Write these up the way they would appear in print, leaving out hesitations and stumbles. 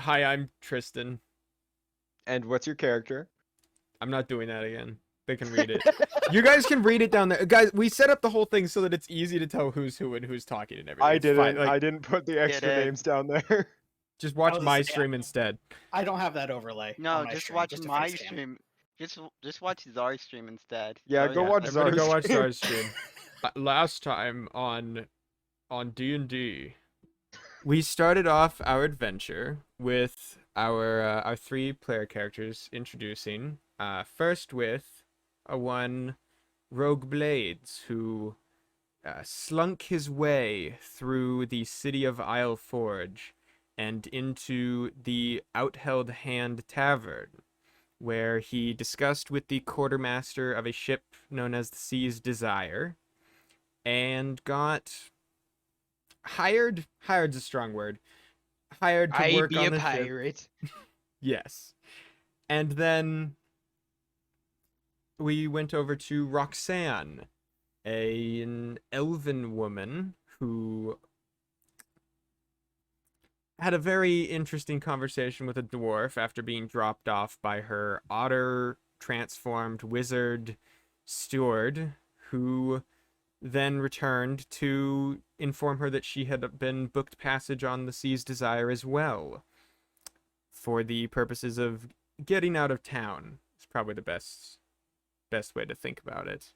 Hi, I'm Tristan. And what's your character? I'm not doing that again. They can read it. You guys can read it down there. Guys, we set up the whole thing so that it's easy to tell who's who and who's talking and everything. I It's fine. didn't. Like, I didn't put the extra did. names down there. just I watch was my gonna say, stream instead. I don't have that overlay. No, on my just stream, watch just a my face cam. stream. Just watch Czar's stream instead. Yeah, Czar go has watch that. I'm gonna go Czar's watch stream. Czar's stream. Last time on D&D, we started off our adventure with our 3 player characters introducing. First with one Rogue Blades, who slunk his way through the city of Isleforge and into the Outheld Hand Tavern, where he discussed with the quartermaster of a ship known as the Sea's Desire, and got hired's a strong word, hired to work on the ship. pirate. Yes. And then we went over to Roxanne, an elven woman who had a very interesting conversation with a dwarf after being dropped off by her otter transformed wizard steward, who then returned to inform her that she had been booked passage on the Sea's Desire as well, for the purposes of getting out of town. It's probably the best way to think about it.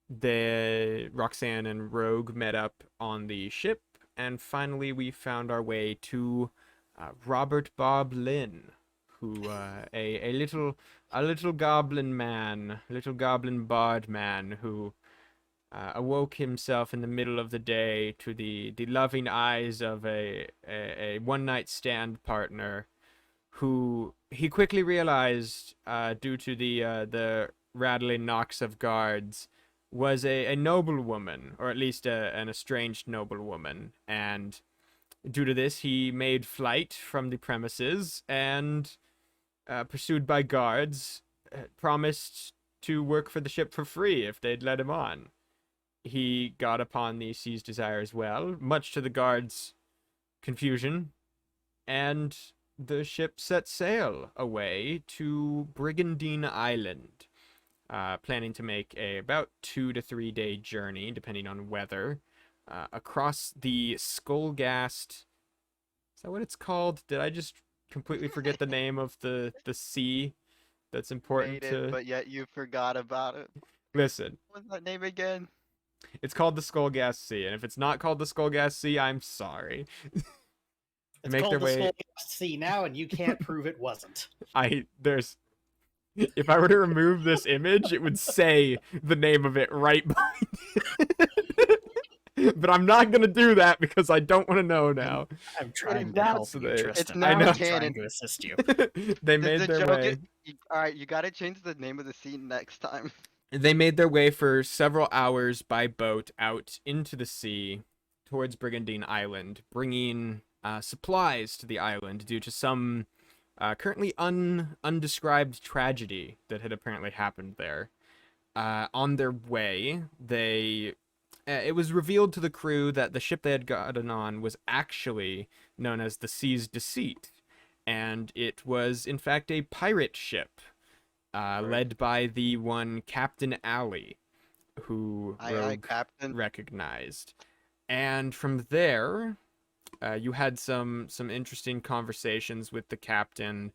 The Roxanne and Rogue met up on the ship, and finally we found our way to Robert Bob Lynn, who a little goblin man, little goblin bard man, who awoke himself in the middle of the day to the loving eyes of a one-night stand partner, who he quickly realized, due to the rattling knocks of guards, was a noble woman, or at least an estranged noble woman, and due to this he made flight from the premises and, pursued by guards, promised to work for the ship for free if they'd let him on. He got upon the Sea's Desire as well, much to the guards' confusion, and the ship set sail away to Brigandine Island, planning to make about 2 to 3 day journey, depending on weather, across the Skullgast. Is that what it's called? Did I just completely forget the name of the sea that's important Made to... it, but yet you forgot about it. Listen, What's that name again? it's called the Skullgast Sea, and if it's not called the Skullgast Sea, I'm sorry. It's Make called their the way... Skullgast Sea now, and you can't prove it wasn't. If I were to remove this image, it would say the name of it right behind it. But I'm not gonna do that because I don't want to know now. I'm trying to That's help you, the- Tristan. it's I'm not trying canon. to assist you. They Did made the their joke way. Alright, you gotta change the name of the scene next time. They made their way for several hours by boat out into the sea towards Brigandine Island, bringing supplies to the island due to some currently undescribed tragedy that had apparently happened there. On their way, it was revealed to the crew that the ship they had gotten on was actually known as the Sea's Deceit, and it was in fact a pirate ship, led by the one Captain Alley, who Rogue Captain. recognized. And from there, you had some interesting conversations with the captain,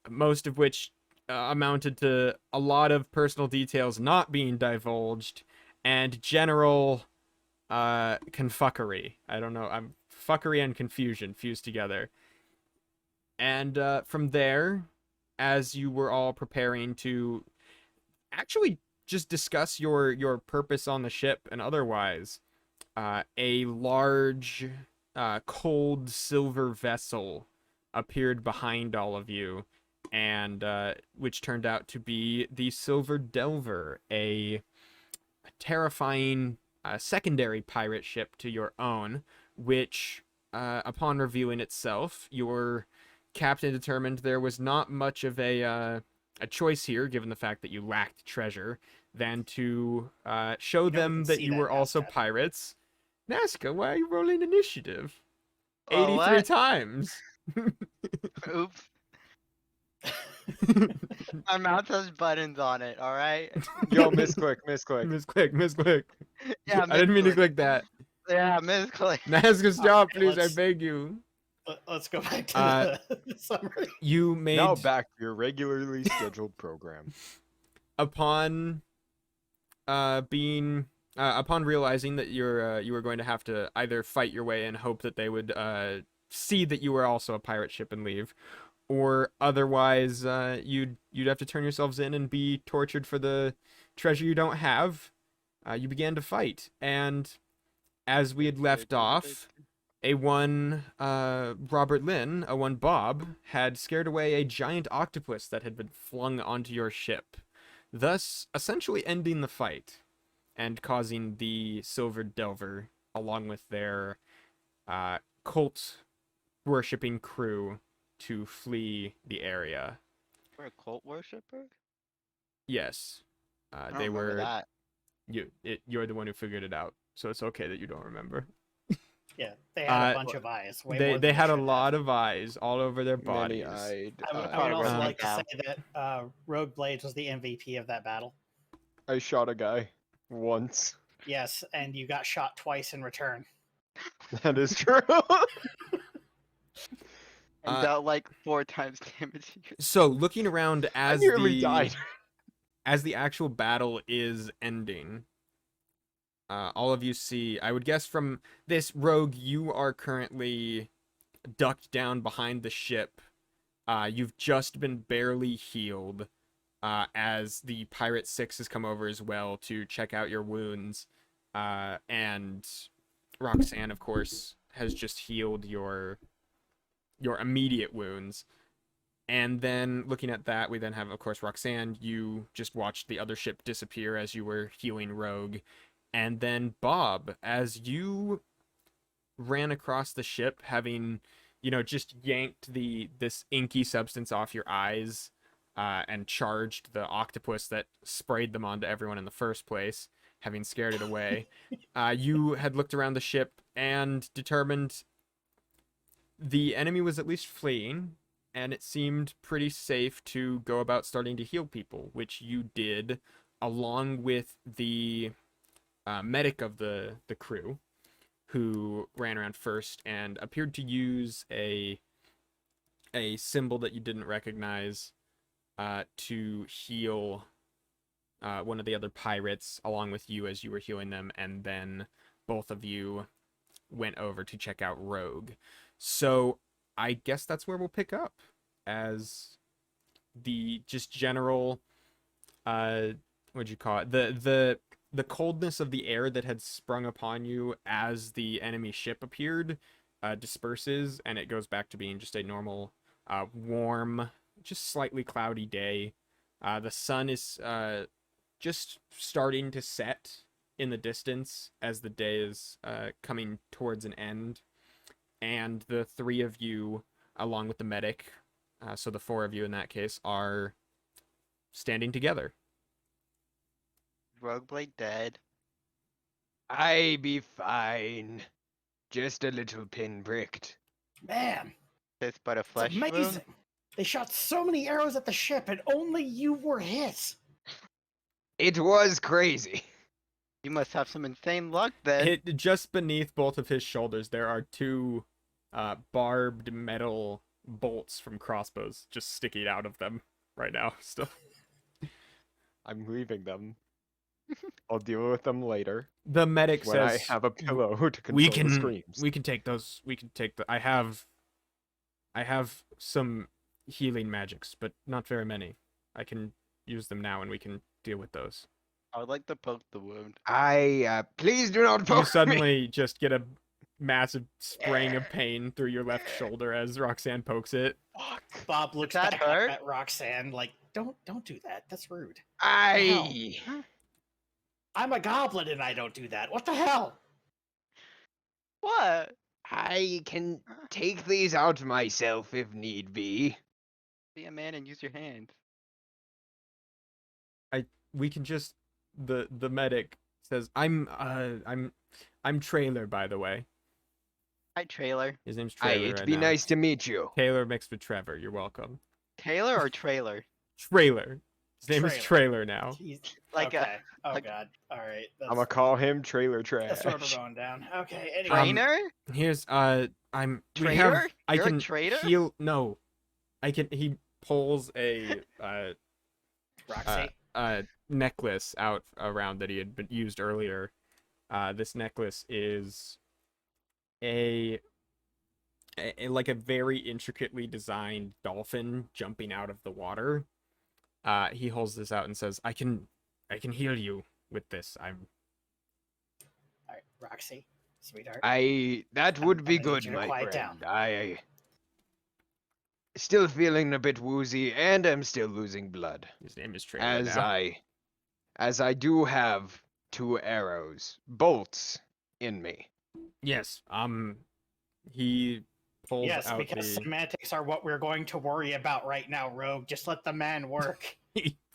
most of which amounted to a lot of personal details not being divulged, and general confuckery. I don't know, fuckery and confusion fused together. And from there, as you were all preparing to actually just discuss your purpose on the ship and otherwise, a large cold silver vessel appeared behind all of you, and which turned out to be the Silver Delver, a terrifying secondary pirate ship to your own, which, upon reviewing itself, your captain determined there was not much of a choice here, given the fact that you lacked treasure, than to show them that you were also pirates. Nazca, why are you rolling initiative? Oh, 83 what? times. Oops. My mouse has buttons on it, alright? Yo, misclick, misclick. Misclick. Yeah, I didn't mean to misclick. click that. Yeah, misclick. Naska, stop, Alright, please, I let's- beg you. Let's go back to the summary. You made Now back to your regularly scheduled program. upon upon realizing that you were going to have to either fight your way and hope that they would see that you were also a pirate ship and leave, or otherwise you'd have to turn yourselves in and be tortured for the treasure you don't have. You began to fight, and as we had left off, a one Robert Lynn, a one Bob, had scared away a giant octopus that had been flung onto your ship, thus essentially ending the fight and causing the Silver Delver, along with their cult worshipping crew, to flee the area. We're a cult worshipper? Yes, I don't they remember were. that. You're the one who figured it out, so it's okay that you don't remember. Yeah, they had a Uh, bunch of eyes. Way more They than had a should lot have. of eyes all over their bodies. Many-eyed. I would probably also wrote like that to down. say that Rogue Blades was the MVP of that battle. I shot a guy once. Yes, and you got shot twice in return. That is true. And dealt like 4 times damage. So looking around I as nearly died. as the actual battle is ending, all of you see, I would guess from this, Rogue, you are currently ducked down behind the ship. You've just been barely healed, as the Pirate 6 has come over as well to check out your wounds. And Roxanne, of course, has just healed your immediate wounds. And then looking at that, we then have, of course, Roxanne. You just watched the other ship disappear as you were healing Rogue. And then Bob, as you ran across the ship, having, just yanked this inky substance off your eyes, and charged the octopus that sprayed them onto everyone in the first place, having scared it away, you had looked around the ship and determined the enemy was at least fleeing, and it seemed pretty safe to go about starting to heal people, which you did, along with the medic of the crew, who ran around first and appeared to use a symbol that you didn't recognize to heal one of the other pirates along with you as you were healing them, and then both of you went over to check out Rogue. So I guess that's where we'll pick up, as the just general what'd you call it, the coldness of the air that had sprung upon you as the enemy ship appeared disperses, and it goes back to being just a normal warm, just slightly cloudy day. The sun is just starting to set in the distance as the day is coming towards an end, and the 3 of you, along with the medic, so the 4 of you in that case, are standing together. Rogueblade dead. I be fine. Just a little pinpricked. Man, It's but a it's flesh amazing. wound. They shot so many arrows at the ship, and only you were hit. It was crazy. You must have some insane luck then. Hit just beneath both of his shoulders, there are 2 barbed metal bolts from crossbows just sticking out of them right now still. I'm leaving them. I'll deal with them later The medic when I says, have a pillow to control we the can screams. we can take those. We can take the I have some healing magics, but not very many. I can use them now and we can deal with those. I would like to poke the wound. Please do not You poke me. suddenly just get a massive spraying of pain through your left shoulder as Roxanne pokes it. Fuck. Bob looks that back hurt? at Roxanne like, don't do that. That's rude. I. I'm a goblin and I don't do that. What the hell? What? I can take these out myself if need be. Be a man and use your hands. We can just the medic says, I'm trailer, by the way. Hi, Trailer. His name's Hi, Trailer it'd right be now. nice to meet you. Taylor mixed with Trevor. You're welcome. Taylor or Trailer? Trailer. His name is Trailer. Trailer now. Jeez. Like a- okay. Oh like- god. All right. I'm gonna call him Trailer Trash. That's where we're going down. Okay. Anyway. Trainer? Here's we have Traitor? I You're a can traitor? heal. No, I can. He pulls a Roxy. necklace out around that he had been used earlier. This necklace is like a very intricately designed dolphin jumping out of the water. He holds this out and says, I can heal you with this. All right, Roxy, sweetheart. That would be I'm gonna need good, you to my quiet friend. down. I still feeling a bit woozy, and I'm still losing blood. His name is Trailer As I do have 2 arrows, bolts in me. Yes. He pulls Yes, out because the. semantics are what we're going to worry about right now, Rogue. Just let the man work.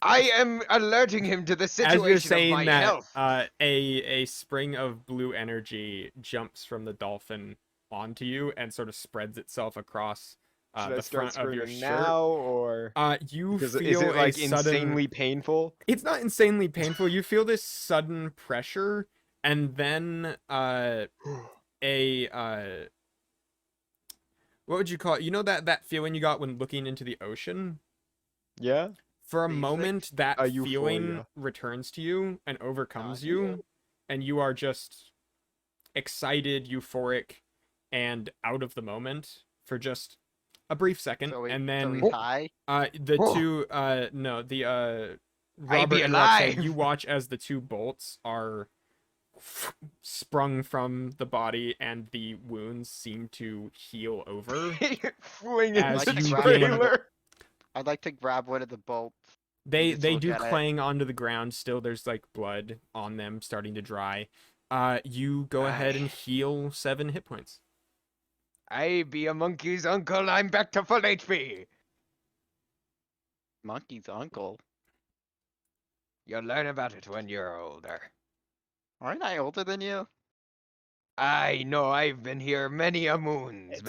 I am alerting him to the As situation you're of saying my that, health. a spring of blue energy jumps from the dolphin onto you and sort of spreads itself across Should I the start front of your screaming shirt. now, or You is feel it like a sudden. insanely painful? It's not insanely painful. You feel this sudden pressure, and then what would you call it? You know that feeling you got when looking into the ocean? Yeah. For a Basic. moment, that A feeling euphoria. returns to you and overcomes God. you, and you are just excited, euphoric, and out of the moment for just a brief second, So and so then he's high. the Oh. two no the I Robert be and Roxanne, alive. you watch as the 2 bolts are sprung from the body and the wounds seem to heal over. Fling As into you the gain- trailer. I'd like to grab one of the bolts. They Just look do at it. clang onto the ground still. There's like blood on them starting to dry. You go ahead and heal 7 hit points. I be a monkey's uncle. I'm back to full HP. Monkey's uncle. You'll learn about it when you're older. Aren't I older than you? I know. I've been here many a moons.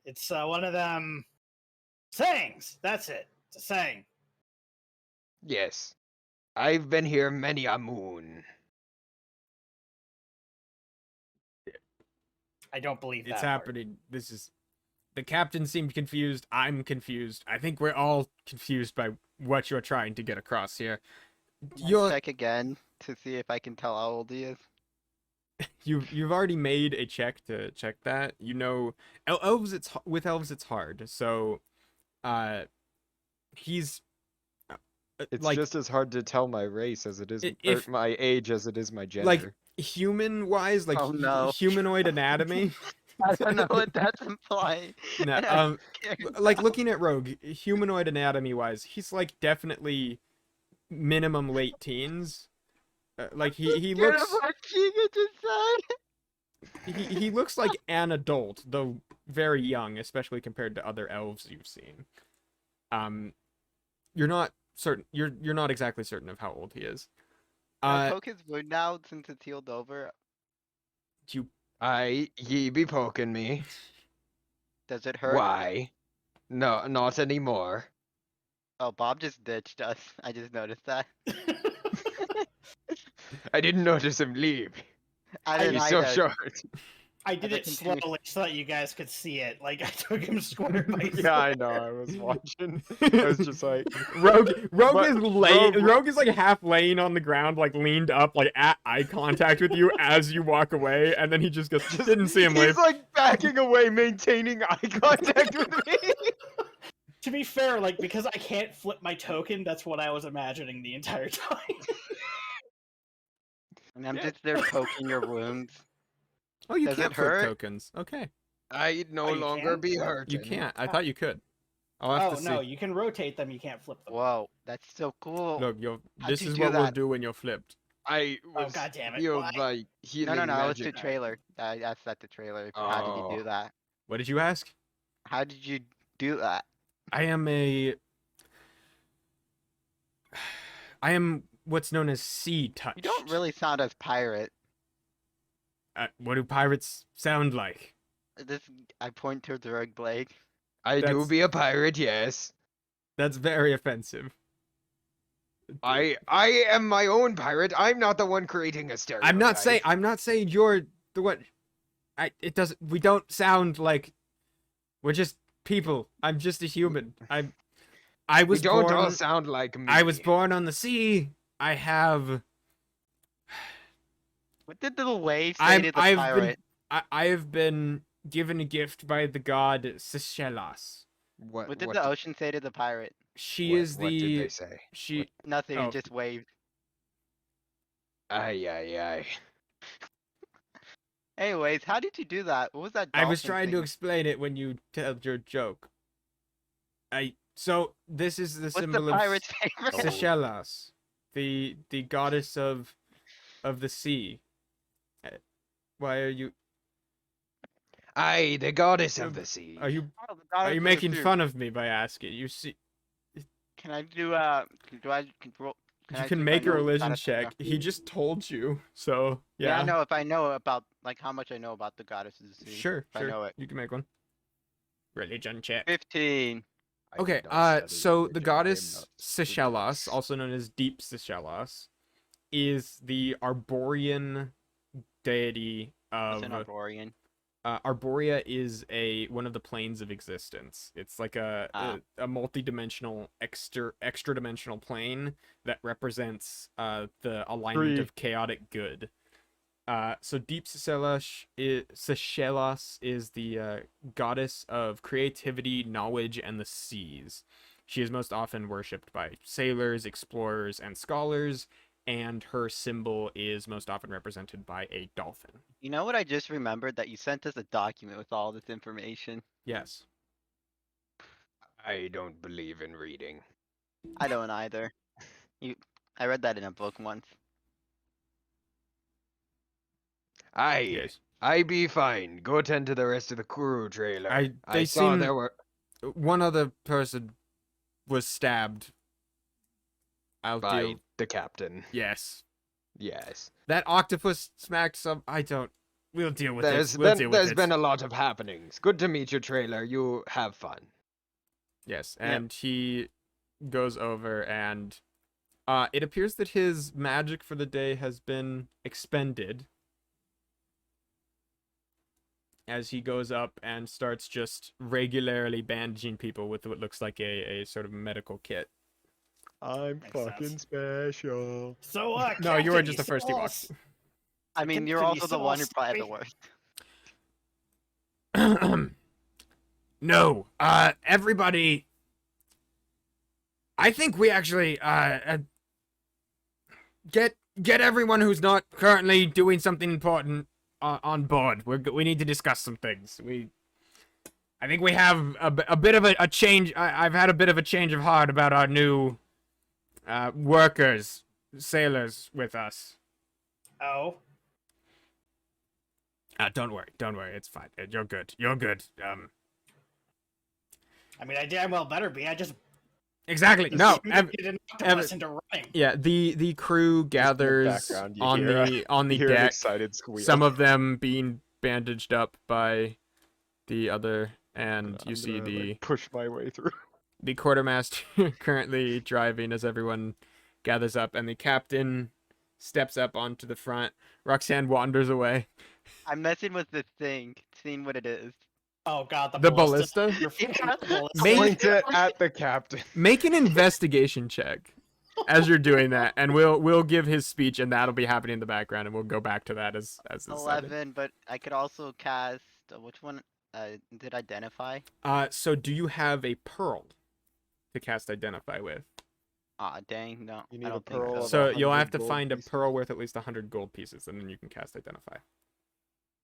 It's one of them sayings. That's it. It's a saying. Yes. I've been here many a moon. I don't believe that. It's part. happening. The captain seemed confused. I'm confused. I think we're all confused by what you're trying to get across here. Let's check again to see if I can tell how old he is. You've already made a check to check that. You know, elves with elves it's hard. So, he's It's like just as hard to tell my race as it is, if- or my age as it is my gender. like human wise, like Oh, no. humanoid anatomy. I don't know what that's implying. No, and I can't like tell. looking at Rogue, humanoid anatomy wise, he's like definitely minimum late teens. Like he Scared looks of what Giga just said. he looks like an adult, though very young, especially compared to other elves you've seen. You're not certain. You're not exactly certain of how old he is. Can I poke his wound now since it's healed over? You Ye be poking me. Does it hurt? Why? No, not anymore. Oh, Bob just ditched us. I just noticed that. I didn't notice him leave. I didn't He's so either. short. I did I it continue- slowly so that you guys could see it. Like I took him square by Yeah, I know. I was watching. I was just like, Rogue But is laying. Rogue- Rogue is like half laying on the ground, like leaned up, like at eye contact with you as you walk away, and then he just goes. Didn't see him he's leave. like backing away, maintaining eye contact with me. To be fair, like because I can't flip my token, that's what I was imagining the entire time. And I'm just there poking your wounds. Oh, you Does can't it flip hurt? tokens. Okay, I'd no Oh, you longer can't? be hurt. you can't. I thought you could. I'll have Oh to no, see. you can rotate them. You can't flip them. Whoa, that's so cool. Look, How'd this you is do what we'll that? do when you're flipped. I Oh was god damn it! healed Why? by healing No, it's the magic. trailer. I asked that the trailer. How did you do Oh. that? What did you ask? How did you do that? I am what's known as sea touch. You don't really sound as pirate. What do pirates sound like? this I point to the rogue Blake. I do That's- be a pirate, yes. That's very offensive. I am my own pirate. I'm not the one creating a stereotype. I'm not saying you're the one. It doesn't. We don't sound like. We're just people. I'm just a human. I We was don't born. all sound like me. I was born on the sea. I have. What did the wave say to the pirate? I have been given a gift by the god Seychelles. What did the ocean say to the pirate? She is What did they the. say? She. Nothing, Oh. it just waved. Ay, ay, ay. Anyways, how did you do that? What was that I was dolphin trying to thing? explain it when you told your joke. So this is the What's symbol the of pirate's favorite? Seychelles, the goddess of the sea. Why are you Aye, the goddess of the sea. are you Oh, the goddess are you of the making sea. fun of me by asking? You see, Can I do can roll? you I can see if I make a know the religion goddess of the- check. He just told you, so Yeah, I yeah. know if I know about like how much I know about the goddess of the sea. Sure, if I know sure. it. You can make one. Religion check. 15. I Okay, did not study so the religion. I am goddess not Seychelles, religious. also known as Deep Seychelles, is the Arborean deity What's of an Arborean? Arborea is one of the planes of existence. It's like a multi-dimensional extra dimensional plane that represents the alignment of chaotic good. So Deep Seychelles is the goddess of creativity, knowledge, and the seas. She is most often worshipped by sailors, explorers, and scholars, and her symbol is most often represented by a dolphin. You know what I just remembered? That you sent us a document with all this information. Yes. I don't believe in reading. I don't either. I read that in a book once. Aye, Yes. I be fine. Go tend to the rest of the crew trailer. I- I they saw seem- there were. One other person was stabbed. I'll By deal. the captain. Yes. Yes. That octopus smacked some. I don't. We'll deal with There's it. We'll been deal with there's it. been a lot of happenings. Good to meet you, trailer. You have fun. Yes, Yep. and he goes over and it appears that his magic for the day has been expended as he goes up and starts just regularly bandaging people with what looks like a sort of medical kit. I'm Makes sense. special. So, No, you were Captain, just the first he saw walks. us. I mean, you're Captain, you also the saw one who us probably had the sleeping. worst. No, everybody. I think we actually get everyone who's not currently doing something important on board. We need to discuss some things. I think we have a bit of a change. I've had a bit of a change of heart about our new workers, sailors with us. Oh. Don't worry, it's fine. You're good. I mean, I damn well better be. I just Exactly. No, you didn't us into running. yeah. The crew gathers background, you on hear the Hear an deck. excited squeal. Some of them being bandaged up by the other, and you I'm see gonna, the push my way through. the quartermaster currently driving as everyone gathers up, and the captain steps up onto the front. Roxanne wanders away. I'm messing with the thing, seeing what it is. Oh god, The ballista? You're freaking ballista. Maybe- Point it at the captain. Make an investigation check as you're doing that, and we'll give his speech, and that'll be happening in the background, and we'll go back to that as the second. 11, but I could also cast which one? Did identify? So do you have a pearl to cast identify with? Ah, dang, no. You need I a don't think pearl so. of So 100 you'll have to gold find a pieces. pearl worth at least 100 gold pieces, and then you can cast identify.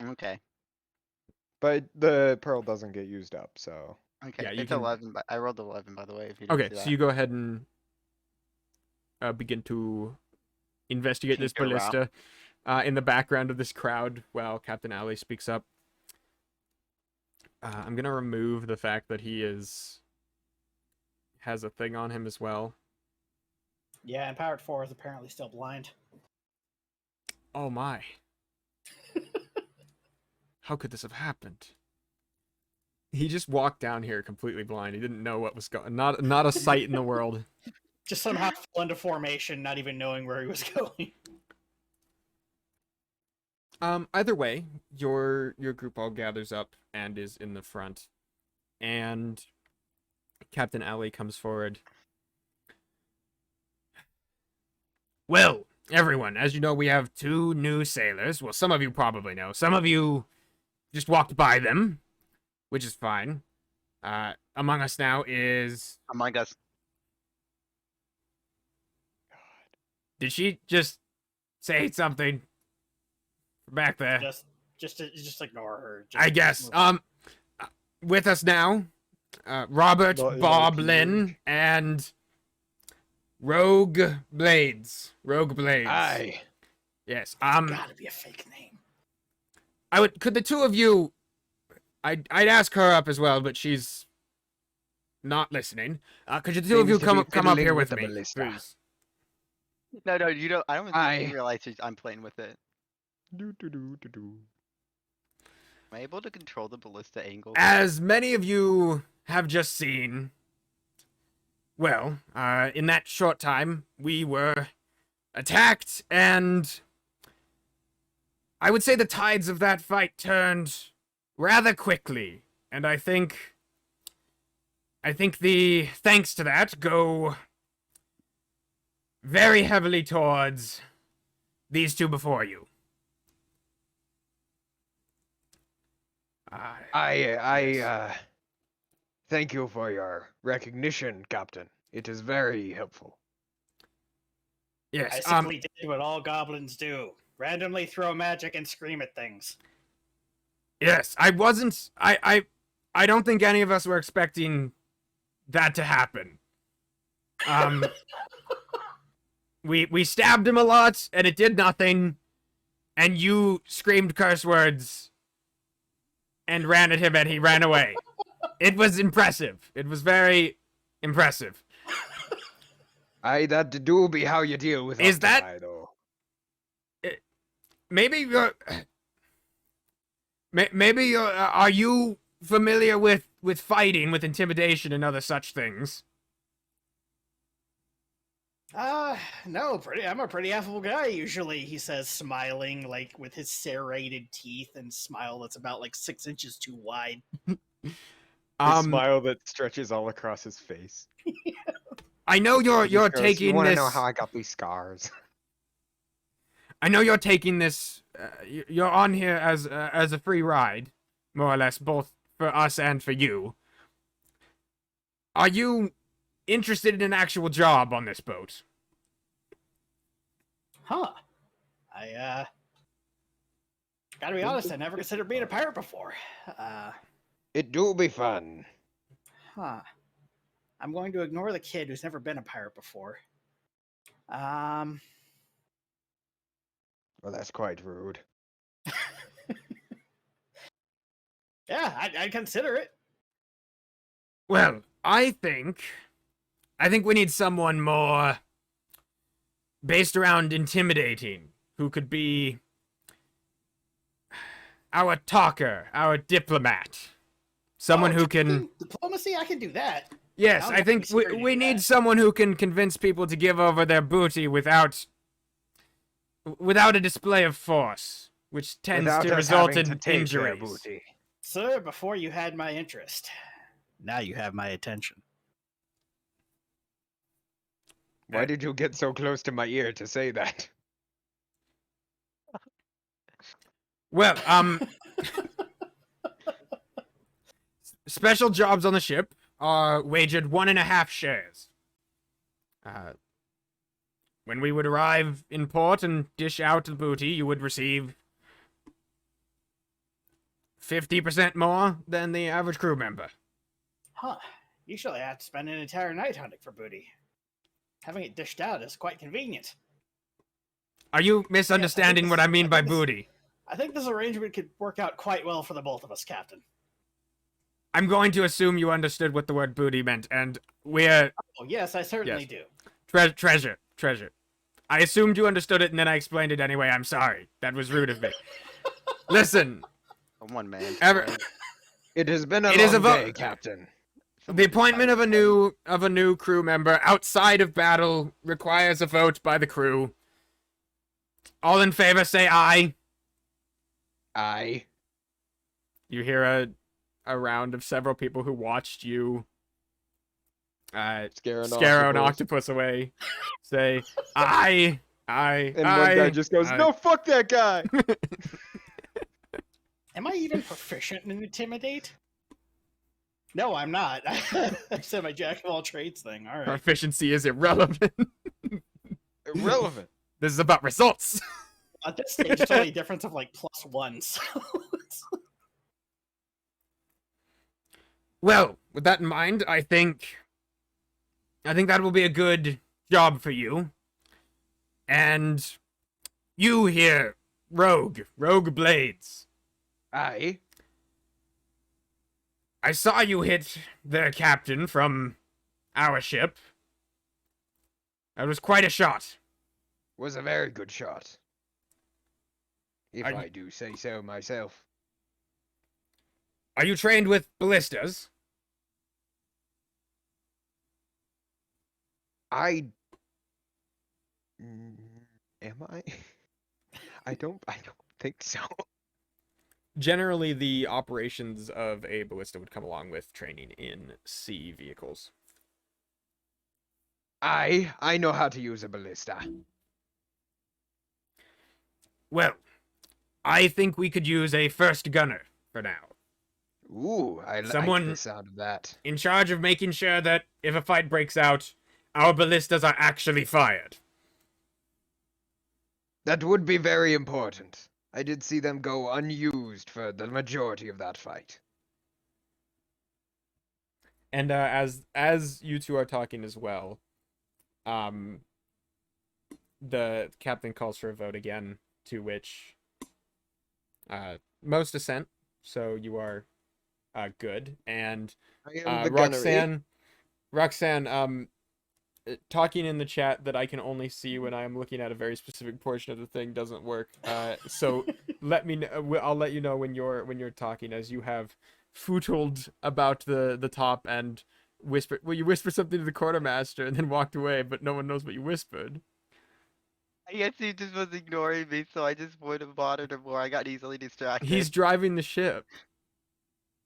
Okay. But the pearl doesn't get used up, so. Okay. Yeah, you It's can- 11, but I rolled 11 by the way. If you didn't Okay, see so that. you go ahead and begin to investigate this Tinker around. ballista in the background of this crowd while Captain Ali speaks up. I'm gonna remove the fact that he has a thing on him as well. Yeah, and Pirate 4 is apparently still blind. Oh my. How could this have happened? He just walked down here completely blind. He didn't know what was going. Not a sight in the world. Just somehow fell into formation, not even knowing where he was going. Either way, your group all gathers up and is in the front, and Captain Alley comes forward. Well, everyone, as you know, we have 2 new sailors. Well, some of you probably know. Some of you just walked by them, which is fine. Among us now is... Among Us. Did she just say something back there? Just ignore her. I guess. With us now, Robert, Not Bob, huge. Lynn, and Rogue Blades. Rogue Blades. Aye. Yes. Gotta be a fake name. Could the 2 of you... I'd ask her up as well, but she's not listening. Could the 2 of you Seems to be come up fiddling here with with the me, ballista. please? No, you don't. I don't think Aye. you realize I'm playing with it. Do, do, do, do, do. Am I able to control the ballista angle? As many of you have just seen, well, in that short time, we were attacked, and I would say the tides of that fight turned rather quickly, and I think the thanks to that go very heavily towards these 2 before you. Thank you for your recognition, Captain. It is very helpful. I Yes, simply did what all goblins do. Randomly throw magic and scream at things. yes, I wasn't, I don't think any of us were expecting that to happen. We stabbed him a lot, and it did nothing, and you screamed curse words and ran at him, and he ran away. It was impressive. It was very impressive. Aye, that do be how you deal with Is that- octopi, though. Maybe you're... Maybe you're... Are you familiar with fighting, with intimidation, and other such things? No, I'm a pretty affable guy usually, he says, smiling, like, with his serrated teeth and smile that's about, like, 6 inches too wide. The smile that stretches all across his face. I know you're He just goes, taking you wanna this... know how I got these scars? I know you're taking this. You're on here as a free ride, more or less, both for us and for you. Are you interested in an actual job on this boat? Huh. Gotta be honest, I never considered being a pirate before. It do be fun. Huh. I'm going to ignore the kid who's never been a pirate before. Well, that's quite rude. Yeah, I'd consider it. Well, I think we need someone more based around intimidating, who could be our talker, our diplomat. Someone who can... Diplomacy, I can do that. Yes, I'll I think definitely secure we you need that. someone who can convince people to give over their booty without a display of force, which tends Without to us result having to in take their injuries. booty. Sir, before you had my interest. Now you have my attention. Why did you get so close to my ear to say that? Well, special jobs on the ship are wagered 1.5 shares. When we would arrive in port and dish out the booty, you would receive 50% more than the average crew member. Huh. Usually I have to spend an entire night hunting for booty. Having it dished out is quite convenient. Are you misunderstanding this- what I mean I by think this- booty? I think this arrangement could work out quite well for the both of us, Captain. I'm going to assume you understood what the word booty meant, and we're Oh, yes, I certainly do. treasure. I assumed you understood it, and then I explained it anyway. I'm sorry. That was rude of me. Listen, A one-man. Ever- show. It has been a It is long a vo- day, Captain. The appointment of a new crew member outside of battle requires a vote by the crew. All in favor, say aye. Aye. You hear a round of several people who watched you Scare scare an octopus away. Say aye, aye, And aye. one guy just goes, aye. "No, fuck that guy." Am I even proficient in intimidate? No, I'm not. I said my jack of all trades thing. All right. Proficiency is irrelevant. Irrelevant. This is about results. At this stage, it's only a difference of like +1. So Well, with that in mind, I think that will be a good job for you. And you here, Rogue Blades. Aye. I saw you hit the captain from our ship. That was quite a shot. Was a very good shot. If Are you- I do say so myself. Are you trained with ballistas? Am I? I don't think so. Generally, the operations of a ballista would come along with training in sea vehicles. I know how to use a ballista. Well, I think we could use a first gunner for now. Ooh, I like Someone- the sound of that. In charge of making sure that if a fight breaks out, our ballistas are actually fired. That would be very important. I did see them go unused for the majority of that fight. And as you two are talking as well, the captain calls for a vote again, to which most assent, so you are good. And I am the gunnery. Roxanne, talking in the chat that I can only see when I am looking at a very specific portion of the thing doesn't work. So let me know, I'll let you know when you're talking, as you have footled about the top and whispered. Well, you whispered something to the quartermaster and then walked away, but no one knows what you whispered. I guess he just was ignoring me, so I just wouldn't bother him more. I got easily distracted. He's driving the ship.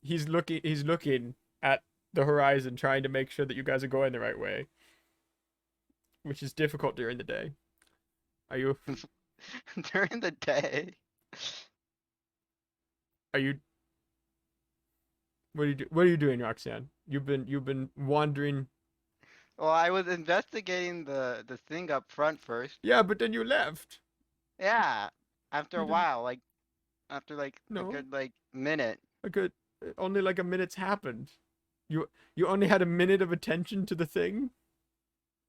He's looking at the horizon, trying to make sure that you guys are going the right way, which is difficult during the day. Are you during the day. Are you? What are you doing, Roxanne? You've been wandering. Well, I was investigating the thing up front first. Yeah, but then you left. Yeah, after a You didn't- while, after a No. good minute. Only like a minute's happened. You only had a minute of attention to the thing.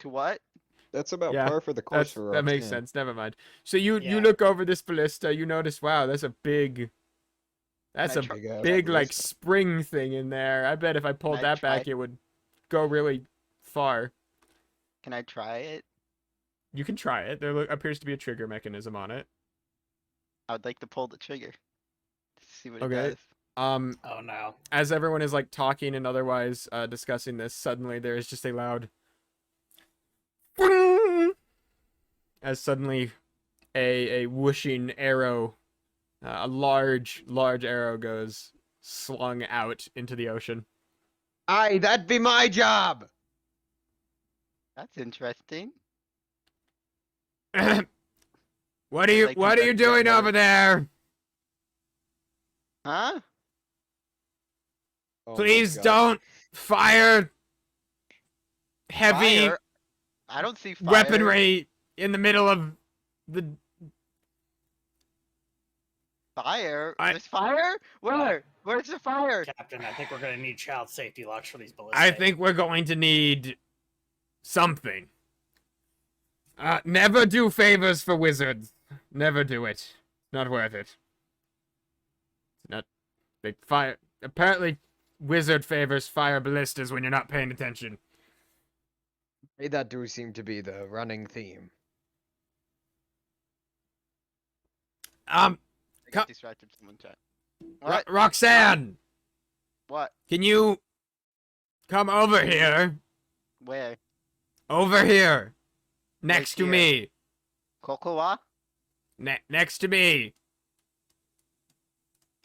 To what? That's about Yeah, par for the course for That makes Roxanne. sense. Never mind. So you Yeah. look over this ballista. You notice, wow, that's a big I like ballista. spring thing in there. I bet if I pulled I that back, try? it would go really far. Can I try it? You can try it. There appears to be a trigger mechanism on it. I would like to pull the trigger. To see what Okay. it does. Oh no. As everyone is like talking and otherwise discussing this, suddenly there is just a loud as suddenly a whooshing arrow, a large arrow goes slung out into the ocean. Aye, that be my job. That's interesting. What are you Like what are you conducting doing that over there? Huh? Oh my Please God. don't fire heavy Fire? I don't see fire. weaponry in the middle of the Fire? I- There's fire? Where? Where's the fire? Captain, I think we're gonna need child safety locks for these ballistas. I think we're going to need something. Never do favors for wizards. Never do it. Not worth it. Not. They fire. Apparently, wizard favors fire ballistas when you're not paying attention. Hey, that do seem to be the running theme. I Co- got distracted from someone chat. What? Roxanne! What? Can you come over here? Where? Over here. Next to here. me. Kokowa? Next to me.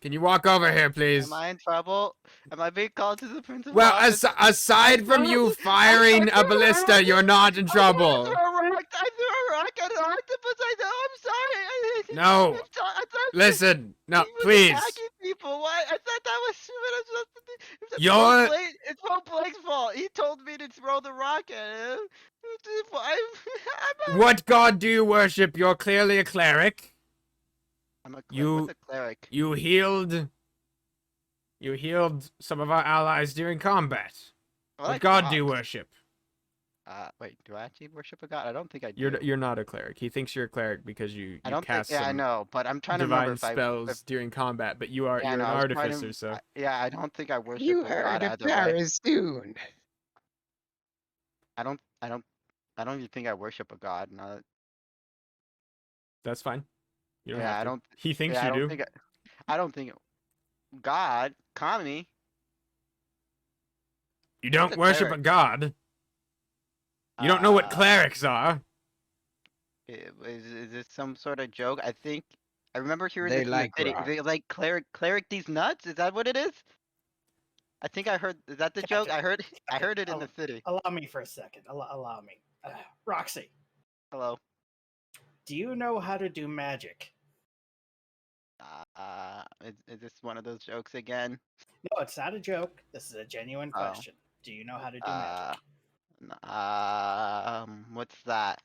Can you walk over here, please? Am I in trouble? Am I being called to the principal Well, office? aside from you firing a ballista, you're not in trouble. I threw a rock at an octopus. I know. I'm sorry. No. I thought Listen, no, he was please. attacking people. What? I thought that was stupid. I'm supposed to do. You're- It's Pro Blake's fault. He told me to throw the rock at him. What god do you worship? You're clearly a cleric. I'm a You- what's a cleric? You healed some of our allies during combat. I What like god do you rocks. worship? Wait, do I actually worship a god? I don't think I do. You're not a cleric. He thinks you're a cleric because you I don't cast think. Yeah, I some know, but I'm trying to remember divine if spells during combat, but you're Yeah, an no, I was trying to- artificer, so yeah, I don't think I worship You a god heard of either way. Parastoon. I don't even think I worship a god. No, that's fine. You don't yeah, have I to. don't. He thinks Yeah, I you don't do. think. I don't think. God, Kami. You don't a worship a cleric? god. You don't know what Uh, clerics are. Is this some sort of joke? I think I remember hearing They this in like the city. rock. They like cleric these nuts. Is that what it is? I think I heard. Is that the joke? I heard it in the city. Allow me for a second. Allow me. Roxy, Hello. do you know how to do magic? Is this one of those jokes again? No, it's not a joke. This is a genuine Oh. question. Do you know how to do magic? What's that?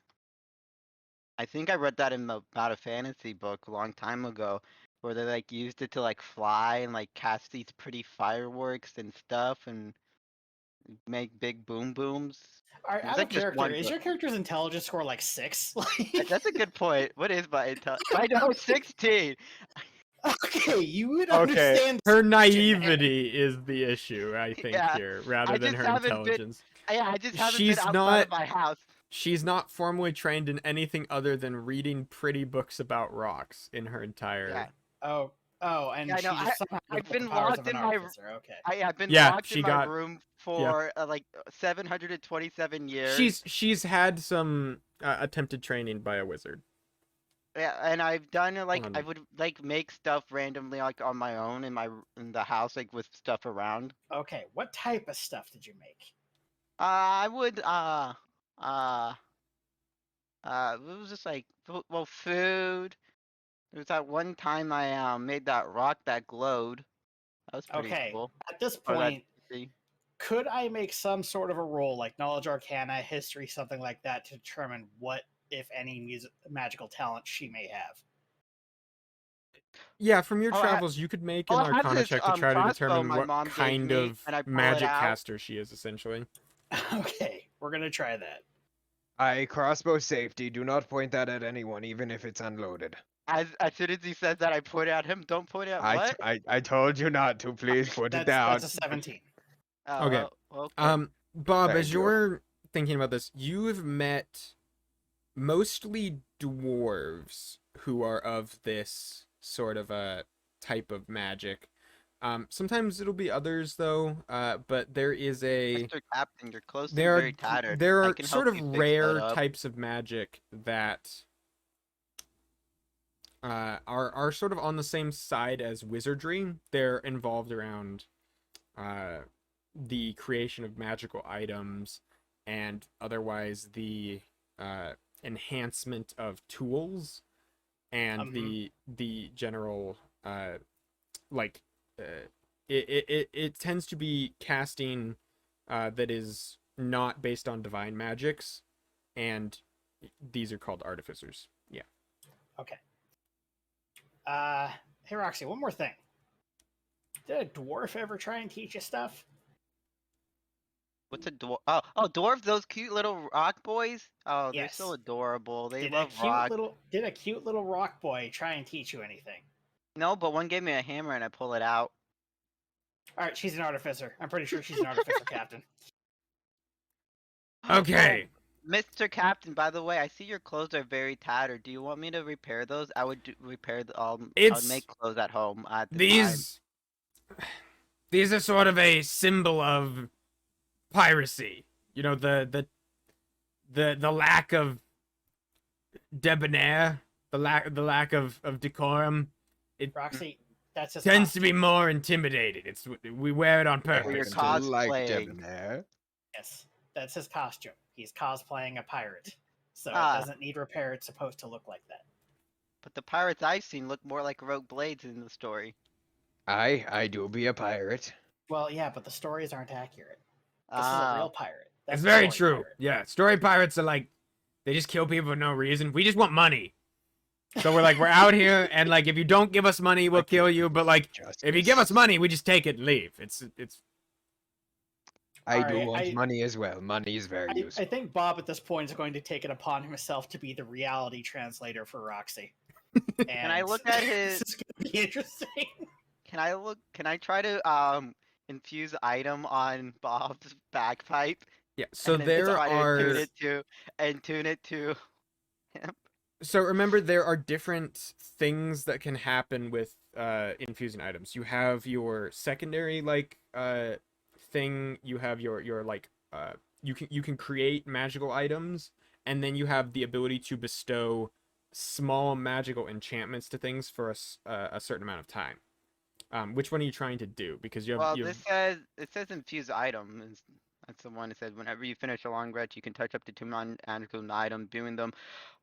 I think I read that in about a fantasy book a long time ago, where they like used it to like fly and like cast these pretty fireworks and stuff and make big boom booms. All right, It was out like of just character, one is book. your character's intelligence score like 6? Like, That's a good point. What is my intel? I know 16. okay, you would Okay. understand. Her such a- naivety is the issue, I think, Yeah, here, rather I than just her haven't been- intelligence. Yeah, I just haven't She's been outside not- of my house. She's not formally trained in anything other than reading pretty books about rocks in her entire. Yeah. Oh, and Yeah, I she know, just somehow I've has the been powers locked of an in my- artificer. Okay. I've been Yeah, locked she in my got- room for like 727 years. She's had some attempted training by a wizard. Yeah, and I've done it like I on. would like make stuff randomly like on my own in the house like with stuff around. Okay, what type of stuff did you make? I would it was just like well food. There was that one time I made that rock that glowed. That was pretty Okay, cool. at this Or that point, thing. could I make some sort of a roll, like knowledge arcana, history, something like that, to determine what, if any, magical talent she may have? Yeah, from your Oh, travels, you could make an I have Arcana this, check to try to crossbow determine my what mom gave kind me, of and I pull it magic out. caster she is, essentially. Okay, we're gonna try that. Crossbow safety. Do not point that at anyone, even if it's unloaded. As soon as he says that, I point at him. Don't point at what? I told you not to. Please put it down. That's a 17. Oh, Okay. okay. Bob, Thank as you. you're thinking about this, you have met mostly dwarves who are of this sort of a type of magic. Sometimes it'll be others though, but there is a Mr. Captain, your clothes seem there very tattered. there I are can sort help of you fix that rare up. types of magic that are sort of on the same side as wizardry. They're involved around the creation of magical items and otherwise the enhancement of tools and the general it tends to be casting that is not based on divine magics, and these are called artificers. Yeah. Okay. Hey Roxy, one more thing. Did a dwarf ever try and teach you stuff? What's a dwarf? Oh, dwarves, those cute little rock boys. Oh, they're so Yes. adorable. They Did love rock. Did a cute little rock boy try and teach you anything? No, but one gave me a hammer and I pull it out. All right, she's an artificer. I'm pretty sure she's an artificer captain. Okay. Mr. Captain, by the way, I see your clothes are very tattered. Do you want me to repair those? I would repair I would It's- make clothes at home at the time. These these are sort of a symbol of piracy. You know, the lack of debonair, the lack of decorum. It Roxy, that's his tends to costume. be more intimidating. We wear it on you're purpose. Still like cosplaying. debonair. Yes, that's his costume. He's cosplaying a pirate. So it Ah. doesn't need repair. It's supposed to look like that. But the pirates I've seen look more like rogue blades in the story. I do be a pirate. Well, yeah, but the stories aren't accurate. This is a real pirate. That's It's a very story true. pirate. Yeah, story pirates are like they just kill people for no reason. We just want money. So we're out here, and like if you don't give us money, we'll kill you. But like if you give us money, we just take it and leave. It's I do Alright, want money as well. Money is very I useful. think Bob at this point is going to take it upon himself to be the reality translator for Roxy. Can I And look at this his? is going to be interesting. Can I look? Can I try to infuse item on Bob's bagpipe? yeah. So and then there try to are. tune it to him. So remember, there are different things that can happen with infusing items. You have your secondary thing. You have your like you can create magical items, and then you have the ability to bestow small magical enchantments to things for a certain amount of time. Which one are you trying to do? Because you have Well, you this says it says infuse item. That's the one that says whenever you finish a long rest, you can touch up to two non-magical items, doing them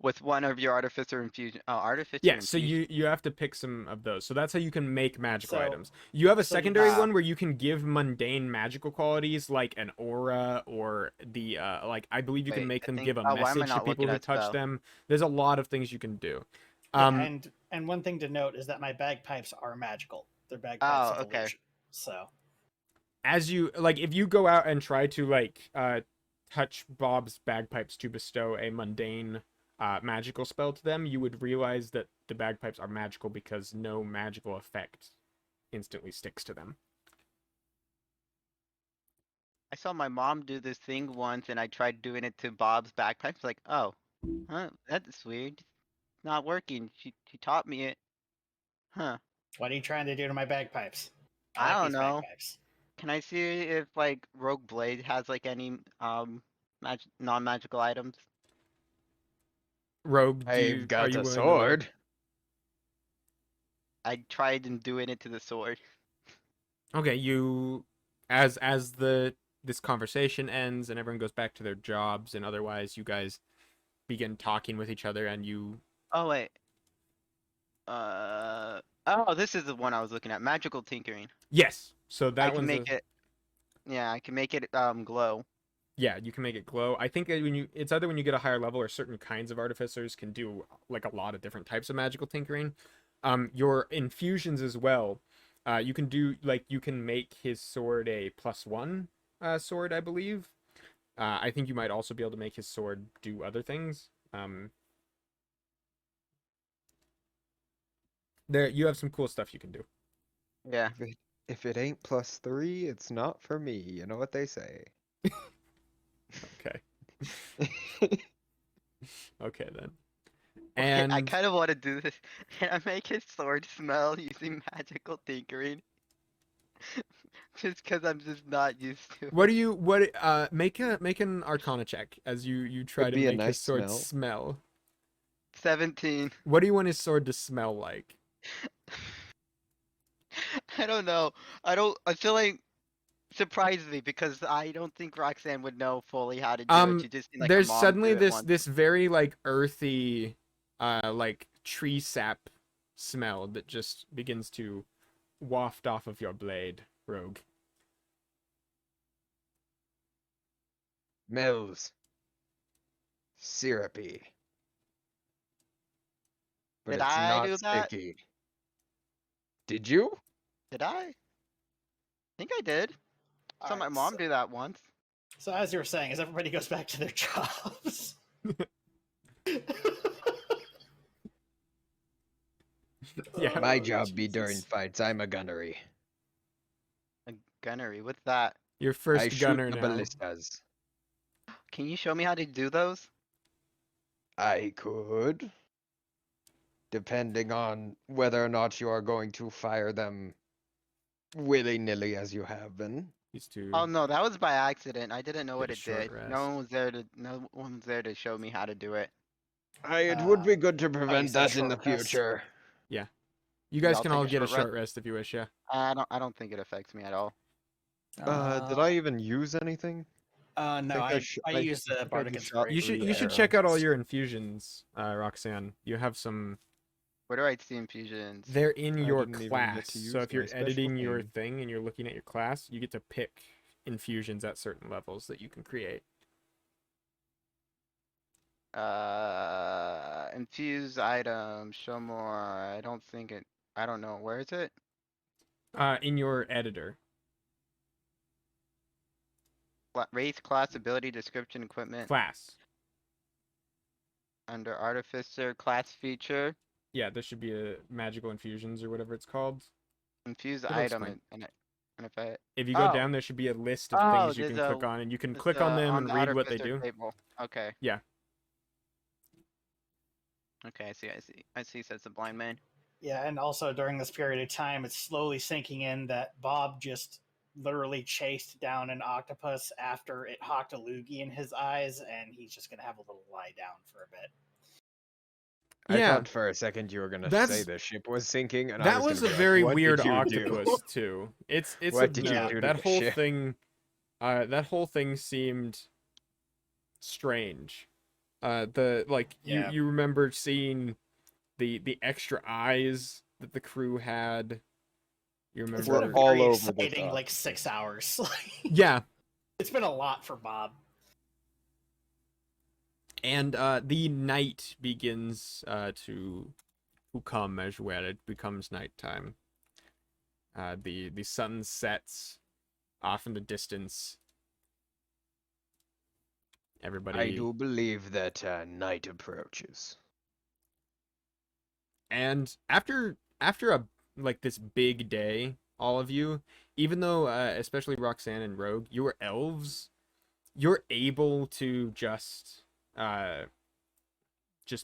with one of your artificer infusion. Oh, artificer Yeah, so infusion. you have to pick some of those. So that's how you can make magical So- items. You have a so you- secondary Ah. one where you can give mundane magical qualities like an aura or the like I believe you can Wait, make I them think- give a oh, why am I message to not people looking who at touch spell? them. There's a lot of things you can do. Yeah, Um and one thing to note is that my bagpipes are magical. They're bagpipes Oh, of okay. illusion. So as you like if you go out and try to touch Bob's bagpipes to bestow a mundane magical spell to them, you would realize that the bagpipes are magical because no magical effect instantly sticks to them. I saw my mom do this thing once, and I tried doing it to Bob's bagpipe. It's like, oh, huh, that's weird. It's not working. She taught me it. Huh. what are you trying to do to my bagpipes? I like don't these know. bagpipes. Can I see if like Rogue Blade has like any non-magical items? Rogue, are I've you got a willing to look? sword. I tried and doing it to the sword. Okay, you as this conversation ends and everyone goes back to their jobs and otherwise you guys begin talking with each other and you Oh wait. Oh, this is the one I was looking at. Magical tinkering. yes. So I that can one's make it. Yeah, I can make it glow. yeah, you can make it glow. I think that it's either when you get a higher level or certain kinds of artificers can do like a lot of different types of magical tinkering. Your infusions as well. You can do like you can make his sword a +1 sword, I believe. I think you might also be able to make his sword do other things. There you have some cool stuff you can do. Yeah. If it ain't +3, it's not for me. You know what they say. Okay. Okay then. Wait, And I kind of want to do this. Can I make his sword smell using magical tinkering? Just because I'm just not used to what it. do you make an arcana check as you try Would to be a make his nice sword smell. smell. 17. What do you want his sword to smell like? I don't know. I feel like surprised me because I don't think Roxanne would know fully how to do it. She just seen like her There's mom suddenly do it this once. this very like earthy like tree sap smell that just begins to waft off of your blade, Rogue. Smells syrupy. But Did it's I not do that? sticky. Did you? Did I? think I did. Saw my Alright, mom do that once. So as you were saying, as everybody goes back to their jobs. Yeah. My Oh, job be during Jesus. fights. I'm a gunnery. A gunnery. What's that? Your I first shoot gunner the now. ballistas. Can you show me how to do those? I could. Depending on whether or not you are going to fire them willy-nilly as you have been. These two. Oh no, that was by accident. I didn't know Get what a it short did. rest. No one was there to show me how to do it. It would be good to you prevent said that in the short rest. future. You guys I'll can take all a get a short rest. short rest if you wish. Yeah. I don't think it affects me at all. Did I even use anything? No, think I I used the think I bardic just shot inspiration. You should check out all your infusions, Roxanne. You have some. Where do I see infusions? They're in I your didn't even get class. to So use if you're my special editing your thing. thing and you're looking at your class, you get to pick infusions at certain levels that you can create. Infuse item, show more. I don't know. Where is it? In your editor. Race, class, ability, description, equipment. Class. Under artificer, class feature, Yeah, there should be a magical infusions or whatever it's called. infuse It'll item, explain. and if I If you go Oh. down, there should be a list of Oh, things you can there's click a- on, and you can it's, click on them and the read what they artificer do. Table. Okay. Yeah. Okay, I see. Says the blind man. Yeah, and also during this period of time, it's slowly sinking in that Bob just literally chased down an octopus after it hawked a loogie in his eyes, and he's just gonna have a little lie down for a bit. I Yeah. thought for a second you were gonna That's- say the ship was sinking, and I That was was a gonna be very like, what weird did you octopus do? too. It's What a did you no, do to that the whole ship? thing. That whole thing seemed strange. Yeah. You remember seeing the extra eyes that the crew had. You It's remember been a We're all very over the exciting, top. like 6 hours. Yeah, It's been a lot for Bob. and the night begins to come as well. It becomes nighttime. The sun sets off in the distance. Everybody. I do believe that night approaches. And after a like this big day, all of you, even though especially Roxanne and Rogue, you were elves, you're able to just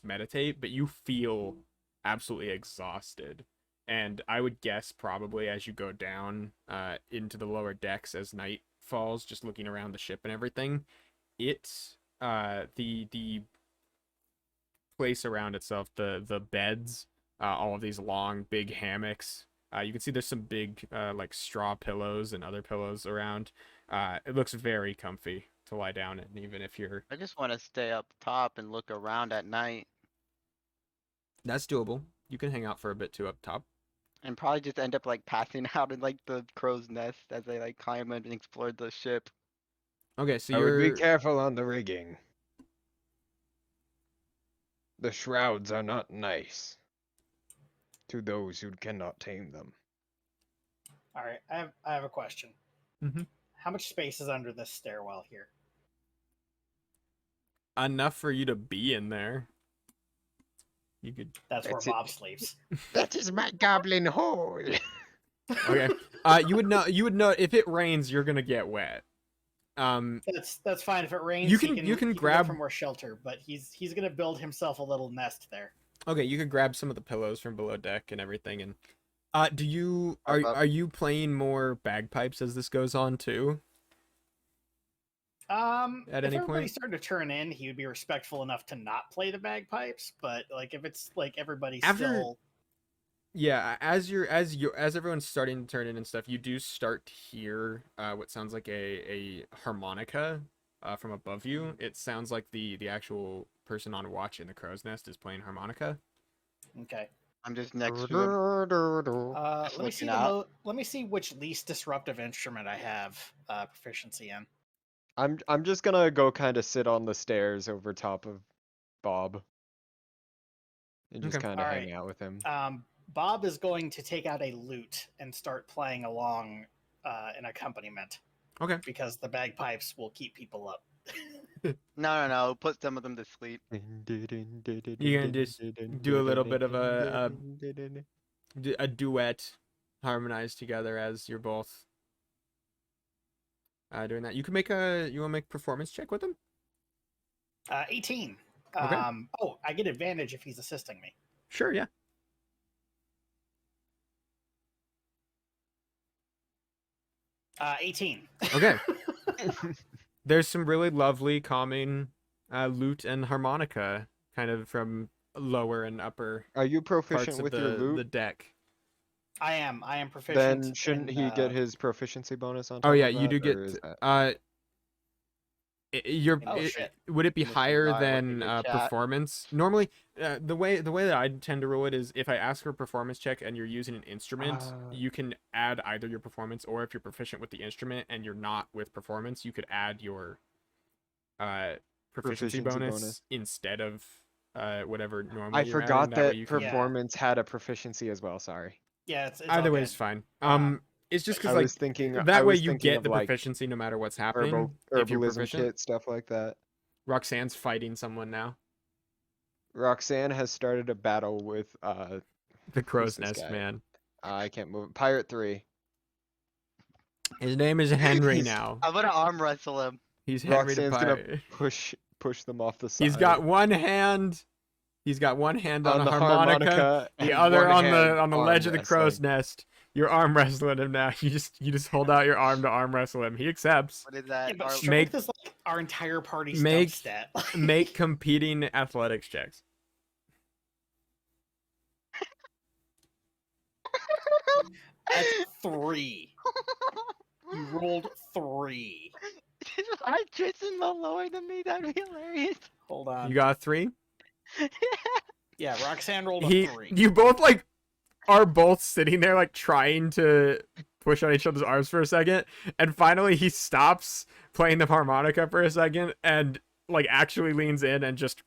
meditate, but you feel absolutely exhausted. And I would guess probably as you go down into the lower decks as night falls, just looking around the ship and everything, it's the place around itself, the beds, all of these long big hammocks. You can see there's some big like straw pillows and other pillows around. It looks very comfy to lie down in, even if you're. I just want to stay up top and look around at night, That's doable. You can hang out for a bit too up top. and probably just end up like passing out in like the crow's nest as they like climb and explore the ship. Okay, so I would you're. be careful on the rigging. The shrouds are not nice to those who cannot tame them. All right, I have a question. Mhm. How much space is under this stairwell here? Enough for you to be in there. You could. That's where That's it. Bob sleeps. That is my goblin hole. Okay. You would know if it rains, you're gonna get wet. That's fine if it rains. You he can- you can go grab- for more shelter, but he's gonna build himself a little nest there. Okay, you could grab some of the pillows from below deck and everything. And do you Up. are you playing more bagpipes as this goes on too? At if any everybody's point? starting to turn in, he would be respectful enough to not play the bagpipes. But like if it's like everybody's After- still Yeah, as everyone's starting to turn in and stuff, you do start to hear what sounds like a harmonica from above you. It sounds like the actual person on watch in the crow's nest is playing harmonica. okay. I'm just next to him. Let me see looking out. let me see which least disruptive instrument I have proficiency in. I'm just gonna go kind of sit on the stairs over top of Bob. And just Okay. kind of hang Alright. out with him. Bob is going to take out a lute and start playing along an accompaniment. Okay. Because the bagpipes will keep people up. No. Put some of them to sleep. You can just do a little bit of a duet, harmonized together as you're both doing that. You want to make a performance check with him? 18. Okay. Oh, I get advantage if he's assisting me. Sure, yeah. 18. Okay. There's some really lovely, calming lute and harmonica, kind of from lower and upper Are you parts proficient of with your the loot? deck. I am proficient. Then shouldn't in, he get his proficiency bonus on top Oh yeah, of that? you do or get. is that... Oh, shit. Would it be Mr. higher Guy than looking at chat. performance? Normally, the way that I tend to rule it is if I ask for a performance check and you're using an instrument, you can add either your performance, or if you're proficient with the instrument and you're not with performance, you could add your proficiency bonus instead of whatever normally I you're adding. forgot That way that you can. performance had a proficiency as well. Sorry. Yeah, it's Either all way good. is fine. Um, It's just I because like was thinking. that I way was you thinking get of the like proficiency no matter what's happening. If you're herbalism proficient. kit stuff like that. Roxanne's fighting someone now. Roxanne has started a battle with The crow's this nest guy? man. I can't move. Pirate 3. His name is Henry He's- now. I'm gonna arm wrestle him. He's Henry the Roxanne's gonna pirate. push them off the side. He's got one hand. He's got one hand on, on a the harmonica, the and other one on hand the arm ledge of the crow's wrestling. nest. You're arm wrestling him now. You just hold out your arm to arm wrestle him. He accepts. What is yeah, that? but Arm- strength is like our entire party's make- stat. Make competing athletics checks. That's 3. You rolled 3. I Jason no lower than me. That'd be hilarious. Hold on. You got a 3? Yeah, Roxanne rolled a 3. You both like are both sitting there like trying to push on each other's arms for a second, and finally he stops playing the harmonica for a second and like actually leans in and just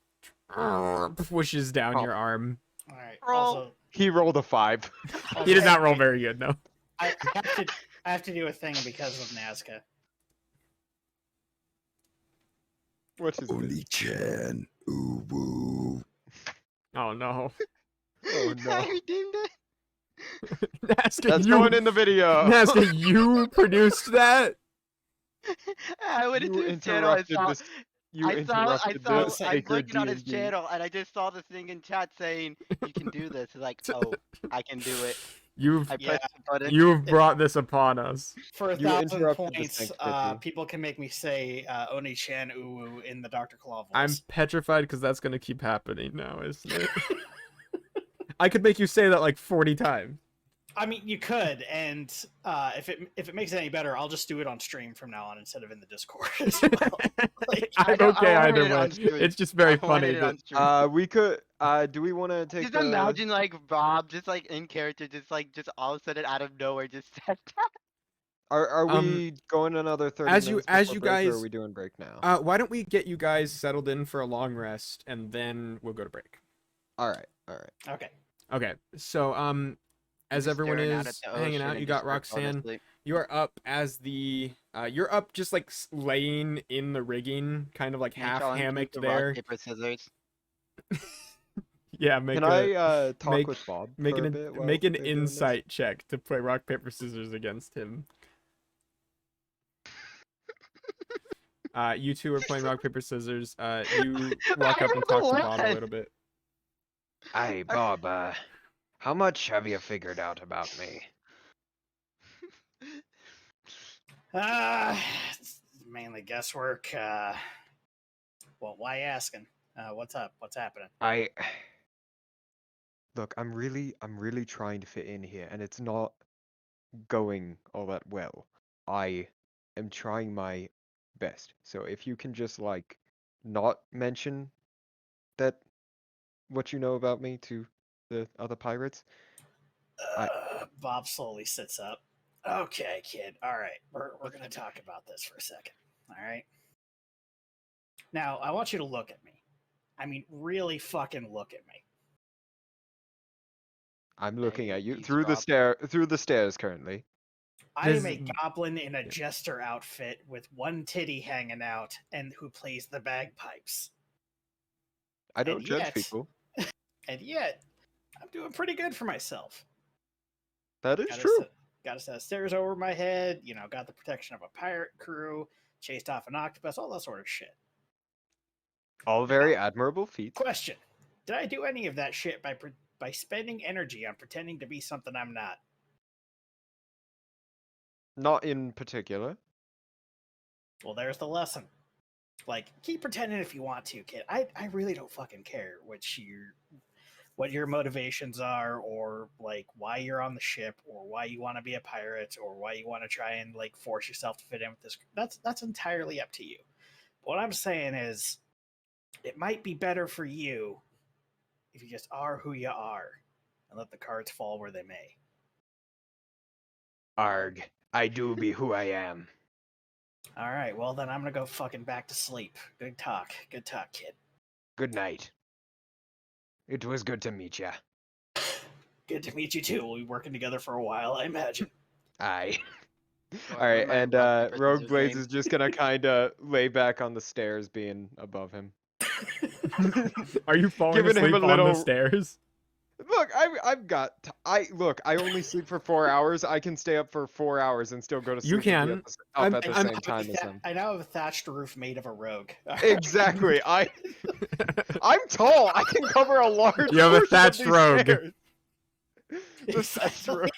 pushes down Oh. your arm. All right. Roll. Also, He rolled a 5. He did okay, not roll very good, no. I have to do a thing because of Nazca. What is this? Chan. Ooh woo. Oh no. Oh I no. redeemed it. Nazca, That's you, going in the video. Nazca, you produced that? I went You into his channel. I interrupted saw. this. You I interrupted saw. this I'm sacred looking on his D&D. channel, and I just saw the thing in chat saying, "You can do this." It's like, oh, I can do it. You've I pressed the button. you've brought this upon us. For You 1,000 interrupted the points, sanctity. people can make me say Oni-chan uwu in the Dr. Claw voice. I'm petrified because that's gonna keep happening now, isn't it? I could make you say that like 40 times. I mean, you could, and if it makes it any better, I'll just do it on stream from now on instead of in the Discord as well. Like, I'm don't- I okay wanted either it on way. stream. It's just very I wanted funny. it on That, stream. We could. Do we want to take? Just the... imagine like Rob, just like in character, just all of a sudden out of nowhere, just said that. Are Um, we going another 30 as you- minutes as before you break, or guys- are we doing break now? why don't we get you guys settled in for a long rest and then we'll go to break. All right. All right. okay. Okay, so as Just everyone staring out is at the hanging ocean out, and you just, got like, falling Roxanne. asleep. You are up as the you're up just like laying in the rigging, kind of like Can you half tell him to hammocked do rock, there. paper, scissors? Yeah, make Can a I talk make- with Bob make for an a bit? while make an they're doing this? insight check to play rock paper scissors against him. You two are playing rock paper scissors. You walk up and talk to Bob a What? little bit. Hey, Bob. How much have you figured out about me? It's mainly guesswork. Well, why asking? What's up? What's happening? Look, I'm really trying to fit in here, and it's not going all that well. I am trying my best. So if you can just like not mention that what you know about me to the other pirates. Bob slowly sits up. Okay, kid. All right, we're gonna talk about this for a second. All right. Now, I want you to look at me. I mean, really fucking look at me. I'm looking at you he's through the stairs currently. I am This- a goblin in a jester outfit with one titty hanging out and who plays the bagpipes. I don't And judge yet- people. And yet, I'm doing pretty good for myself. That is Got a true. got a set of stairs over my head, got the protection of a pirate crew, chased off an octopus, all that sort of shit. All very admirable feats. Question: did I do any of that shit by spending energy on pretending to be something I'm not? Not in particular. Well, there's the lesson. Like, keep pretending if you want to, kid. I really don't fucking care what your motivations are, or like why you're on the ship, or why you want to be a pirate, or why you want to try and like force yourself to fit in with this. That's entirely up to you. What I'm saying is, it might be better for you if you just are who you are and let the cards fall where they may. Arg, I do be who I am. All right, well then I'm gonna go fucking back to sleep. Good talk, kid. Good night. It was good to meet ya. Good to meet you too. We'll be working together for a while, I imagine. Aye. Well, All right, my and rock, paper, Rogue scissors Blaze game. is just gonna kind of lay back on the stairs, being above him. Are you falling Giving him asleep a on the little- stairs? Look, I've got look. I only sleep for 4 hours. I can stay up for 4 hours and still go to sleep. You and be can. up at the I'm- same time as him. I now have a thatched roof made of a rogue. Exactly. I'm tall. I can cover a large. You have a portion of thatched these rogue. stairs. The thatched rogue.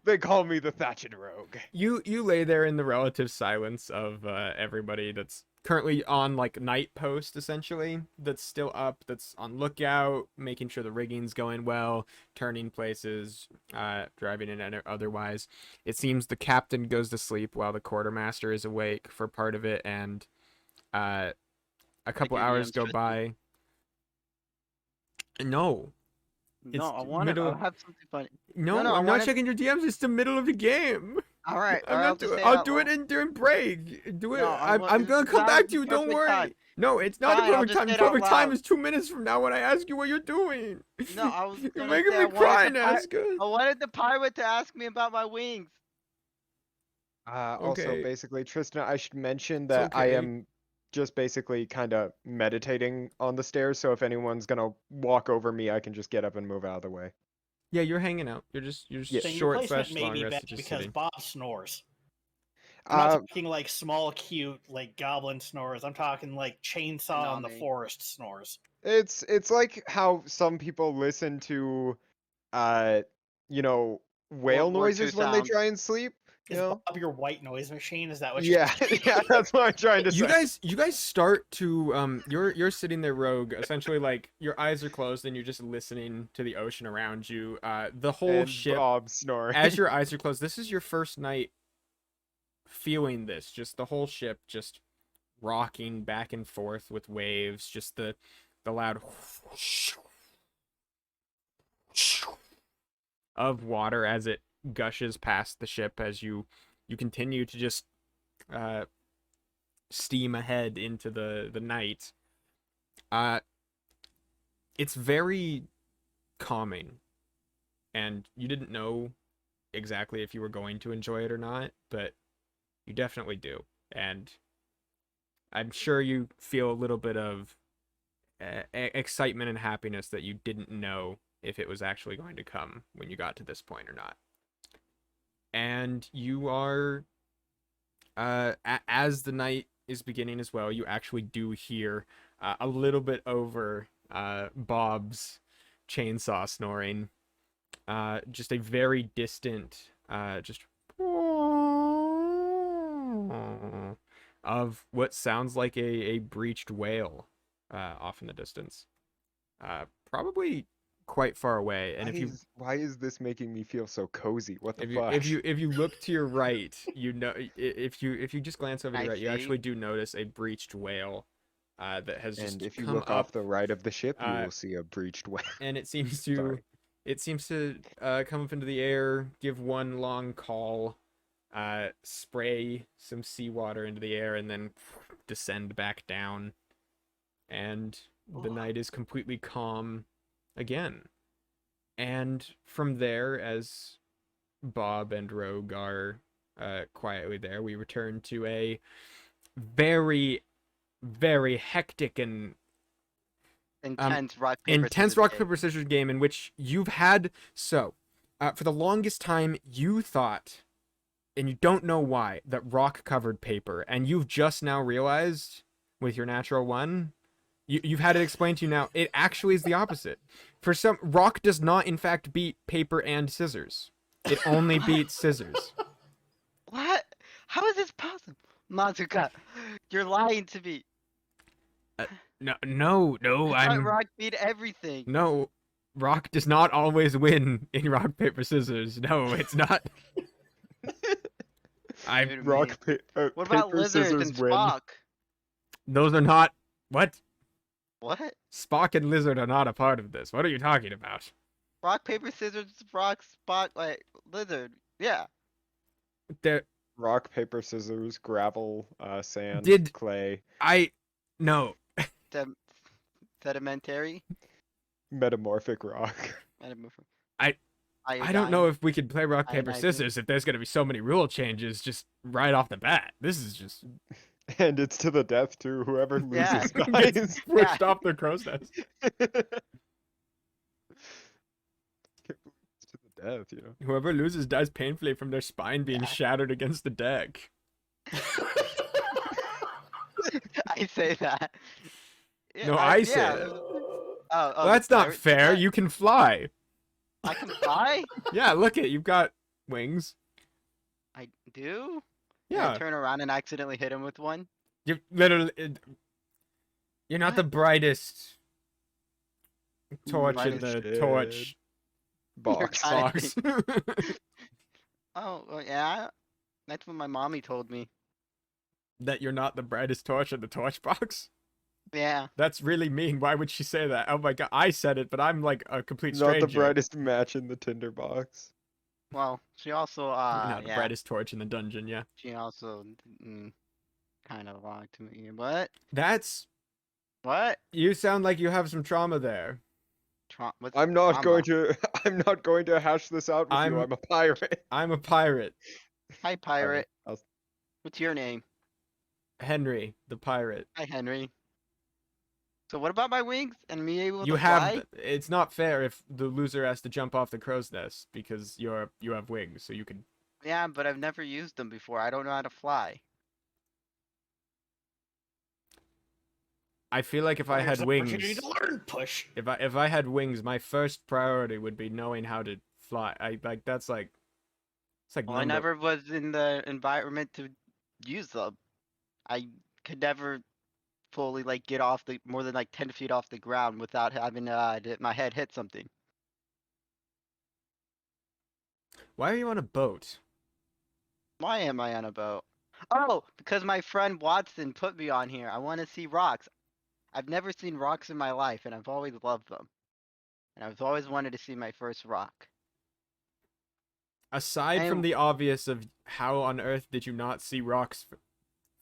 They call me the thatched rogue. You lay there in the relative silence of everybody that's currently on like night post, essentially, that's still up, that's on lookout, making sure the rigging's going well, turning places, driving in and otherwise. It seems the captain goes to sleep while the quartermaster is awake for part of it, and a couple your hours DM's go Tristan? by. No, No, I It's want to. middle- I'll have something funny. no, no, I I'm not wanted- checking your DMs. It's the middle of the game. All right, I'm not doing. I'll do it during break. Do it. No, I'm gonna come back to you. Don't worry. Time. No, it's not Fine, the I'll perfect just time. say The it out perfect time loud. is 2 minutes from now when I ask you what you're doing. No, I was. You're gonna making say me I wanted cry, the pi- Nazca. I wanted the pirate to ask me about my wings. Also, Okay. basically, Tristan, I should mention that I okay. am just basically kind of meditating on the stairs. So if anyone's gonna walk over me, I can just get up and move out of the way. Yeah, you're hanging out. You're just Yeah. Then your short placement slash may long be rested, better just because sitting. Bob snores. I'm not Uh, talking like small, cute, like goblin snores. I'm talking like chainsaw in the Konami. forest snores. it's like how some people listen to, whale World War II noises when they sounds. try and sleep. You Is know? Bob your white noise machine? Is that what Yeah, you're saying? yeah, that's what I'm trying to You say. guys start to you're sitting there, Rogue, essentially, like your eyes are closed and you're just listening to the ocean around you. The whole And ship, Bob snoring. as your eyes are closed, this is your first night feeling this, just the whole ship just rocking back and forth with waves, just the loud of water as it gushes past the ship as you continue to just steam ahead into the night. It's very calming, and you didn't know exactly if you were going to enjoy it or not, but you definitely do. And I'm sure you feel a little bit of excitement and happiness that you didn't know if it was actually going to come when you got to this point or not. And you are, as the night is beginning as well, you actually do hear a little bit over Bob's chainsaw snoring, just a very distant, just of what sounds like a breached whale off in the distance, probably quite far away. And Why is this making me feel so cozy? What the fuck? if you look to your right, you know, if you just glance over to I your right, you see. actually do notice a breached whale that has just And if you come look up, off the right of the ship, you uh, will see a breached whale. and it seems to Sorry. come up into the air, give one long call, spray some seawater into the air, and then descend back down. And the night is completely calm again. And from there, as Bob and Rogue are quietly there, we return to a very, very hectic and Intense rock paper intense scissors rock game. paper scissors game in which you've had for the longest time you thought, and you don't know why, that rock covered paper, and you've just now realized with your natural one, you've had it explained to you now, it actually is the opposite. For some, rock does not in fact beat paper and scissors. It only beats scissors. What? How is this possible? Mazuka, you're lying to me. No, I thought I'm rock beat everything. no. Rock does not always win in rock paper scissors. No, it's not. I Dude, Rock, me. What about paper, lizards scissors and win. Spock? those are not what What? Spock and Lizard are not a part of this. What are you talking about? Rock, paper, scissors, rock, Spock, like lizard. Yeah. There, Rock, paper, scissors, gravel, sand, Did- clay, no. Sedimentary. metamorphic rock. Metamorphic. I don't know if we could play rock paper Ionizing. scissors if there's gonna be so many rule changes just right off the bat. This is just And it's to the death too. Whoever Yeah. loses gets dies. pushed off the crow's nest. To the death, you know. Whoever loses dies painfully from their spine being Yeah. shattered against the deck. I say that. Yeah, No, I say yeah. that. Oh, Well, that's not fair. You can fly. I can fly? Yeah, look it. You've got wings. I do? Can I Yeah, turn around and accidentally hit him with one? you're literally. You're not the brightest torch in Brightest the torch Box. kinda- box. Oh, well, yeah. That's what my mommy told me. That you're not the brightest torch in the torch box. Yeah. That's really mean. Why would she say that? Oh my god, I said it, but I'm like a complete Not stranger. the brightest match in the tinder box. Well, she also, You're not the yeah. brightest torch in the dungeon. Yeah, She also kind of lied to me. What? that's. What? You sound like you have some trauma there. What's I'm not trauma? going to. I'm not going to hash this out with you. I'm- I'm a pirate. I'm a pirate, Hi, pirate. I'll- What's your name? Henry, the pirate. Hi, Henry. So what about my wings and me able You to have. fly? It's not fair if the loser has to jump off the crow's nest because you have wings, so you can. Yeah, but I've never used them before. I don't know how to fly. I feel like if I Here's had an opportunity wings, to learn. Push. if I had wings, my first priority would be knowing how to fly. I like that's like. It's like Well, I number- never was in the environment to use them. I could never fully like get off the more than like 10 feet off the ground without having my head hit something. Why are you on a boat? Why am I on a boat? Oh, because my friend Watson put me on here. I want to see rocks. I've never seen rocks in my life, and I've always loved them. And I've always wanted to see my first rock. Aside from And- the obvious of how on earth did you not see rocks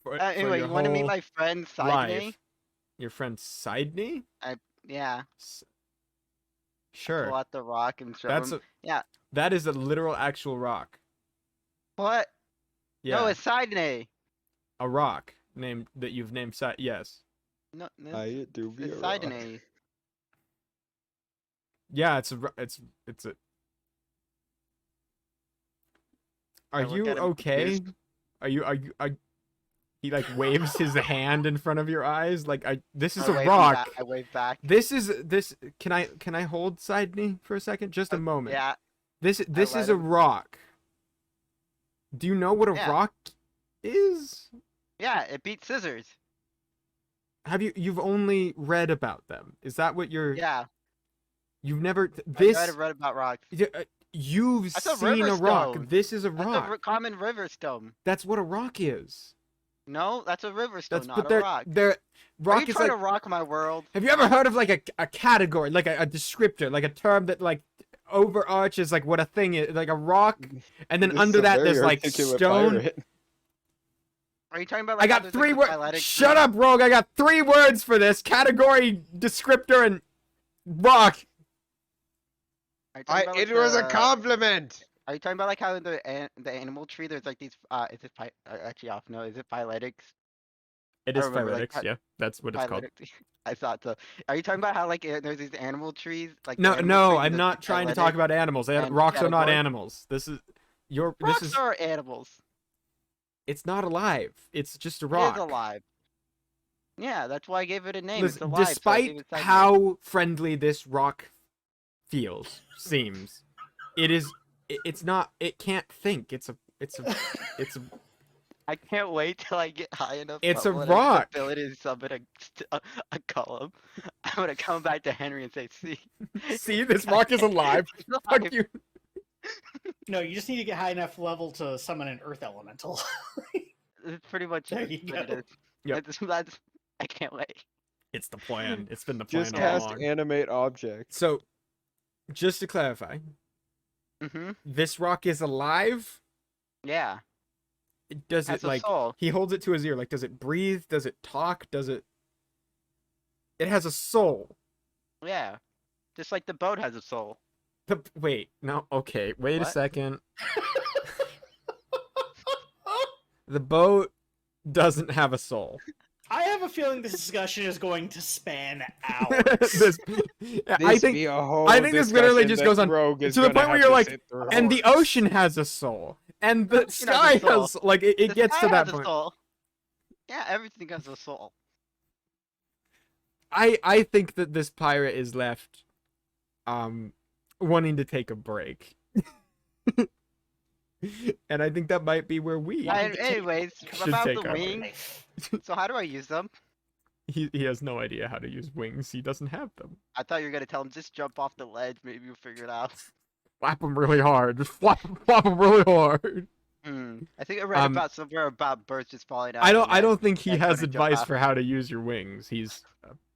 for Anyway, your you want to meet whole my friend Sidney? life? Your friend Sidney? Yeah. Sure. Pull out the rock and show That's him. a Yeah. That is a literal actual rock. What? Yeah. No, it's Sidney. a rock named that you've named yes. No, I do be a it's rock. Sidney. Yeah, it's a Are I look you at him okay? confused. Are he like waves his hand in front of your eyes like this is I a wave him rock. back- I wave back. This can I hold Sidney for a second? Just a moment. Yeah. This let is a him. rock. Do you know what a Yeah. rock is? Yeah, it beats scissors. You've only read about them? Is that what you're? Yeah. You've never I've read about rocks. You've That's a seen river a rock. stone. This is a That's rock. a common river stone. That's what a rock is. No, that's a river stone, That's not but a they're rock. they're Are rock you is trying like. to rock my world? Have you ever heard of like a category, like a descriptor, like a term that like overarches like what a thing is, like a rock, and then This is under a that very there's like articulate stone. pirate. Are you talking about I like how got there's, three like, the words. phyletic Shut tree? up, Rogue. I got 3 words for this category, descriptor, and rock. Are you talking about, like, It was a the- compliment. Are you talking about like how in the animal tree there's like these is it actually off? No, is it phyletics? It I is remember, like, phyletics, yeah. That's what it's called. Phyletic- I thought so. Are you talking about how like there's these animal trees? Like the No, animal no, trees and I'm there's not the trying to phyletic? talk about animals. and Rocks are not category? animals. This is Rocks are animals. It's not alive. It's just a It rock. is alive. Yeah, that's why I gave it a name. Listen, it's alive. so I gave despite it Sidney. how friendly this rock seems, it it's not. It can't think. It's a. I can't wait till I get high enough. It's a level and I rock. have the ability to summon a column. I'm gonna come back to Henry and say, "See, See, this rock is alive. Fuck you. No, you just need to get high enough level to summon an earth elemental. It's pretty much There what you it go. is. Yep. That's. I can't wait. It's the plan. It's been the plan Just all cast along. animate object. So, just to clarify, Mhm. this rock is alive. Yeah. Does Has it a like? soul. He holds it to his ear. Like, does it breathe? Does it talk? Does it? It has a soul. Yeah. Just like the boat has a soul. Wait, no. Okay, wait a What? second. The boat doesn't have a soul. I have a feeling this discussion is going to span hours. I think be a whole I think this literally discussion just that goes on Rogue is to the gonna point where have you're to like, sit through. and the ocean has a soul, and the Ocean sky has a soul. has like it The gets sky to that has a point. soul. Yeah, everything has a soul. I think that this pirate is left, wanting to take a break, and I think that might be where we. Anyways, Should about take the our wings. So how do I use them? He has no idea how to use wings. He doesn't have them. I thought you were gonna tell him just jump off the ledge. Maybe you'll figure it out. Flap them really hard. Just flap them really hard. I think I read about somewhere about birds just falling out. I don't think he and has couldn't jump advice off. for how to use your wings. He's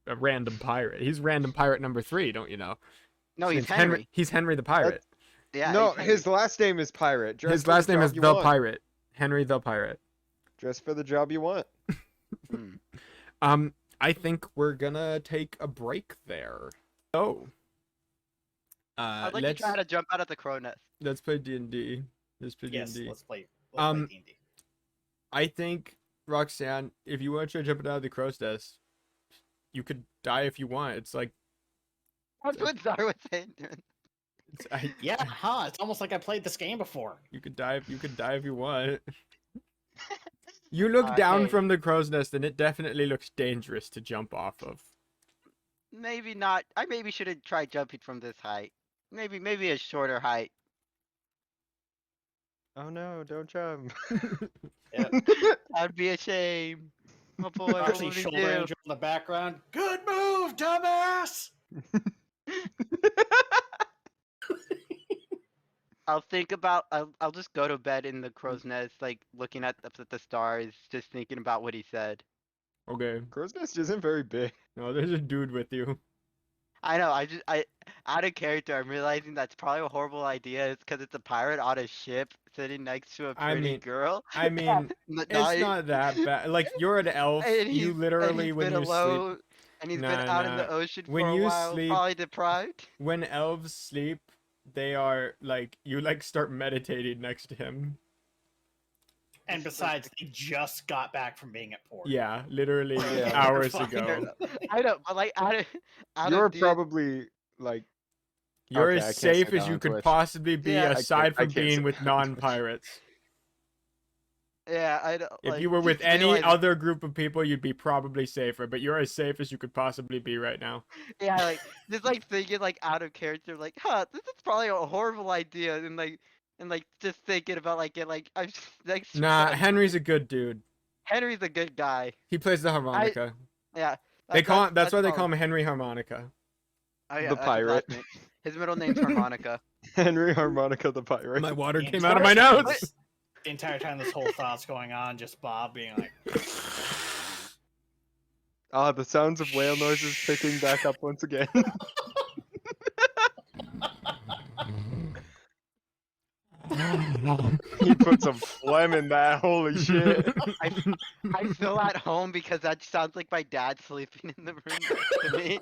a random pirate. He's random pirate number 3, don't you know? No, His he's name's Henry. He's Henry the pirate. Yeah. No, he's Henry. his last name is Pirate. Dress His for last the name job is you the want. pirate. Henry the pirate. Dress for the job you want. Hmm. I think we're gonna take a break there. So, I'd like let's to try to jump out of the crow nest. let's play D&D. Let's play Yes, D&D. let's play D&D. I think, Roxanne, if you want to try jumping out of the crow's nest, you could die if you want. It's like That's what Zar was saying. Yeah, huh? It's almost like I played this game before. You could die if you want. You look down hey. from the crow's nest, and it definitely looks dangerous to jump off of. Maybe not. I maybe should have tried jumping from this height. Maybe a shorter height. Oh no, don't jump. That'd be a shame. Oh boy, what Actually, would we shoulder do? angel in the background. Good move, dumbass. I'll think about. I'll just go to bed in the crow's nest, like looking at the stars, just thinking about what he said. Okay. Crow's Nest isn't very big. No, there's a dude with you. I know. I out of character. I'm realizing that's probably a horrible idea. It's because it's a pirate on a ship sitting next to a I pretty mean- girl. I mean, it's not that bad. Like, you're an elf. And You he's literally, been when you sleep, alone, and he's been Nah, out in the nah. ocean When for a you while, sleep- probably deprived. when elves sleep, they are like, you like start meditating next to him. And besides, they just got back from being at port. Yeah, literally Yeah. hours Fine. ago. I know, but like out You're of the- probably like You're Okay, I as can't safe say as that you on could Twitch. possibly be, Yeah. aside I from can't say being with that on Twitch. non-pirates. Yeah, I know. If like, you were with just any realizing- other group of people, you'd be probably safer, but you're as safe as you could possibly be right now. Yeah, like just like thinking like out of character, like, huh, this is probably a horrible idea, and like just thinking about like it, like I'm just, like Nah, like, Henry's a good dude. Henry's a good guy. He plays the harmonica. Yeah, They call him, that's why they all- call him Henry Harmonica. Oh, yeah, the that's his pirate. last name. His middle name's Harmonica. Henry Harmonica the Pirate. My water Yeah, came just out of my watch- nose. The entire time this whole thought's going on, just Bob being like, Ah, the sounds of whale noises picking back up once again. He put some phlegm in that. Holy shit. I feel at home because that sounds like my dad sleeping in the room next to me.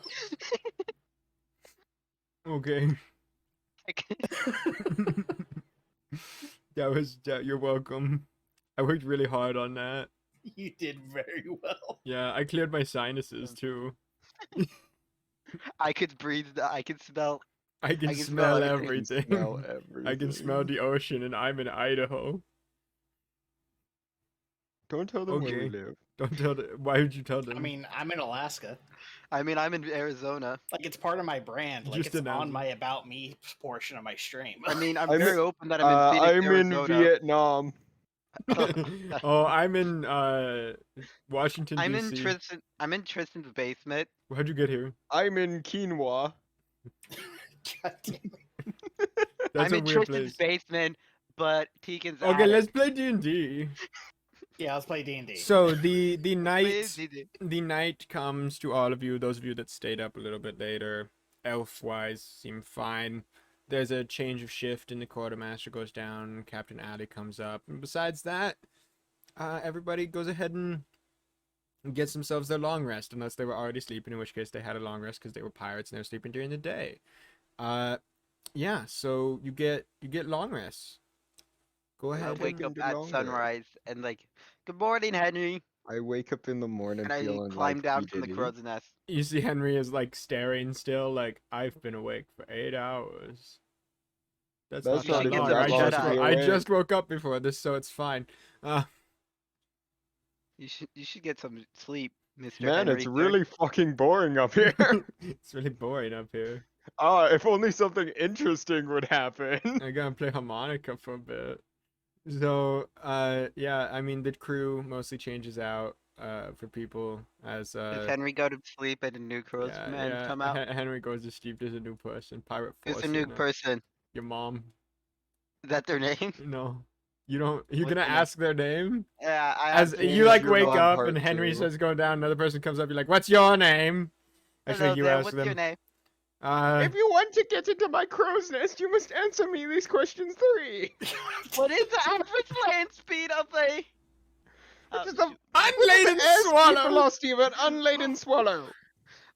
Okay. You're welcome. I worked really hard on that. you did very well. Yeah, I cleared my sinuses too. I could breathe. I could smell. I can I can smell smell everything. Smell I can smell everything. the ocean, and I'm in Idaho. Don't tell them where we Okay. live. Don't tell them. Why would you tell them? I mean, I'm in Alaska. I mean, I'm in Arizona. Like, it's part of my brand. Like, Just it's announce on it. my About Me portion of my stream. I mean, I'm I'm very open that I'm in Phoenix, I'm in Arizona. Vietnam. Oh, I'm in Washington I'm in D.C. Tristan's basement. How'd you get here? I'm in quinoa. God damn it. That's I'm a in weird Tristan's place. basement, but Tegan's Okay, at let's it. play D&D. Yeah, let's play D&D. So the Please, night DJ. the night comes to all of you. Those of you that stayed up a little bit later, elf-wise, seem fine. There's a change of shift, and the quartermaster goes down. Captain Addy comes up, and besides that, everybody goes ahead and gets themselves their long rest, unless they were already sleeping, in which case they had a long rest because they were pirates and they were sleeping during the day. Yeah. So you get long rests. Go I ahead. wake and- up Taking at longer. sunrise and like, good morning, Henry, I wake up in the morning and I feeling climb like down P. from the Diddy. crow's nest. You see Henry is like staring still, like, I've been awake for 8 hours. That's That's not not that even long. that long to be I awake. just woke up before this, so it's fine. You should get some sleep, Mr. Man, Henry. it's sir. really fucking boring up here. It's really boring up here. If only something interesting would happen. I gotta play harmonica for a bit. So, yeah, I mean, the crew mostly changes out, for people as, Does Henry go to sleep and a new crow's yeah, man yeah, come out? Henry goes to sleep. There's a new person. Pirate Who's Force. the new in there. person? Your mom. Is that their name? No. You don't, you're What's gonna the name? ask their name? Yeah, I As have James, you like your wake mom up part and Henry two. says going down, another person comes up, you're like, what's your name? Actually, Hello you there, ask what's them. your name? If you want to get into my crow's nest, you must answer me these questions 3. What is the average land speed of a... Which is shoot. the Unladen swallow swallow! velocity of an unladen swallow?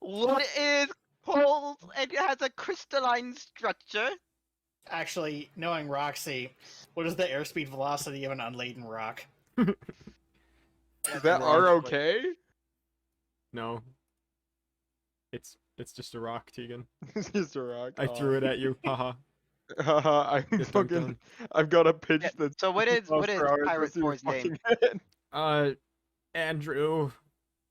What is cold and it has a crystalline structure? Actually, knowing Roxy, what is the airspeed velocity of an unladen rock? Is that wrong. R-OK? No. It's just a rock, Tegan. It's just a rock. I threw it at you. Haha. I'm Get dunked fucking. on. I've got a pitch Yeah, that's. so what is 50 miles per hour Pirate through your 4's name? fucking head. Andrew.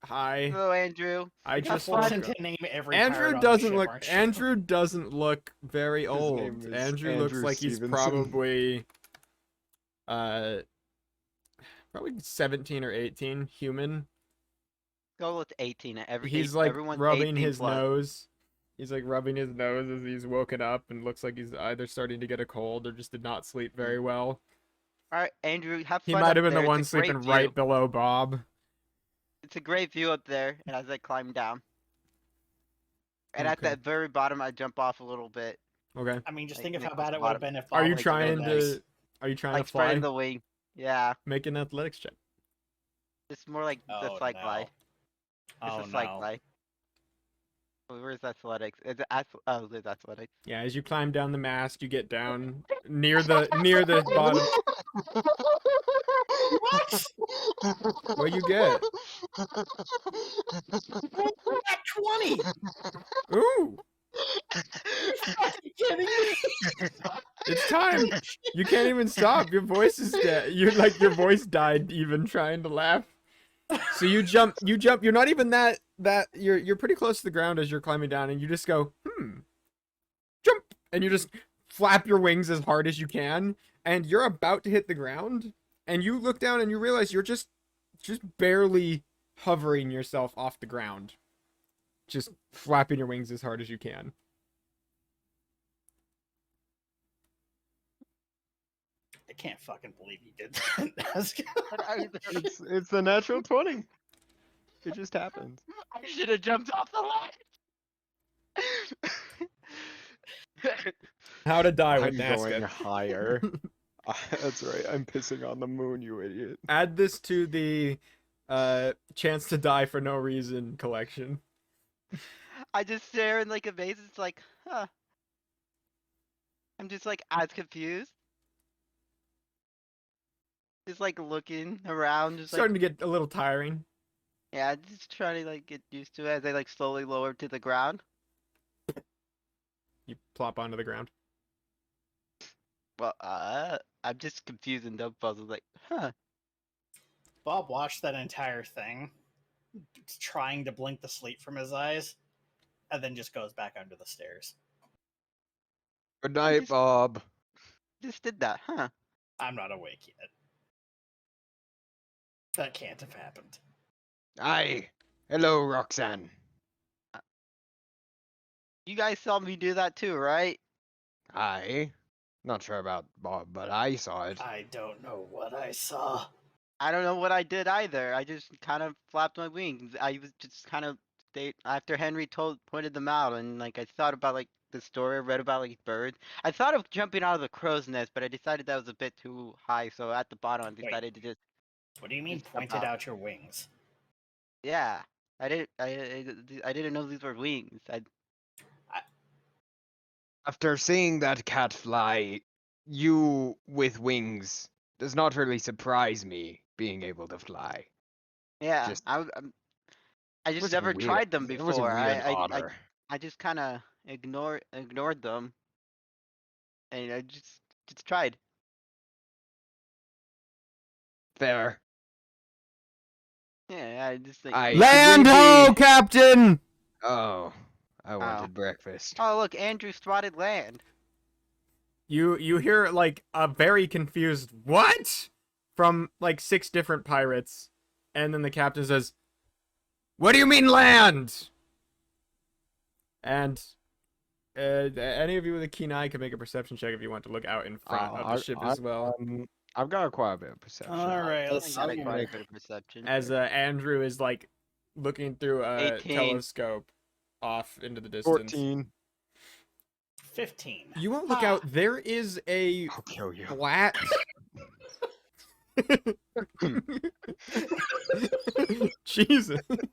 Hi. Hello, Andrew. I Have just fun. Forcing woke up. to name every Andrew pirate on doesn't the ship, look aren't you? Andrew doesn't look very His old. name is Andrew looks Andrew like he's Stevenson. probably probably 17 or 18 human. Go with 18. He's like everyone's rubbing 18 his plus. nose. He's like rubbing his nose as he's woken up and looks like he's either starting to get a cold or just did not sleep very well. All right, Andrew, have He fun. might up have been there. the one It's a great sleeping view. right below Bob. It's a great view up there, and as I climb down. And at Okay. the very bottom, I jump off a little bit, Okay. I mean, just Like, think of how Nicholas bad it would have Bottom. been if Are Bob you was trying next. to Are you trying like to fly? spreading the wing. Yeah, Make an athletics check. it's more like the Oh, slight no. glide. It's Oh, a slight no. glide. Where's athletics? Is it there's athletics. Yeah, as you climb down the mast, you get down near the bottom. What? What you get? At 20! Ooh, Fucking kidding me? it's time. You can't even stop. Your voice is dead. You're like your voice died even trying to laugh. So you jump. You're not even that. You're pretty close to the ground as you're climbing down, and you just go, jump, and you just flap your wings as hard as you can, and you're about to hit the ground, and you look down and you realize you're just barely hovering yourself off the ground, just flapping your wings as hard as you can. I can't fucking believe you did that. That's good. It's the natural 20. It just happens. I should have jumped off the ledge. How to die with I'm going Nazca. higher. That's right. I'm pissing on the moon, you idiot. Add this to the chance to die for no reason collection. I just stare in like a maze. It's like, huh. I'm just like as confused. Just like looking around, just like Starting to get a little tiring. yeah, just trying to like get used to it as I like slowly lower to the ground. You plop onto the ground. Well, I'm just confused and dumb puzzled. Like, huh? Bob watched that entire thing, trying to blink the sleep from his eyes, and then just goes back under the stairs. Good night, just- Bob. Just did that, huh? I'm not awake yet. That can't have happened. Aye. Hello, Roxanne. You guys saw me do that too, right? Aye. Not sure about Bob, but I saw it. I don't know what I saw. I don't know what I did either. I just kind of flapped my wings. I was just kind of stayed after Henry pointed them out, and like I thought about like the story I read about like birds. I thought of jumping out of the crow's nest, but I decided that was a bit too high. So at the bottom, I decided to just What do you mean Just jump pointed out. out your wings? yeah. I didn't know these were wings. After seeing that cat fly, you with wings does not really surprise me being able to fly. Yeah. Just- I It just was never weird. tried them It was a before. weird honor. I just kind of ignored them, and I just tried. Fair. Yeah, I just like. I- Land Should we ho, be- Captain! Oh, I wanted breakfast. Oh look, Andrew spotted land. You hear like a very confused what from like 6 different pirates, and then the captain says, "What do you mean land?" And any of you with a keen eye can make a perception check if you want to look out in front of the ship as well. I've got quite a bit of perception. All right, I let's got see. quite a bit of perception. As Andrew is like looking through a 18. telescope off into the distance. 14. 15. You won't look out. There is a I'll kill you. flat. Jesus. That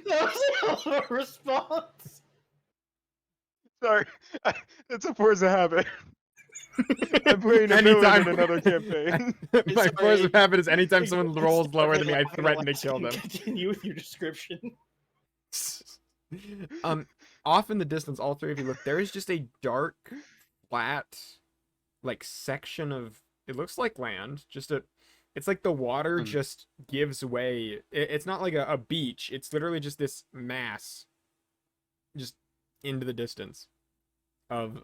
was a hell of a response. Sorry, it's a force of habit. I'm playing a villain Anytime- in another campaign. My Sorry. force of habit is anytime someone Please rolls stop lower than me, I laughing threaten to unless kill you them. Continue with your description. Off in the distance, all 3 of you look. There is just a dark, flat, like section of. It looks like land. It's like the water Hmm. just gives way. It's not like a beach. It's literally just this mass, just into the distance, of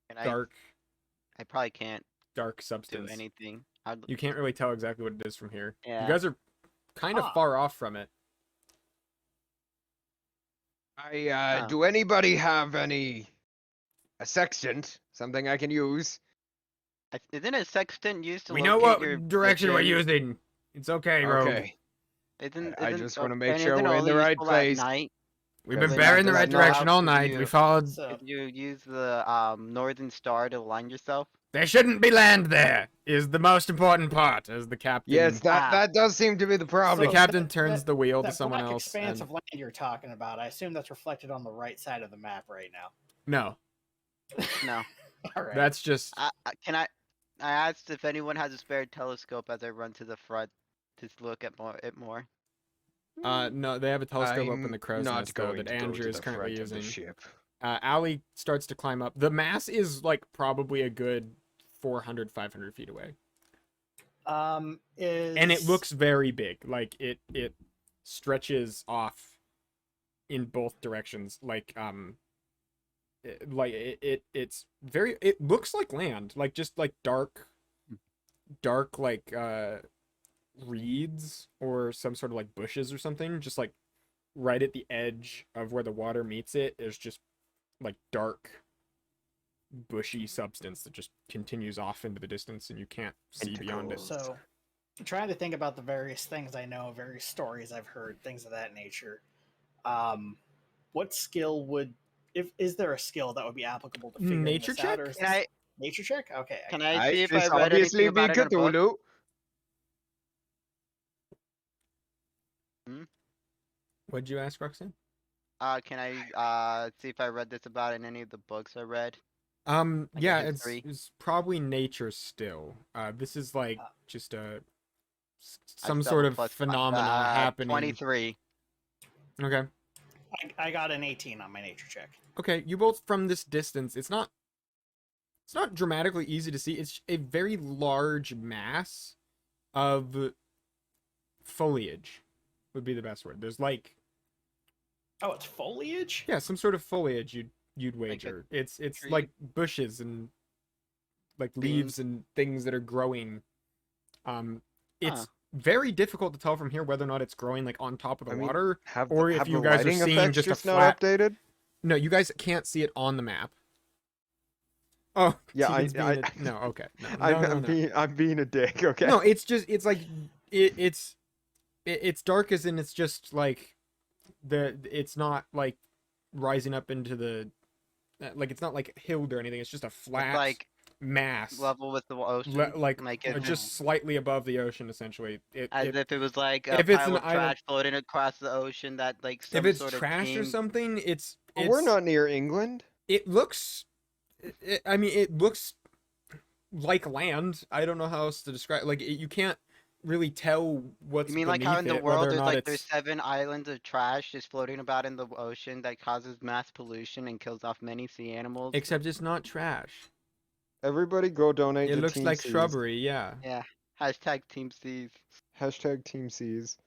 And dark I probably can't do substance. anything. You can't really tell exactly what it is from here. Yeah. You guys are kind of Ah. far off from it. Do anybody have a sextant? Something I can use? Isn't a sextant used to We know locate what your direction we're position? using. It's okay, Rogue. Okay. I just wanna make sure we're in the only right useful at place. night? We've Goes been back bearing to the that right not direction all out night. view. We followed. So, Could you use the northern star to align yourself? There shouldn't be land there. Is the most important part, as the captain. Yes, Ah. that does seem to be the The problem. So- captain turns that- the wheel to that someone black else. expanse And... of land you're talking about, I assume that's reflected on the right side of the map right now. No, No. All right. that's just. I asked if anyone has a spare telescope as I run to the front to look at more. No, they have a telescope up in I'm the crow's not nest though going that to go Andrew to is the currently front of the using. ship. Allie starts to climb up. The mass is like probably a good 400, 500 feet away. And it looks very big. Like it stretches off in both directions. It's very. It looks like land. Like just like dark like reeds or some sort of like bushes or something. Just like right at the edge of where the water meets it is just like dark bushy substance that just continues off into the distance and you can't see beyond it. Tentacles. So, I'm trying to think about the various things I know, various stories I've heard, things of that nature. What skill would, is there a skill that would be applicable to figuring Nature this out, check? or is Can this- I nature check? Okay. can I see if This I read obviously anything be about it in a book? Cthulhu. What'd you ask, Roxanne? Can I see if I read this about in any of the books I read? Like a Yeah, history? it's probably nature still. This is like just some still sort have of a plus phenomenon happening. 23. Okay. I got an 18 on my nature check. Okay, you both from this distance. It's not dramatically easy to see. It's a very large mass of foliage would be the best word. There's like, Oh, it's foliage? yeah, some sort of foliage you'd a wager. It's tree? like bushes and like leaves and things that are growing. It's Huh. very difficult to tell from here whether or not it's growing like on top of the I mean, water, have or the, if have you the guys are lighting seeing effects just a just flat. not updated? No, you guys can't see it on the map. Oh, Yeah, Tegan's being no, okay, no, no. I'm being a dick. Okay. No, it's just it's like it's dark as in it's just like it's not like rising up into the like it's not like hilled or anything. It's just a It's flat like mass, level with the ocean. like it's just slightly above the ocean, essentially. as if it was like a if it's pile an of island, trash floating across the ocean that like if some it's sort of trash or team. something, But we're not near England. It looks. I mean, it looks like land. I don't know how else to describe. Like you can't really tell what's You mean like beneath how in the it, world whether or there's not like there's it's. 7 islands of trash just floating about in the ocean that causes mass pollution and kills off many sea animals? Except it's not trash. Everybody go donate It to looks Team like C's. shrubbery. Yeah. Yeah. Hashtag Team Seas. Hashtag Team C's.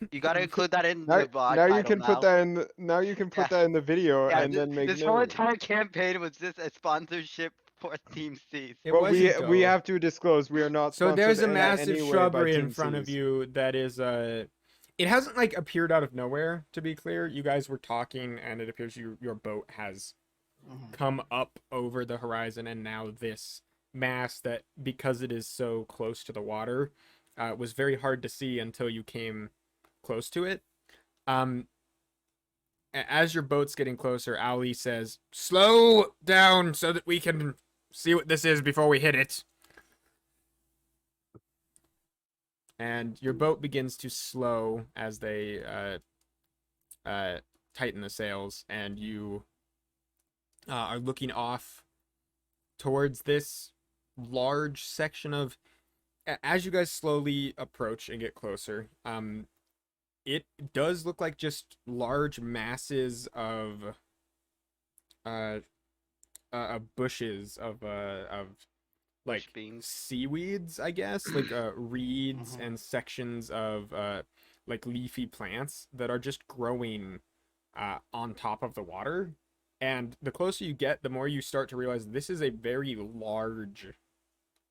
You gotta include that in Now, the vlog now you title can now. put that in. Now you can put Yeah. that in the video Yeah, and then make this whole note. entire campaign was just a sponsorship for Team Seas. It But wasn't, we though. have to disclose we are not So there's a sponsored in massive any way by shrubbery in Team front of C's. you that is it hasn't like appeared out of nowhere, to be clear. You guys were talking and it appears your boat has come up over the horizon, and now this mass that, because it is so close to the water, was very hard to see until you came close to it. As your boat's getting closer, Ali says, "Slow down so that we can see what this is before we hit it." And your boat begins to slow as they tighten the sails, and you are looking off towards this large section of. As you guys slowly approach and get closer, it does look like just large masses of bushes of like Bush beans. seaweeds, I guess, like reeds and sections of like leafy plants that are just growing on top of the water. And the closer you get, the more you start to realize this is a very large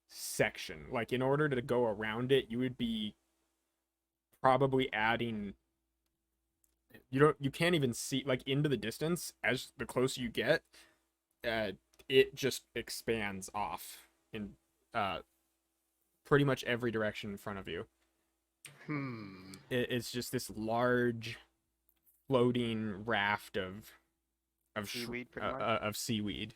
section. Like, in order to go around it, you would be probably adding, you can't even see like into the distance. As the closer you get, it just expands off in pretty much every direction in front of you. It's just this large floating raft of Seaweed, pretty much. of seaweed.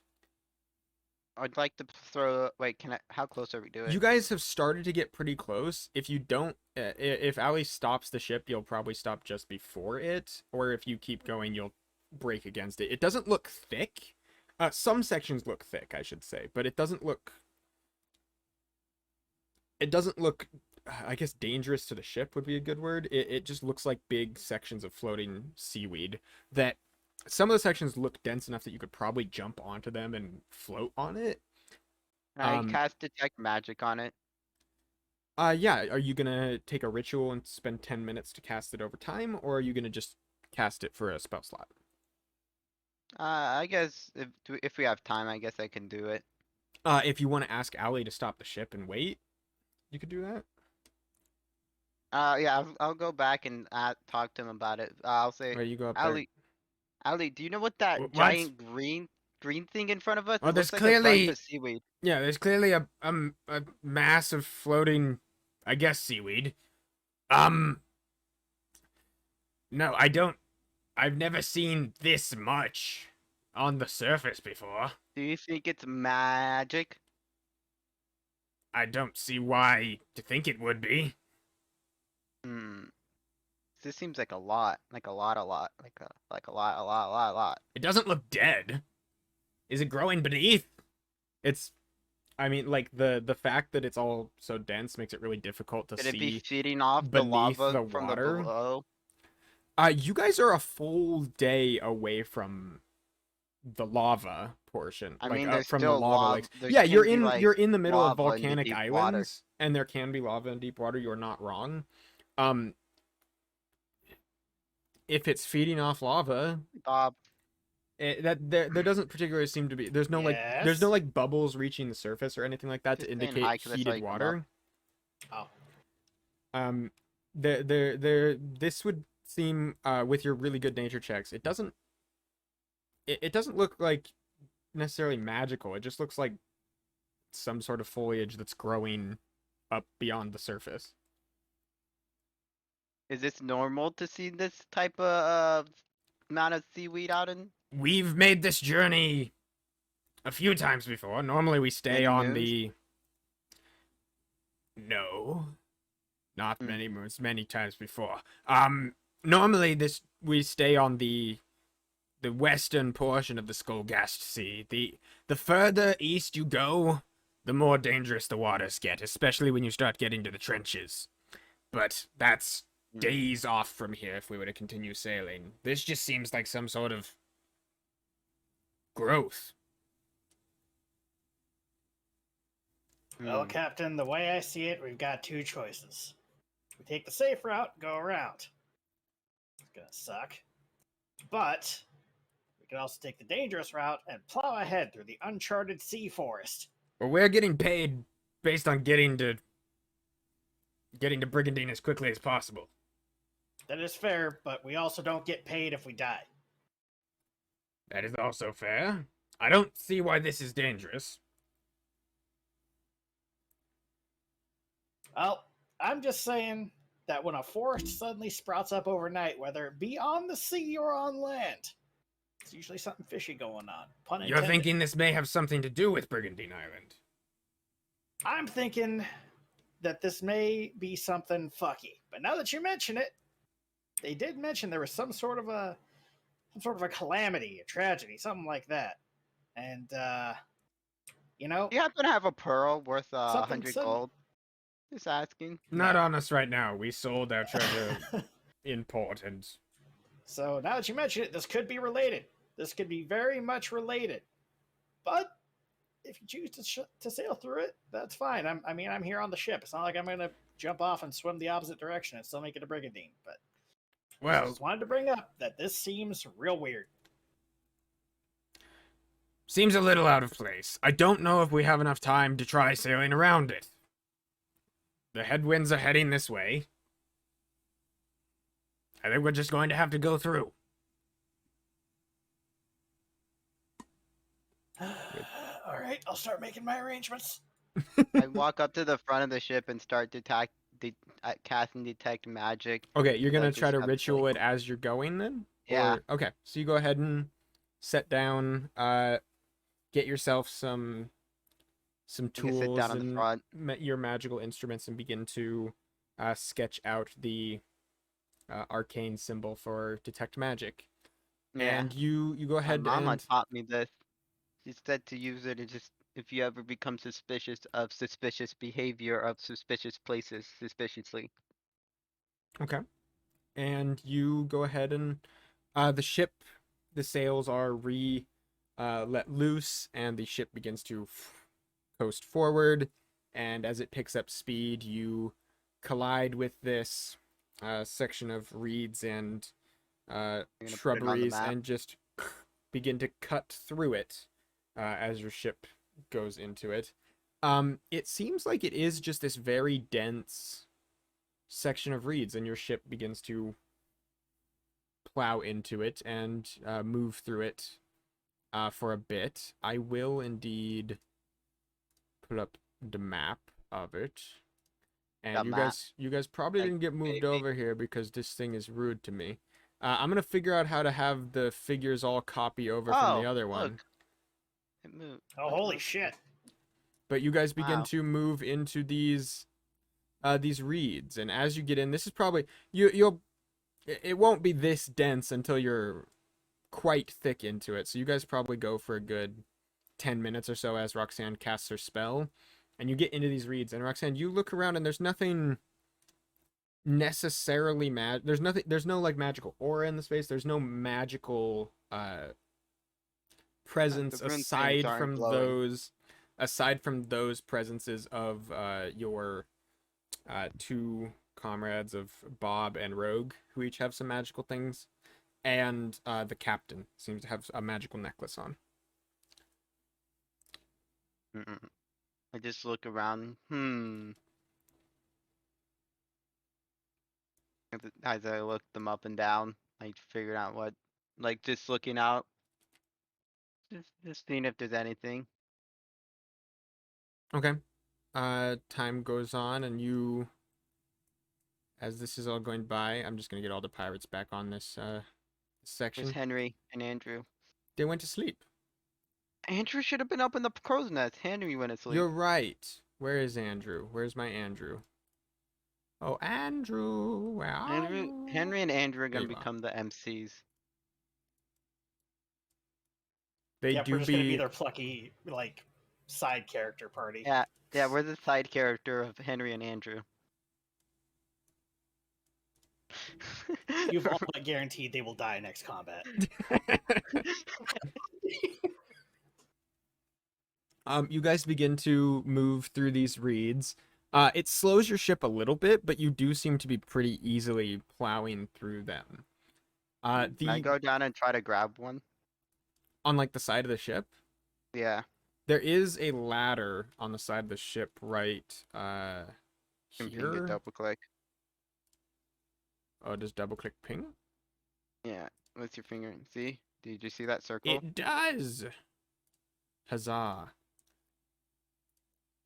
I'd like to throw. Wait, how close are we doing? You guys have started to get pretty close. If you don't, if Ali stops the ship, you'll probably stop just before it, or if you keep going, you'll break against it. It doesn't look thick. Some sections look thick, I should say, but it doesn't look. It doesn't look, I guess, dangerous to the ship would be a good word. It just looks like big sections of floating seaweed that. Some of the sections look dense enough that you could probably jump onto them and float on it. Can I cast detect magic on it? Yeah. Are you gonna take a ritual and spend 10 minutes to cast it over time, or are you gonna just cast it for a spell slot? I guess if we have time, I guess I can do it. If you want to ask Ali to stop the ship and wait, you could do that. Yeah, I'll go back and talk to him about it. I'll say, Or you go up there. Ali, do you know what that What? giant green thing in front of us? Oh, It there's looks like a clearly- bunch of seaweed. Yeah, there's clearly a mass of floating, I guess, seaweed. No, I don't. I've never seen this much on the surface before. Do you think it's magic? I don't see why to think it would be. This seems like a lot, like a lot, like a lot. It doesn't look dead. Is it growing beneath? It's, I mean, like the fact that it's all so dense makes it really difficult to Could it be see. feeding off the beneath lava the from water? the below? You guys are a full day away from the lava portion. I like, mean, there's from still the lava lava. lakes. There Yeah, can you're be, in like, you're in the middle of lava in the volcanic deep islands. water. and there can be lava in deep water. You're not wrong. Um, if it's feeding off lava, Bob, that there doesn't particularly seem to be. There's no Yes. like bubbles reaching the surface or anything like that Just to saying indicate hi 'cause I saw heated you come up. water. Oh. This would seem with your really good nature checks. It doesn't look like necessarily magical. It just looks like some sort of foliage that's growing up beyond the surface. Is this normal to see this type of amount of seaweed out in We've made this journey a few times before. Normally we stay many on moons? the No. Not Hmm. many moons, many times before. Normally we stay on the western portion of the Skullgast Sea. The further east you go, the more dangerous the waters get, especially when you start getting to the trenches. But that's Hmm. days off from here if we were to continue sailing. This just seems like some sort of growth. Well, Hmm. Captain, the way I see it, we've got two choices. We take the safe route, go around. It's gonna suck. But we could also take the dangerous route and plow ahead through the uncharted sea forest. Well, we're getting paid based on getting to Brigandine as quickly as possible. That is fair, but we also don't get paid if we die. That is also fair. I don't see why this is dangerous. Well, I'm just saying that when a forest suddenly sprouts up overnight, whether it be on the sea or on land, there's usually something fishy going on. Pun intended. You're thinking this may have something to do with Brigandine Island. I'm thinking that this may be something fucky. But now that you mention it, they did mention there was some sort of a calamity, a tragedy, something like that. And you know, Do you happen to have a pearl worth Something 100 sudden- gold? Just asking. Not on us right now. We sold our treasure in port, and so now that you mention it, this could be related. This could be very much related. But if you choose to sail through it, that's fine. I'm here on the ship. It's not like I'm going to jump off and swim the opposite direction and still make it to Brigandine. But I well, just wanted to bring up that this seems real weird. seems a little out of place. I don't know if we have enough time to try sailing around it. The headwinds are heading this way. I think we're just going to have to go through. All right, I'll start making my arrangements. I walk up to the front of the ship and start casting detect magic. Okay, you're gonna Like try to it's ritual absolutely- it as you're going then? Yeah. Or, okay, so you go ahead and set down, get yourself some You can tools sit down on the and front. your magical instruments and begin to sketch out the arcane symbol for detect magic. Yeah. And you go My ahead mama and taught me this. She said to use it just if you ever become suspicious of suspicious behavior of suspicious places suspiciously. okay, and you go ahead and the sails are let loose, and the ship begins to coast forward. And as it picks up speed, you collide with this section of reeds and gonna put it on the shrubberies map. and just begin to cut through it as your ship goes into it. It seems like it is just this very dense section of reeds, and your ship begins to plow into it and move through it for a bit. I will indeed put up the map of it. And The map? you guys probably Like, didn't get moved maybe. over here because this thing is rude to me. I'm gonna figure out how to have the figures all copy over from the Oh, other one. look. It moved. Oh, holy shit! But you guys begin Wow. to move into these reeds, and as you get in, this is probably it won't be this dense until you're quite thick into it. So you guys probably go for a good 10 minutes or so as Roxanne casts her spell, and you get into these reeds. And Roxanne, you look around, and there's nothing necessarily there's no like magical aura in the space. There's no magical presence rune things aside aren't from glowing. those aside from those presences of your two comrades of Bob and Rogue, who each have some magical things, and the captain seems to have a magical necklace on. I just look around. As I look them up and down, like figuring out what, like just looking out, just seeing if there's anything. Okay. Time goes on, and you, as this is all going by, I'm just gonna get all the pirates back on this section. There's Henry and Andrew. They went to sleep. Andrew should have been up in the crow's nest. Henry went to sleep. You're right. Where is Andrew? Where's my Andrew? Oh, Andrew, where are you? Henry and Andrew are gonna There you are. become the MCs. They Yep, do we're just gonna be be. their plucky, like, side character party. Yeah, we're the side character of Henry and Andrew. You've all but guaranteed they will die next combat. You guys begin to move through these reeds. It slows your ship a little bit, but you do seem to be pretty easily plowing through them. Can I go down and try to grab one? On like the side of the ship, Yeah. there is a ladder on the side of the ship right Can ping to here. double click. Oh, does double click ping? Yeah. What's your finger? See? Did you see that circle? It does. Huzzah.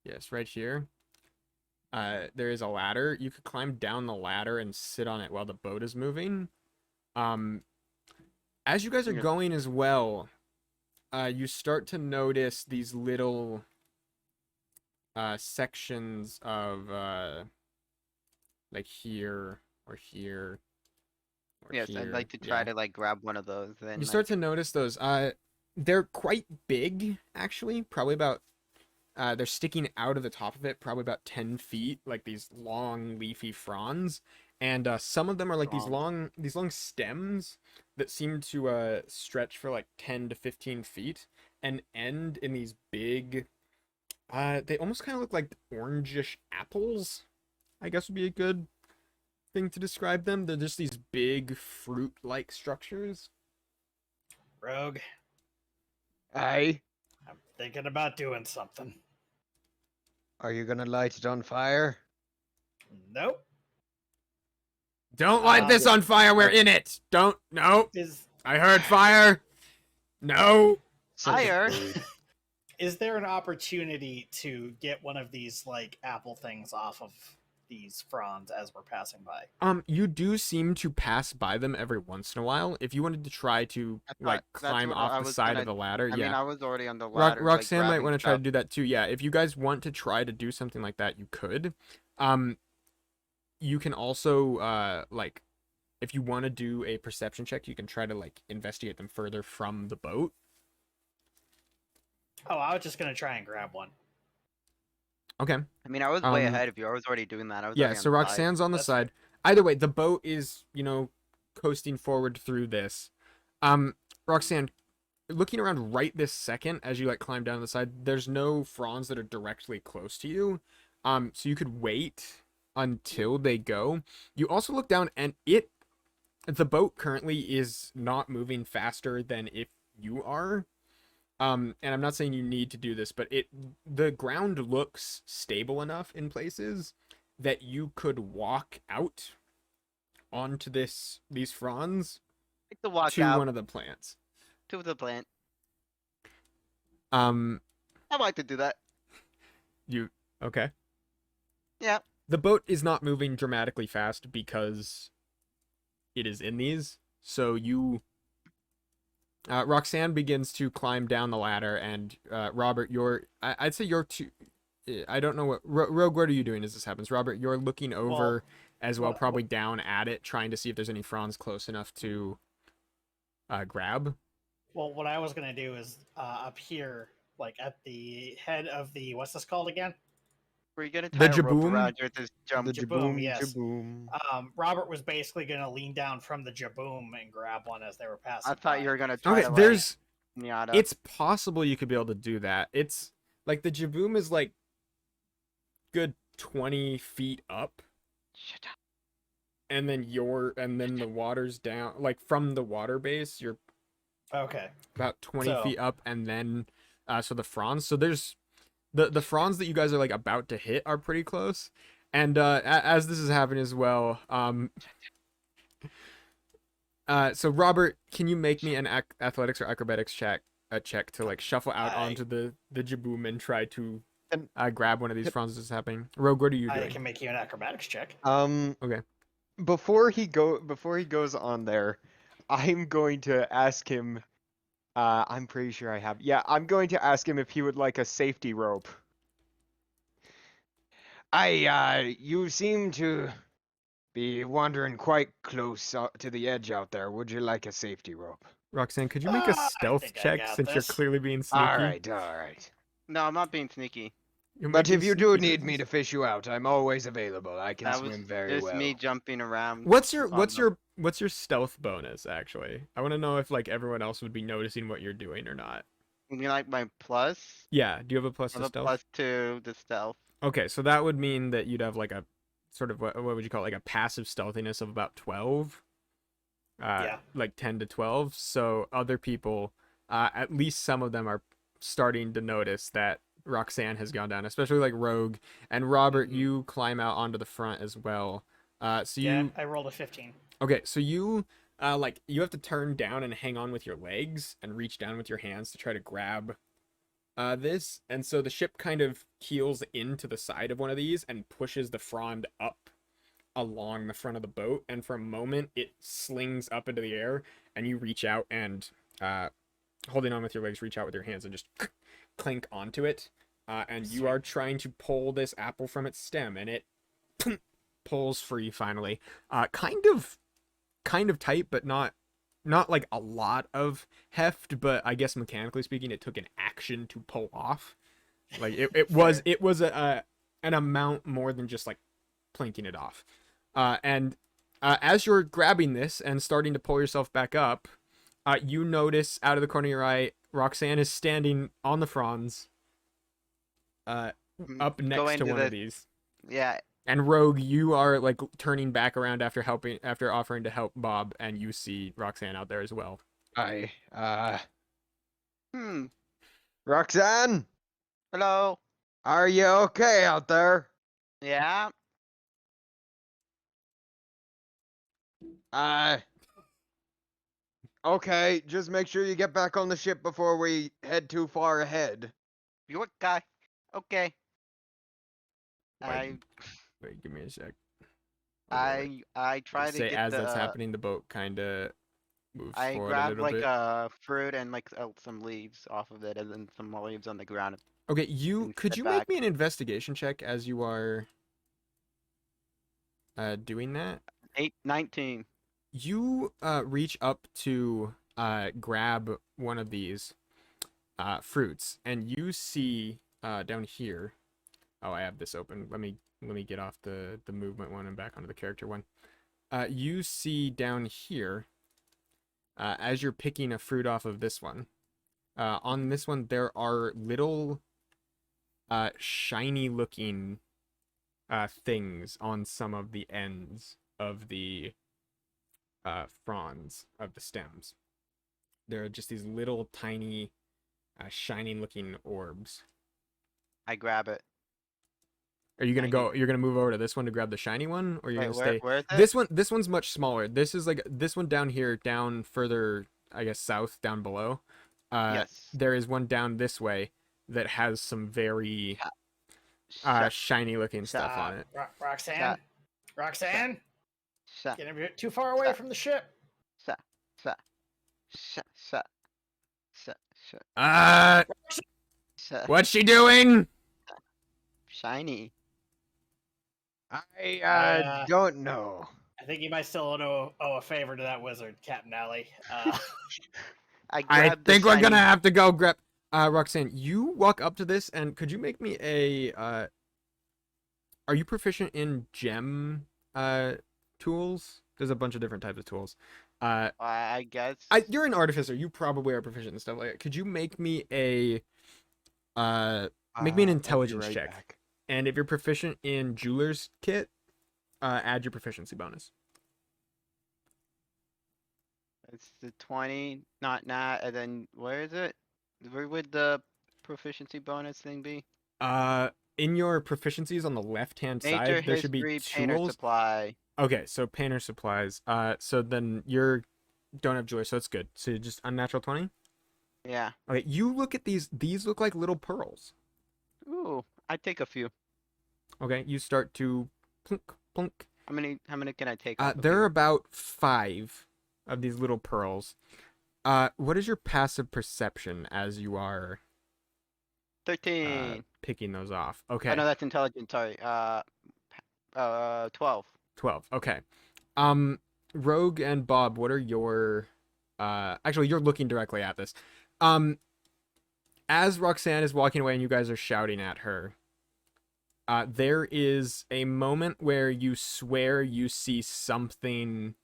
Yes, right here. There is a ladder. You could climb down the ladder and sit on it while the boat is moving. As you guys are Yeah. going as well, you start to notice these little sections of like here or here or Yes, here. I'd like to try Yeah. to like grab one of those. Then You start to notice those. They're quite big, actually. Probably about. They're sticking out of the top of it, probably about 10 feet, like these long leafy fronds, and some of them are like these long stems that seem to stretch for like 10 to 15 feet and end in these big. They almost kind of look like orangish apples. I guess would be a good thing to describe them. They're just these big fruit-like structures. Rogue, Aye. I'm thinking about doing something. Are you gonna light it on fire? Nope. Don't light this on fire. We're in it. Don't. No. Is I heard fire. No. Such a Fire? prude. is there an opportunity to get one of these like apple things off of these fronds as we're passing by? You do seem to pass by them every once in a while. If you wanted to try to I thought like that's climb what I off the was side gonna- of the ladder, I mean, yeah. I was already on the ladder. like, Roxanne might grabbing want to try to stuff. do that too. Yeah, if you guys want to try to do something like that, you could. You can also like if you want to do a perception check, you can try to like investigate them further from the boat. Oh, I was just gonna try and grab one. Okay. I mean, I was way Um, ahead of you. I was already doing that. I was Yeah, already on so the side. Roxanne's on the That's side. Either way, the boat is, coasting forward through this. Roxanne, looking around right this second as you like climb down the side, there's no fronds that are directly close to you. So you could wait until they go. You also look down and the boat currently is not moving faster than if you are. And I'm not saying you need to do this, but the ground looks stable enough in places that you could walk out onto these fronds Like the walk to out one of the plants. to the plant. Um, I'd like to do that. okay. Yeah. The boat is not moving dramatically fast because it is in these. So Roxanne begins to climb down the ladder, and Robert, I'd say you're too. I don't know what Rogue. What are you doing as this happens, Robert? You're looking over as well, well, probably down at it, trying to see if there's any fronds close enough to grab. Well, what I was gonna do is up here, like at the head of the what's this called again? Were you gonna The tie a rope jaboom? around you with this jump? The Jaboom, jaboom, yes. jaboom. Robert was basically gonna lean down from the jaboom and grab one as they were passing. I thought by. you were gonna try Okay, to like there's. Miata. It's possible you could be able to do that. It's Like the Jaboom is like good 20 feet up, Shut up. and then the water's down, like from the water base, you're Okay. about 20 So- feet up, and then so the fronds. So there's the fronds that you guys are like about to hit are pretty close. And as this is happening as well, so Robert, can you make me an athletics or acrobatics check to like shuffle out onto the Jaboom and try to grab one of these fronds as it's happening? Rogue, what are you I doing? can make you an acrobatics check. Okay. Before he goes on there, I'm going to ask him. I'm pretty sure I have. Yeah, I'm going to ask him if he would like a safety rope. You seem to be wandering quite close to the edge out there. Would you like a safety rope? Roxanne, could you make a I stealth think I check got since you're this. clearly being sneaky? All right. No, I'm not being sneaky. You're But making if you do sneaky need me business. to fish you out, I'm always available. I can That was swim very just well. me jumping around. What's on your stealth bonus actually? I want to know if like everyone else would be noticing what you're doing or not. You mean like my plus? Yeah, do you have a plus I to have a stealth? plus 2 to stealth. Okay, so that would mean that you'd have like a sort of what would you call it? Like a passive stealthiness of about 12. Yeah. Like 10 to 12. So other people, at least some of them are starting to notice that Roxanne has gone down, especially like Rogue and Robert. Mhm. You climb out onto the front as well. So Yeah, you I rolled a 15. okay? So you like you have to turn down and hang on with your legs and reach down with your hands to try to grab this, and so the ship kind of keels into the side of one of these and pushes the frond up along the front of the boat, and for a moment it slings up into the air, and you reach out and holding on with your legs, reach out with your hands and just clink onto it, and you are trying to pull this apple from its stem, and it pulls free finally, kind of tight, but not like a lot of heft, but I guess mechanically speaking it took an action to pull off. Like it was an amount more than just like plinking it off. And as you're grabbing this and starting to pull yourself back up, you notice out of the corner of your eye, Roxanne is standing on the fronds, up next Going to to one the- of these. Yeah, And Rogue, you are like turning back around after offering to help Bob, and you see Roxanne out there as well. Roxanne, hello. are you okay out there? Yeah, Okay, just make sure you get back on the ship before we head too far ahead. you okay? Okay. Wait, give me a sec. I try to Say get as the. that's happening, the boat kind of moves I forward a grab little like bit. a fruit and like some leaves off of it, and then some more leaves on the ground. Okay, and could step you back. make me an investigation check as you are doing that? 19. You reach up to grab one of these fruits, and you see down here. Oh, I have this open. Let me get off the movement one and back onto the character one. You see down here, as you're picking a fruit off of this one. On this one, there are little shiny looking things on some of the ends of the fronds of the stems. There are just these little tiny shining looking orbs. I grab it. Are you gonna Shiny. go? You're gonna move over to this one to grab the shiny one, or you're Wait, gonna stay? where is it? This one's much smaller. This is like this one down here, down further, I guess south, down below. Yes. There is one down this way that has some very Shut. shiny looking stuff on it. Roxanne? Shut. Roxanne? Shut. Getting a bit too far away Shut. from the ship. Shut. Shut. Shut. Shut. Shut. Shut. Shut. What's she doing? Shiny. I don't know. I think you might still owe a favor to that wizard, Captain Alley. I I grab the think we're gonna shiny- have to go grab. Roxanne, you walk up to this, and could you make me a? Are you proficient in gem tools? There's a bunch of different types of tools. I guess. You're an artificer. You probably are proficient in stuff like that. Could you make me a Make me an I'll be intelligence right check. back. And if you're proficient in jeweler's kit, add your proficiency bonus. It's the 20, not, and then where is it? Where would the proficiency bonus thing be? In your proficiencies on the left-hand Nature, side, there should be history, painter tools. supply. Okay, so painter supplies. So then you're don't have jeweler, so it's good. So just unnatural 20. Yeah. Okay, you look at these. These look like little pearls. Ooh, I'd take a few. Okay, you start to plunk plunk. How many can I take off of There are here? about 5 of these little pearls. What is your passive perception as you are 13. picking those off? Oh Okay, no, that's intelligent, sorry. 12. 12. Okay. Rogue and Bob, what are your actually you're looking directly at this. As Roxanne is walking away and you guys are shouting at her, there is a moment where you swear you see something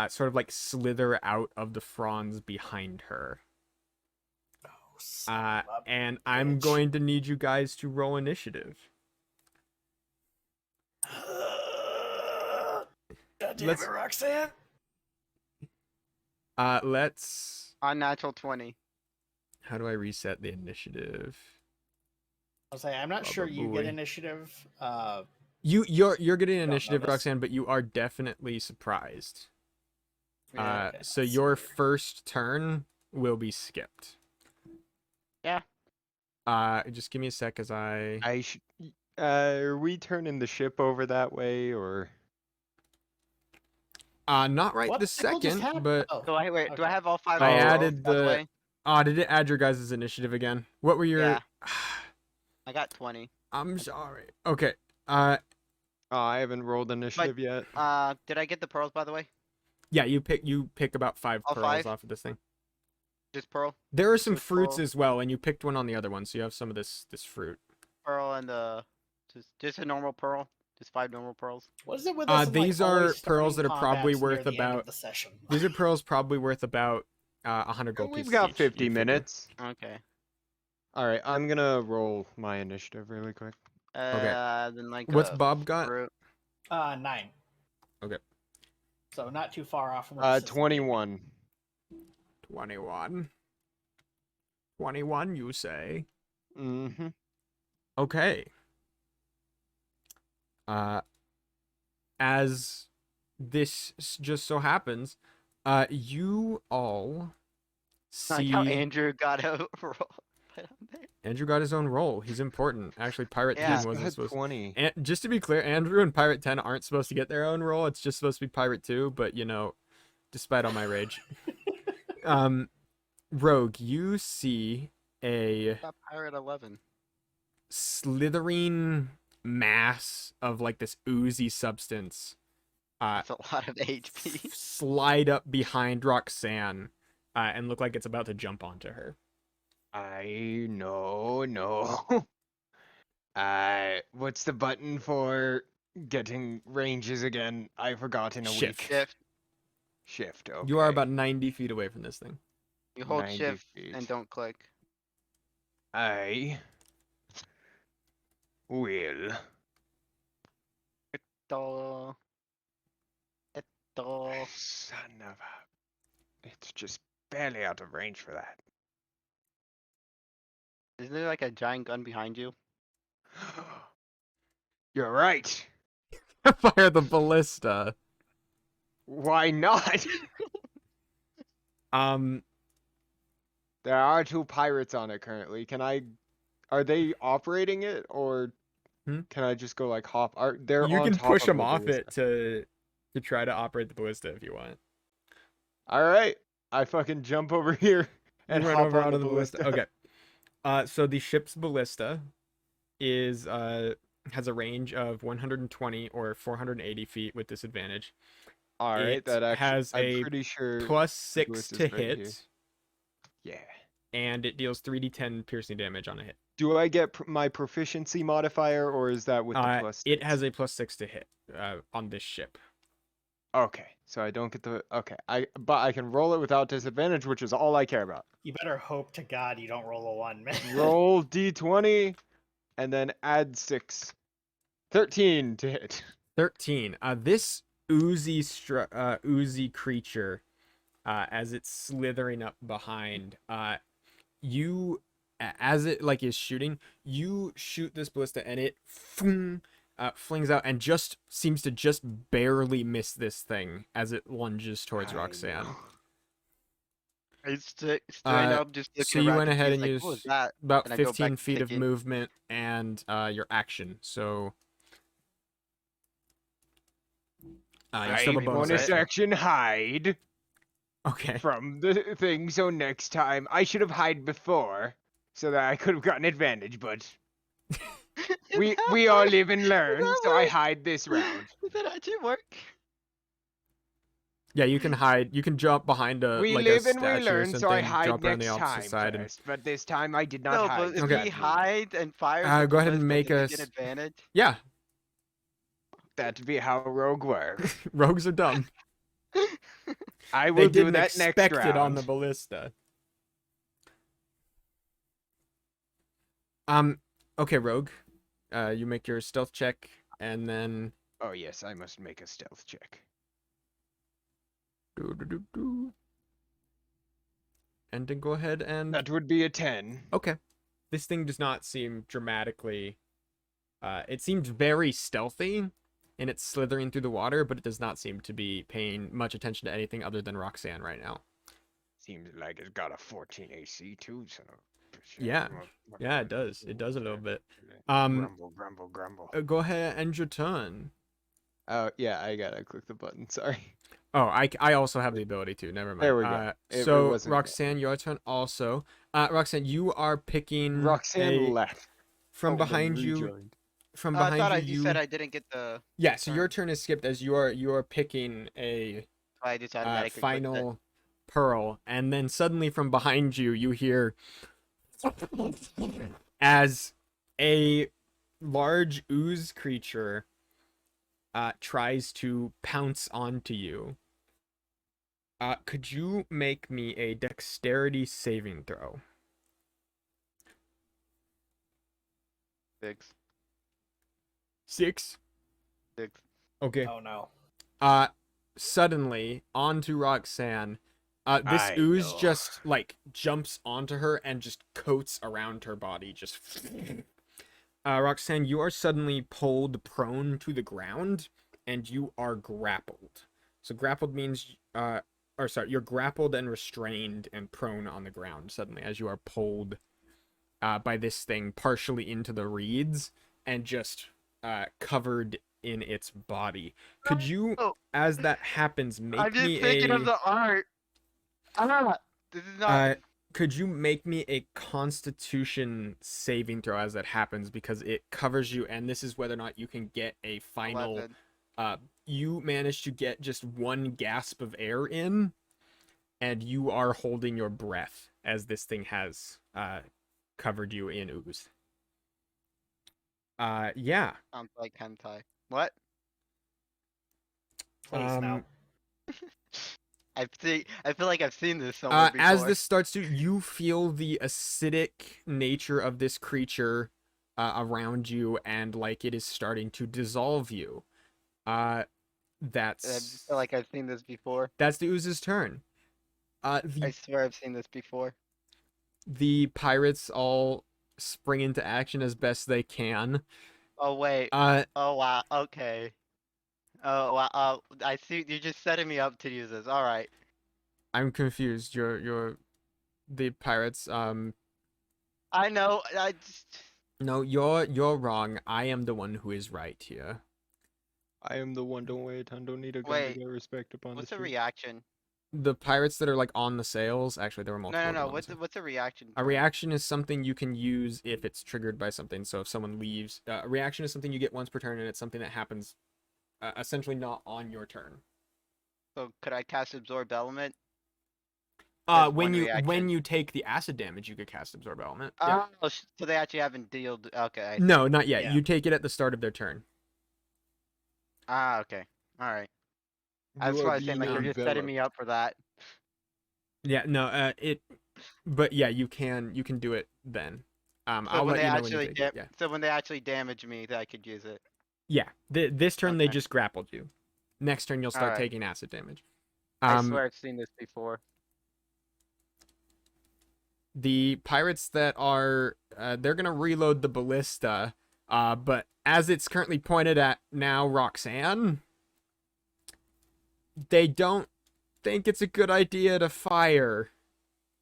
sort of like slither out of the fronds behind her. Oh, son of a And I'm bitch. going to need you guys to roll initiative. God damn Let's- it, Roxanne. Let's. Unnatural 20. How do I reset the initiative? I'll say I'm not sure you get Probably. initiative. You're getting Don't initiative, notice. Roxanne, but you are definitely surprised. Yeah. Okay, So let's your see here. first turn will be skipped. Yeah. Just give me a sec as I. I should. Are we turning the ship over that way, or? Not right What this the hell just second, happened? but Oh, Do I wait? Do I okay. have all 5? I Oh, added by the the. way? Did it add your guys' initiative again? What were your? Yeah. I got 20. I'm sorry. Okay. Oh, I haven't rolled initiative yet. Did I get the pearls by the way? Yeah, you pick about 5 All pearls 5? off of this thing. Just pearl, There are some Just fruits pearl. as well, and you picked one on the other one, so you have some of this fruit. pearl, and the just a normal pearl. Just 5 normal pearls. What is it with us? and, These like, are always pearls that starting are probably combats near worth the end of about. the session? These are pearls probably worth about 100 gold We've pieces got each, 50 you figure. minutes. Okay. All right, I'm gonna roll my initiative really quick. Then like What's a Bob got? fruit. 9. Okay. So not too far off from where it says maybe. 21. 21. 21, you say? Mm-hmm. Okay. As this just so happens, you all Like see how Andrew got a roll. Put on there. Andrew got his own role. He's important. Actually, Pirate Yeah. 10 wasn't Got supposed 20. And just to be clear, Andrew and Pirate 10 aren't supposed to get their own role. It's just supposed to be Pirate 2, but despite all my rage. Rogue, you see a Got pirate 11. slithering mass of like this oozy substance That's a lot of HP. slide up behind Roxanne and look like it's about to jump onto her. No. What's the button for getting ranges again? I forgot in a Shift. week. Shift, okay. You are about 90 feet away from this thing. You hold 90 shift feet. and don't click. I will. Esto. Son of a... It's just barely out of range for that. Isn't there like a giant gun behind you? You're right. Fire the ballista. Why not? There are 2 pirates on it currently. Are they operating it, or can I just go like hop? They're You on can top push of them the off ballista. it to try to operate the ballista if you want. All right, I fucking jump over here and You run hop over on onto the the ballista. ballista. Okay. So the ship's ballista is has a range of 120 or 480 feet with disadvantage. All right, It that actually has I'm a pretty sure plus the 6 ballista's to right hit, here. Yeah. and it deals 3d10 piercing damage on a hit. Do I get my proficiency modifier, or is that with the plus? It 6? has a plus 6 to hit on this ship. Okay, so I don't get the but I can roll it without disadvantage, which is all I care about. You better hope to God you don't roll a 1, man. Roll d20. and then add 6. 13 to hit. 13. This oozy creature, as it's slithering up behind, as it like is shooting, you shoot this ballista and it flings out and just seems to just barely miss this thing as it lunges towards I Roxanne. know. I straight Uh, up just So looking you around went ahead and confused, like, what was used that? about And I go back 15 to feet of picking. movement and your action. So you still have a bonus bonus action. action hide Okay. from the thing, so next time I should have hide before so that I could have gotten advantage, but we all live and learn, so I hide this round. Does that actually work? Yeah, you can hide. You can jump behind a We like live a and we statue or learn, so I something, hide jump around the next opposite time side, and first. But this time I did not No, hide. but if so Okay. we that means hide and fire the go ahead and ballista, make does a it get advantage? yeah. that'd be how rogue works. Rogues are dumb. I They will do didn't that next expect round. it on the ballista. Okay, Rogue. You make your stealth check, and then Oh yes, I must make a stealth check. and then go ahead and That would be a 10. okay. This thing does not seem dramatically. It seems very stealthy in its slithering through the water, but it does not seem to be paying much attention to anything other than Roxanne right now. Seems like it's got a 14 AC too, so. Yeah. Yeah, it does. It does a little bit. Grumble, grumble, grumble. Go ahead and end your turn. Oh yeah, I gotta click the button. Sorry. Oh, I also have the ability to. Never mind. There we go. It So wasn't- Roxanne, your turn also. Roxanne, you are picking Roxanne left. from Oh, then behind you. rejoined. From I behind thought you, you said I didn't get the. yeah. So your turn. turn is skipped as you are picking a I just automatically clicked it. final pearl, and then suddenly from behind you, you hear as a large ooze creature tries to pounce onto you. Could you make me a dexterity saving throw? 6. 6. 6. Okay. Oh no. Suddenly onto Roxanne. This I ooze know. just like jumps onto her and just coats around her body. Just Roxanne, you are suddenly pulled prone to the ground and you are grappled. So grappled means you're grappled and restrained and prone on the ground suddenly as you are pulled by this thing partially into the reeds and just covered in its body. Could you, Oh. as that happens, make I'm just me thinking a of the art. This is not. could you make me a Constitution saving throw as that happens, because it covers you, and this is whether or not you can get a final 11. you manage to get just one gasp of air in, and you are holding your breath as this thing has covered you in ooze. Yeah. Sounds like hentai. What? Please no. I feel like I've seen this somewhere before. As this starts to, you feel the acidic nature of this creature around you, and like it is starting to dissolve you. I That's feel like I've seen this before. the ooze's turn. I swear I've seen this before. The pirates all spring into action as best they can. Oh wait. Uh, Oh wow. Okay. Oh wow. I see. You're just setting me up to use this. All right. I'm confused. You're the pirates. I know. No, you're wrong. I am the one who is right here. I am the one. Don't wait. I don't need a gun Wait, to get respect upon What's the a street. reaction? The pirates that are like on the sails. Actually, there were multiple. No. of them on the What's sails. what's a reaction? A reaction is something you can use if it's triggered by something. So if someone leaves, a reaction is something you get once per turn, and it's something that happens essentially not on your turn. So could I cast absorb element? There's When one you reaction. take the acid damage, you could cast absorb element. Oh, so they actually haven't dealt. Okay. I see. No, not yet. Yeah. You take it at the start of their turn. Ah, okay. All right. That's You why are I was saying, like, being you're just setting me up for that. Yeah, no, but yeah, you can do it then. I'll let you know when you take it. Yeah. So when they actually damage me, that I could use it. Yeah. This turn they Okay. just grappled you. Next turn you'll start Alright. taking acid damage. I swear I've seen this before. The pirates that are they're gonna reload the ballista, but as it's currently pointed at now Roxanne, they don't think it's a good idea to fire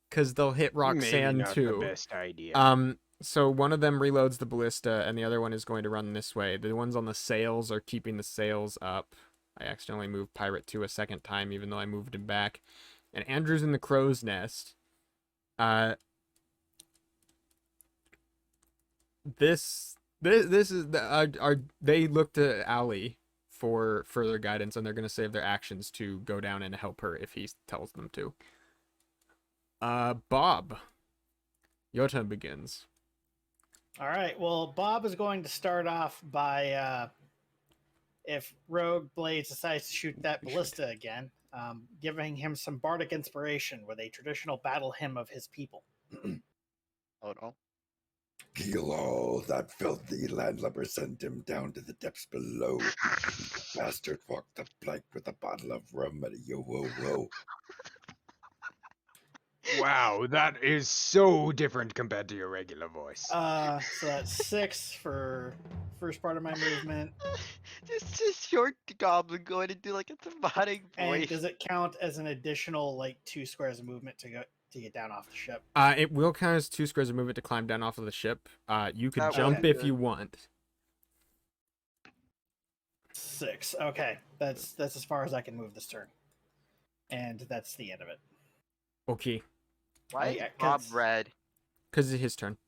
because they'll hit Roxanne Maybe not too. the best idea. So one of them reloads the ballista and the other one is going to run this way. The ones on the sails are keeping the sails up. I accidentally moved Pirate 2 a second time even though I moved him back. And Andrew's in the crow's nest. This is they look to Allie for further guidance and they're going to save their actions to go down and help her if he tells them to. Bob, your turn begins. All right. Well, Bob is going to start off by, if Rogue Blades decides to shoot that ballista again, giving him some bardic inspiration with a traditional battle hymn of his people. Oh no. Kill all that filthy landlubber, send him down to the depths below. Bastard walked the plank with a bottle of rum and a yo-wo-wo. Wow, that is so different compared to your regular voice. So that's 6 for first part of my movement. Just a short goblin going to do like a thematic And voice. does it count as an additional 2 squares of movement to get down off the ship? It will count as 2 squares of movement to climb down off of the ship. You could That jump would- if you want. 6. Okay, that's as far as I can move this turn, and that's the end of it. Okay, Why is Yeah, Bob 'cause- red? because it's his turn.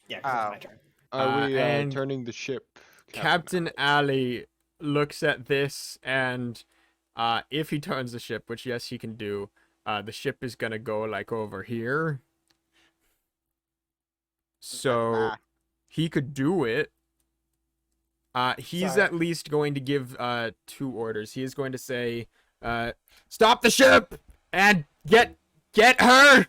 Yeah, 'cause Oh. it's my turn. Are we and turning the ship? Captain Alley looks at this and if he turns the ship, which yes he can do, the ship is gonna go over here. So Ah. he could do it. He's Sorry. at least going to give 2 orders. He is going to say, stop the ship and get her.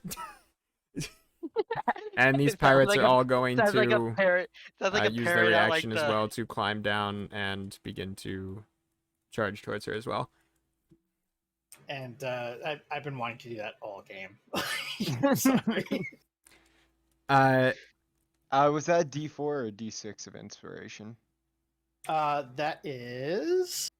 And these It sounds pirates like are a- all going Sounds like a to parrot. Sounds like a use their parrot out reaction like as the- well to climb down and begin to charge towards her as well. And I've been wanting to do that all game. Sorry. Was that D4 or D6 of inspiration? That is.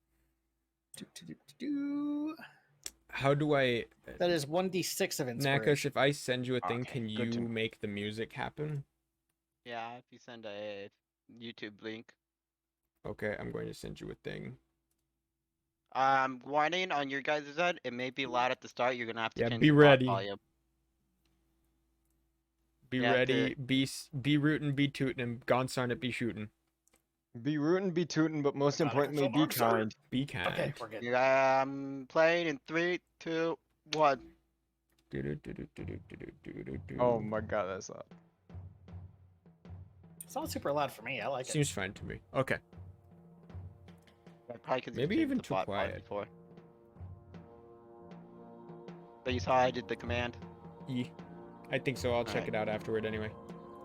How do I... That is 1d6 of Nakash, inspiration. if I send you a thing, Okay, can good to you know. make the music happen? Yeah, if you send a YouTube link. Okay, I'm going to send you a thing. Warning on your guys' end, it may be loud at the start. You're gonna have to Yeah, change be the ready. volume. Be Yeah, ready, be rootin', be tootin', and Gonsarn it, be shootin'. Be rootin', be tootin', but most Gotta importantly, consult be officer. kind. Be kind. Okay, we're good. I'm playing in 3, 2, 1. Oh my god, that's loud. It's not super loud for me. I like it. Seems fine to me. Okay. Probably 'cause you Maybe changed even the too bot volume quiet. before. But you saw I did the command. Yeah, I think so. I'll check Alright. it out afterward anyway.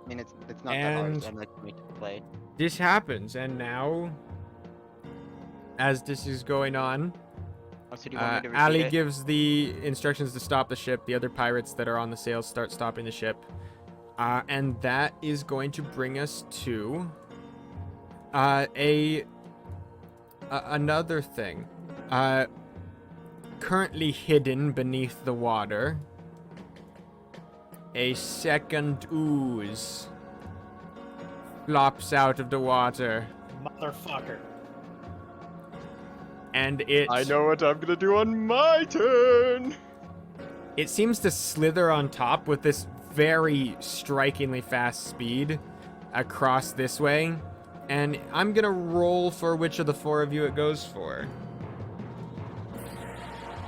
I mean, it's not that hard. And- I'm like me to play. This happens, and now, as this is going on, Oh, so do you want me to repeat Ali it? gives the instructions to stop the ship. The other pirates that are on the sails start stopping the ship. And that is going to bring us to another thing. Currently hidden beneath the water, a second ooze flops out of the water, Motherfucker. and it I know what I'm gonna do on my turn! It seems to slither on top with this very strikingly fast speed across this way. And I'm gonna roll for which of the 4 of you it goes for.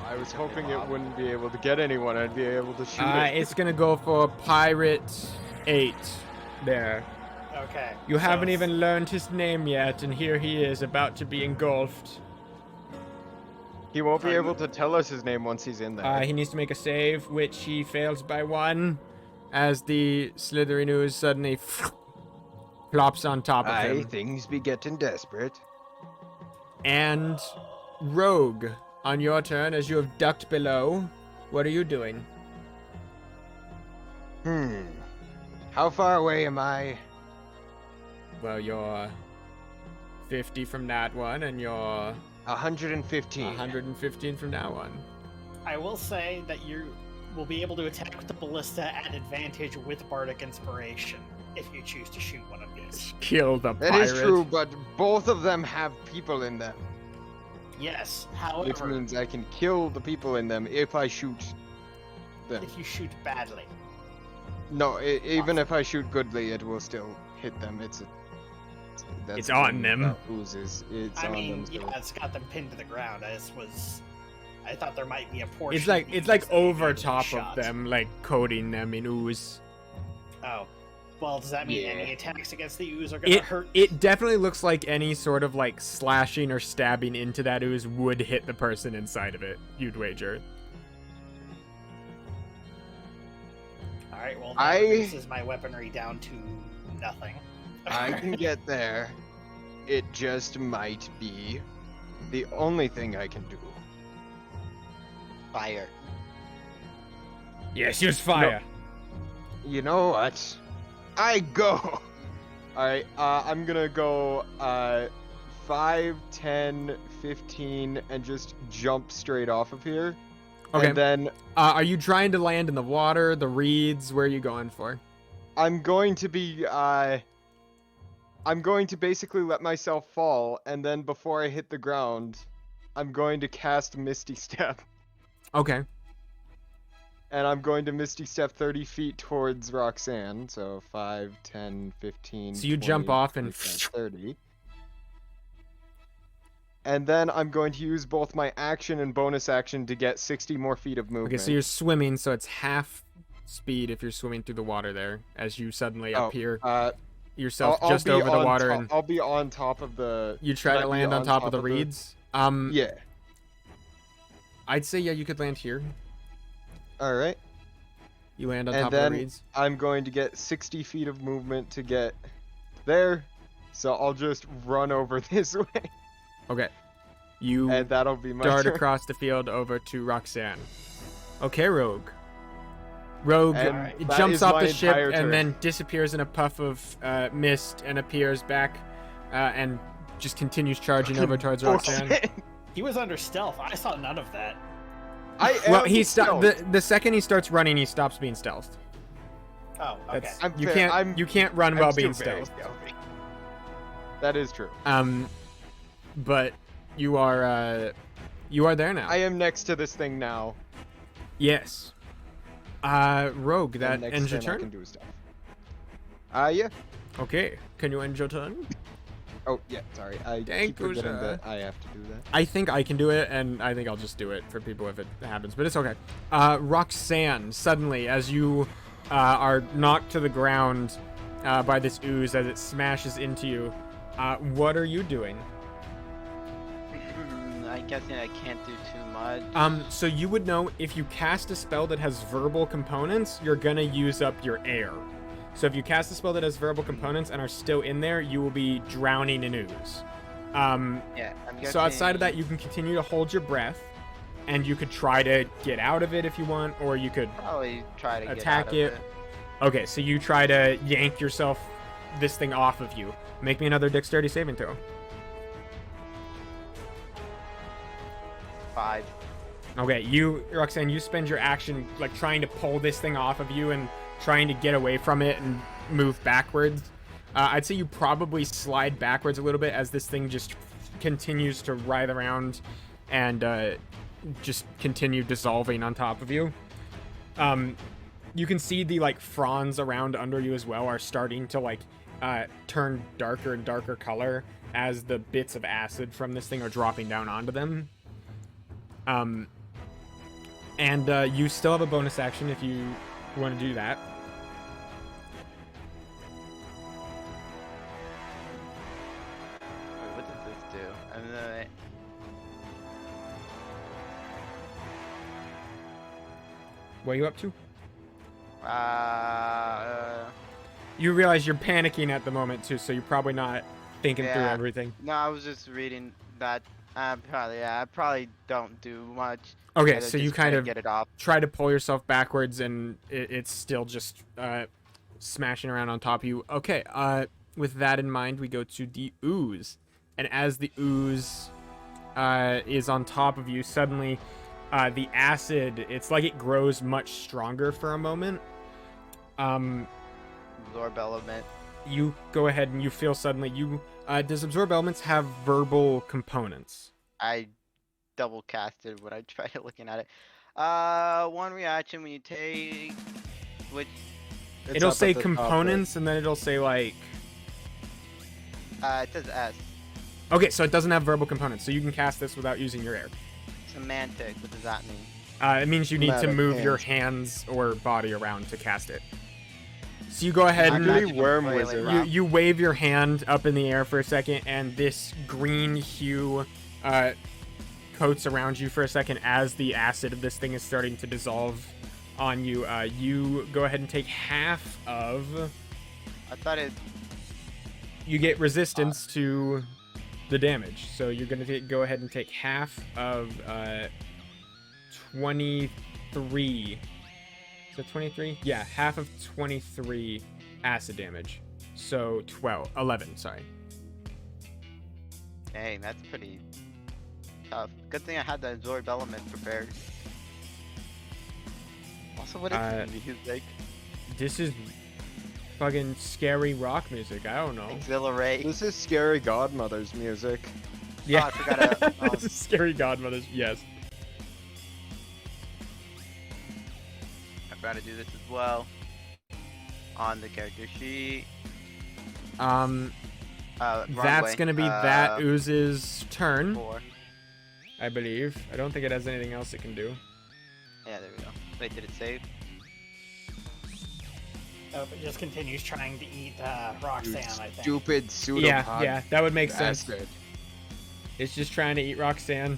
I was hoping it wouldn't be able to get anyone, I'd be able to shoot it. It's gonna go for Pirate 8. There. Okay. You so haven't it's- even learned his name yet, and here he is about to be engulfed. He won't be able to tell us his name once he's in there. He needs to make a save, which he fails by 1, as the slithery ooze suddenly plops on top of Aye, him. things be getting desperate. And Rogue, on your turn, as you have ducked below, what are you doing? How far away am I? Well, you're 50 from that one, and you're 115. 115 from that one. I will say that you will be able to attack with the ballista at advantage with Bardic Inspiration if you choose to shoot one of these. Kill the That pirate. is true, but both of them have people in them. Yes, Which however, means I can kill the people in them if I shoot them. if you shoot badly. No, even if I shoot goodly, it will still hit them. That's It's the on thing them. about oozes. It's I on mean, them. So. yeah, it's got them pinned to the ground. I thought there might be a portion. It's like of it's these like that would be over able to be top shot. of them, like coating them in ooze. Oh, well, does that mean Yeah. any attacks against the ooze are gonna hurt? It definitely looks like any sort of like slashing or stabbing into that ooze would hit the person inside of it. You'd wager. All right, well, I- that reduces my weaponry down to nothing. I can get there. It just might be the only thing I can do. Fire. Yes, use fire. You know what? I go! Alright, I'm gonna go 5, 10, 15, and just jump straight off of here. Okay. And then Are you trying to land in the water, the reeds? Where are you going for? I'm going to be, I'm going to basically let myself fall, and then before I hit the ground, I'm going to cast Misty Step. Okay. And I'm going to Misty Step 30 feet towards Roxanne, so 5, 10, 15, So you 20, jump off and 25, 30. And then I'm going to use both my action and bonus action to get 60 more feet of movement. Okay, so you're swimming, so it's half speed if you're swimming through the water there, as you suddenly appear yourself I'll just be over the on water, top- and I'll be on top of the... you try Can I to be land on top of the reeds. Yeah. I'd say yeah, you could land here. Alright. You land on And top of the then reeds. I'm going to get 60 feet of movement to get there. So I'll just run over this way. Okay. You And that'll be my dart turn. across the field over to Roxanne. Okay, Rogue. Rogue And that jumps is off my the ship entire turn. and then disappears in a puff of mist and appears back and just continues charging over towards Roxanne. Bullshit. He was under stealth. I saw none of that. I am Well, he stealth. the second he starts running, he stops being stealthed. Oh, okay. That's, I'm you fair. can't I'm- you can't run I'm while still being very stealthed. stealthy. That is true. But you are there now. I am next to this thing now. Yes. Rogue, that and next ends your turn I turn. can do stuff. Yeah. Okay, can you end your turn? Oh, yeah, sorry. I Thank keep you, forgetting sir. that I have to do that. I think I can do it, and I think I'll just do it for people if it happens, but it's okay. Roxanne, suddenly, as you are knocked to the ground by this ooze as it smashes into you, what are you doing? I guess I can't do too much. So you would know if you cast a spell that has verbal components, you're gonna use up your air. So if you cast a spell that has verbal components and are still in there, you will be drowning in ooze. Yeah, I'm guessing... So outside of that, you can continue to hold your breath, and you could try to get out of it if you want, or you could probably try to attack get out it. of it. Okay, so you try to yank this thing off of you. Make me another dexterity saving throw. 5. Okay, Roxanne, you spend your action like trying to pull this thing off of you and trying to get away from it and move backwards. I'd say you probably slide backwards a little bit as this thing just continues to writhe around and just continue dissolving on top of you. You can see the like fronds around under you as well are starting to like turn darker and darker color as the bits of acid from this thing are dropping down onto them. And you still have a bonus action if you want to do that. Wait, what does this do? I'm gonna... What are you up to? You realize you're panicking at the moment too, so you're probably not thinking through Yeah. everything. No, I was just reading that. I probably don't do much. Okay, I so you just kind kinda of get it off. try to pull yourself backwards, and it's still just smashing around on top of you. Okay, with that in mind, we go to the ooze, and as the ooze is on top of you, suddenly the acid, it's like it grows much stronger for a moment. Absorb element. You go ahead and you feel suddenly does absorb elements have verbal components? I double casted when I tried looking at it. One reaction when you take which It's It'll up at say the top right. components, and then it'll say like, it says S. okay, so it doesn't have verbal components, so you can cast this without using your air. Semantic. What does that mean? It means you need to Magic move your hands. hands or body around to cast it. So you go ahead I'm and Really magical worm flailing wizard. rock. you wave your hand up in the air for a second, and this green hue coats around you for a second as the acid of this thing is starting to dissolve on you. You go ahead and take half of. I thought it. You get resistance to the damage, so you're gonna go ahead and take half of 23. Is it 23? Yeah, half of 23 acid damage. So 11, sorry. Dang, that's pretty tough. Good thing I had the absorb element prepared. Also, what is Uh, the music? This is fucking scary rock music. I don't know. Exhilarate. This is Scary Godmother's music. Yeah, I forgot to- oh. this is scary godmothers. Yes. I forgot to do this as well. On the character sheet. Wrong Wrong that's way. gonna be that ooze's turn, 4. I believe. I don't think it has anything else it can do. Yeah, there we go. Wait, did it save? Nope, it just continues trying to eat Roxanne, I think. Stupid pseudopod. Yeah, that would make sense. bastard. It's just trying to eat Roxanne.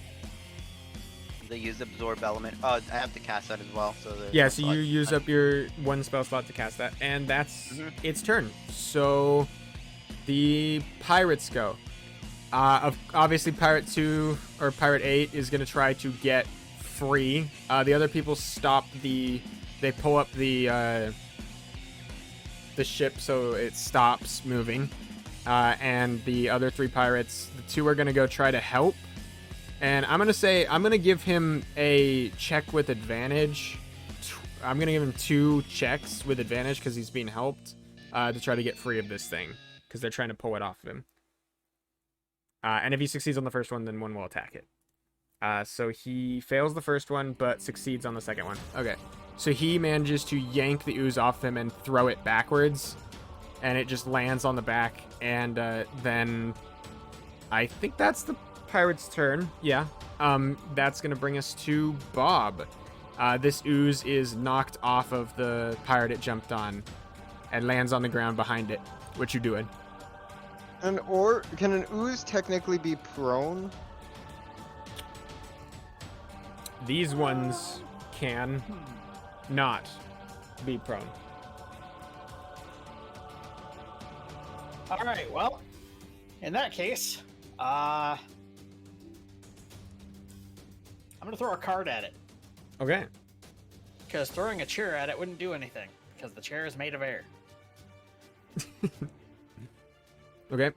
They use absorb element. Oh, I have to cast that as well. So there's Yeah, no so slot. you use up your one spell slot to cast that, and that's Mhm. its turn. So the pirates go. Obviously, Pirate 2 or Pirate 8 is going to try to get free. The other people stop they pull up the ship so it stops moving. And the other 3 pirates, the 2 are going to go try to help. And I'm going to give him a check with advantage. I'm going to give him 2 checks with advantage because he's being helped to try to get free of this thing because they're trying to pull it off of him. And if he succeeds on the first one, then one will attack it. So he fails the first one, but succeeds on the second one. Okay. So he manages to yank the ooze off him and throw it backwards. And it just lands on the back. And then I think that's the pirate's turn. Yeah. That's going to bring us to Bob. This ooze is knocked off of the pirate it jumped on and lands on the ground behind it. What you doing? Can an ooze technically be prone? These ones can not be prone. All right, well, in that case, I'm gonna throw a card at it Okay. because throwing a chair at it wouldn't do anything because the chair is made of air. Okay.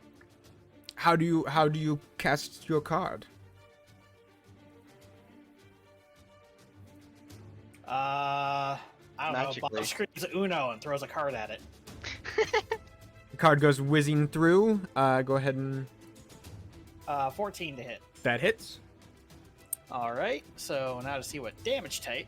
How do you cast your card? I don't know. Magically. Bob screams Uno and throws a card at it. The card goes whizzing through. Go ahead and 14 to hit. that hits. All right, so now to see what damage type.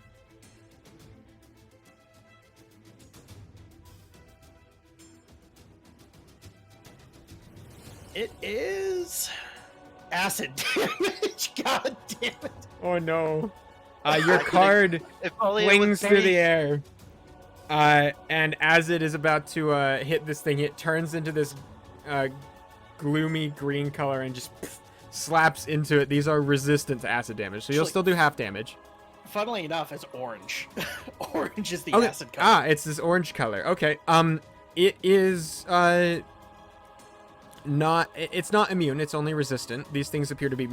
It is acid damage. God damn it! Oh no. Your card If only it was flings through the paste. air. And as it is about to hit this thing, it turns into this gloomy green color and just slaps into it. These are resistant to acid damage, so you'll Actually- still do half damage. Funnily enough, it's orange. Orange is the Okay. acid color. It's this orange color. Okay. It is it's not immune, it's only resistant. These things appear to be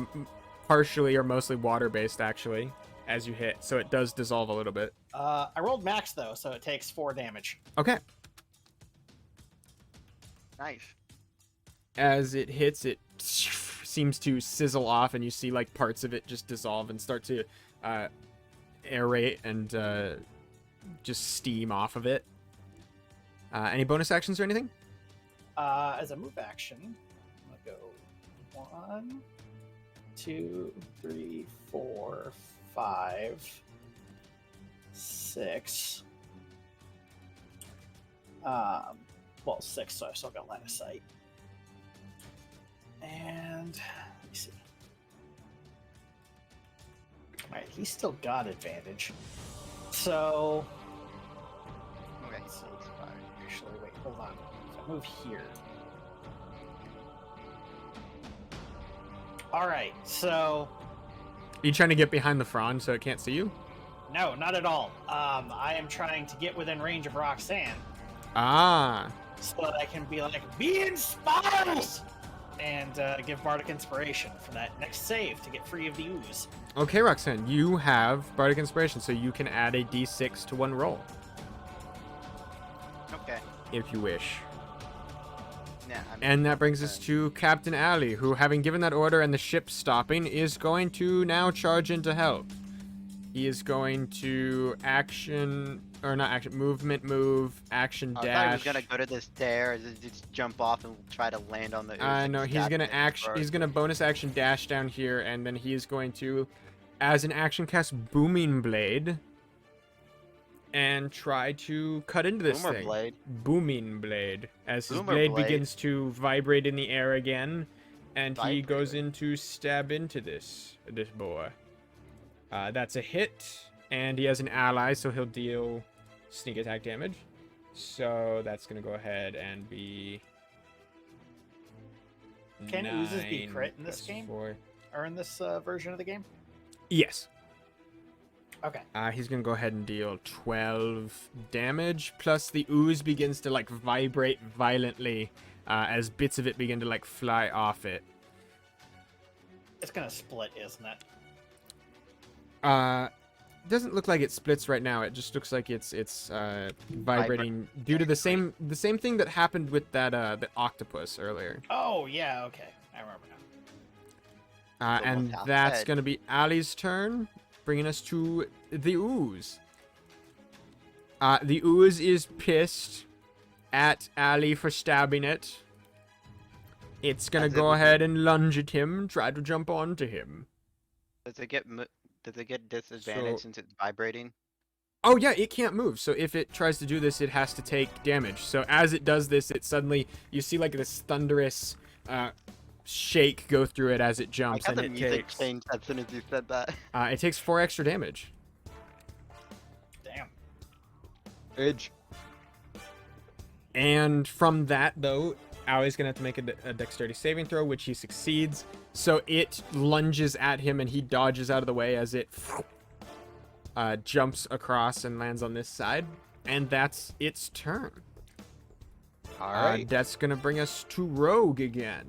partially or mostly water-based, actually, as you hit, so it does dissolve a little bit. I rolled max, though, so it takes 4 damage. Okay. Nice. As it hits, it seems to sizzle off, and you see, like, parts of it just dissolve and start to aerate and just steam off of it. Any bonus actions or anything? As a move action, I'm gonna go 1, 2, 3, 4, 5, 6. Well, 6, so I've still got line of sight. And let me see. Alright, he's still got advantage. So Okay. let's see. Actually, wait, hold on. If I move here. Alright, so Are you trying to get behind the frond so it can't see you? no, not at all. I am trying to get within range of Roxanne Ah. so that I can be like, be inspired! And give Bardic Inspiration for that next save to get free of the ooze. Okay, Roxanne, you have Bardic Inspiration, so you can add a d6 to one roll, Okay. if you wish. Yeah. And that brings us to Captain Alley, who, having given that order and the ship stopping, is going to now charge in to help. He is going to movement move, action I thought he dash. was gonna go to the stairs and just jump off and try to land on the. ooze No, and he's stab gonna it he's gonna bonus action dash down here, and then he is going to, as an action, cast Booming Blade, and try to cut into this Boomer thing. blade. Booming Blade, as his Boomer blade blade. begins to vibrate in the air again, and he goes Vibrate. in to stab into this boy. That's a hit, and he has an ally, so he'll deal sneak attack damage. So that's gonna go ahead and be. Can oozes be 9 crit in this plus game? 4. Or in this version of the game? Yes. Okay. He's gonna go ahead and deal 12 damage, plus the ooze begins to like vibrate violently as bits of it begin to like fly off it. It's gonna split, isn't it? Doesn't look like it splits right now. It just looks like it's vibrating due to the same thing that happened with that the octopus earlier. Oh, yeah, okay. I remember now. It's And almost half that's dead. gonna be Ali's turn, bringing us to the ooze. The ooze is pissed at Ali for stabbing it. It's gonna As it go would be. ahead and lunge at him, try to jump onto him. Does it get disadvantage So- since it's vibrating? Oh yeah, it can't move. So if it tries to do this, it has to take damage. So as it does this, it suddenly you see like this thunderous shake go through it as it I jumps, got and the it music takes changed as soon as you said that. it takes 4 extra damage. Damn. Edge. And from that, though, Ali's going to have to make a dexterity saving throw, which he succeeds. So it lunges at him, and he dodges out of the way as it jumps across and lands on this side. And that's its turn. All right. That's going to bring us to Rogue again.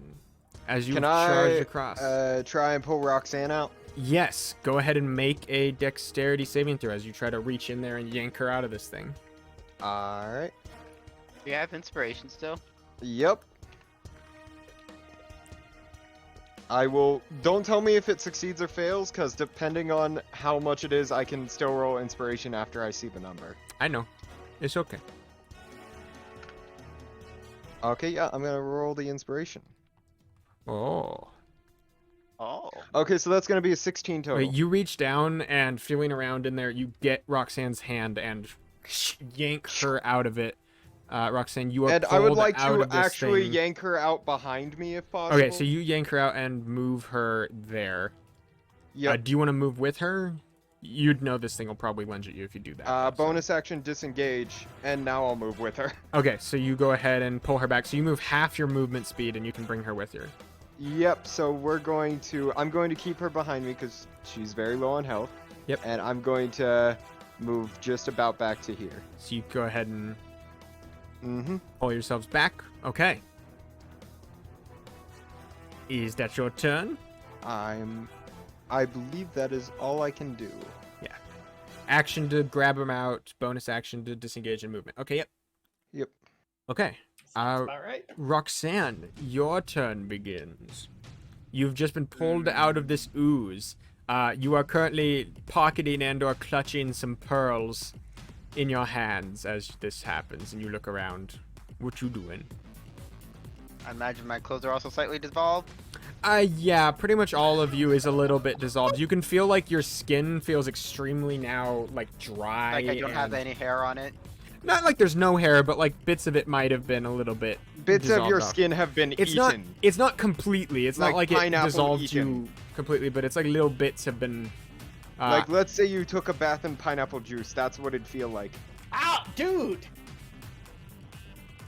As you Can charge I across. try and pull Roxanne out? Yes, go ahead and make a dexterity saving throw as you try to reach in there and yank her out of this thing. All right. Do you have inspiration still? Yep. I will. Don't tell me if it succeeds or fails, because depending on how much it is, I can still roll inspiration after I see the number. I know. It's okay. Okay, yeah, I'm gonna roll the inspiration. Oh. Oh. Okay, so that's gonna be a 16 total. Wait, you reach down and feeling around in there, you get Roxanne's hand and yank her out of it. Roxanne, you are And pulled I would like out to of this actually thing. yank her out behind me if possible. Okay, so you yank her out and move her there. Yep. Do you want to move with her? You'd know this thing will probably lunge at you if you do that. though, so- Bonus action disengage, and now I'll move with her. Okay, so you go ahead and pull her back. So you move half your movement speed and you can bring her with you. Yep, so I'm going to keep her behind me because she's very low on health. Yep. And I'm going to move just about back to here. So you go ahead and Mm-hmm. Pull yourselves back. Okay. Is that your turn? I believe that is all I can do. Action to grab him out. Bonus action to disengage in movement. Okay, yep. Yep. Okay. Sounds about right. Roxanne, your turn begins. You've just been pulled out of this ooze. You are currently pocketing and/or clutching some pearls in your hands as this happens, and you look around. What you doing? I imagine my clothes are also slightly dissolved. Yeah, pretty much all of you is a little bit dissolved. You can feel like your skin feels extremely now, like, dry. Like I don't have and- any hair on it. Not like there's no hair, but like bits of it might have been a little bit. Bits of dissolved your off. skin have been It's eaten. not completely. It's Like not like it pineapple dissolved eaten. you completely, but it's like little bits have been. Like, let's say you took a bath in pineapple juice. That's what it'd feel like. Ow, dude!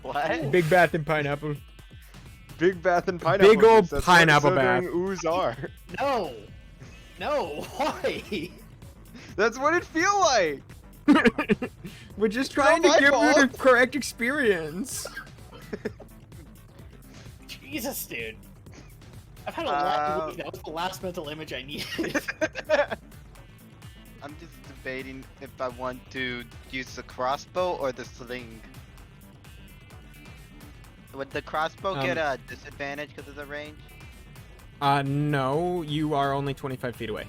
What? Big bath in pineapple. Big bath in pineapple Big ol' juice. That's pineapple what bath. Southern ooze are. No! No, why? That's what it feel like. We're just trying not to my give you fault. the correct experience. Jesus, dude. I've had a long week. That was the last mental image I needed. I'm just debating if I want to use the crossbow or the sling. Would the crossbow get a disadvantage because of the range? No, you are only 25 feet away.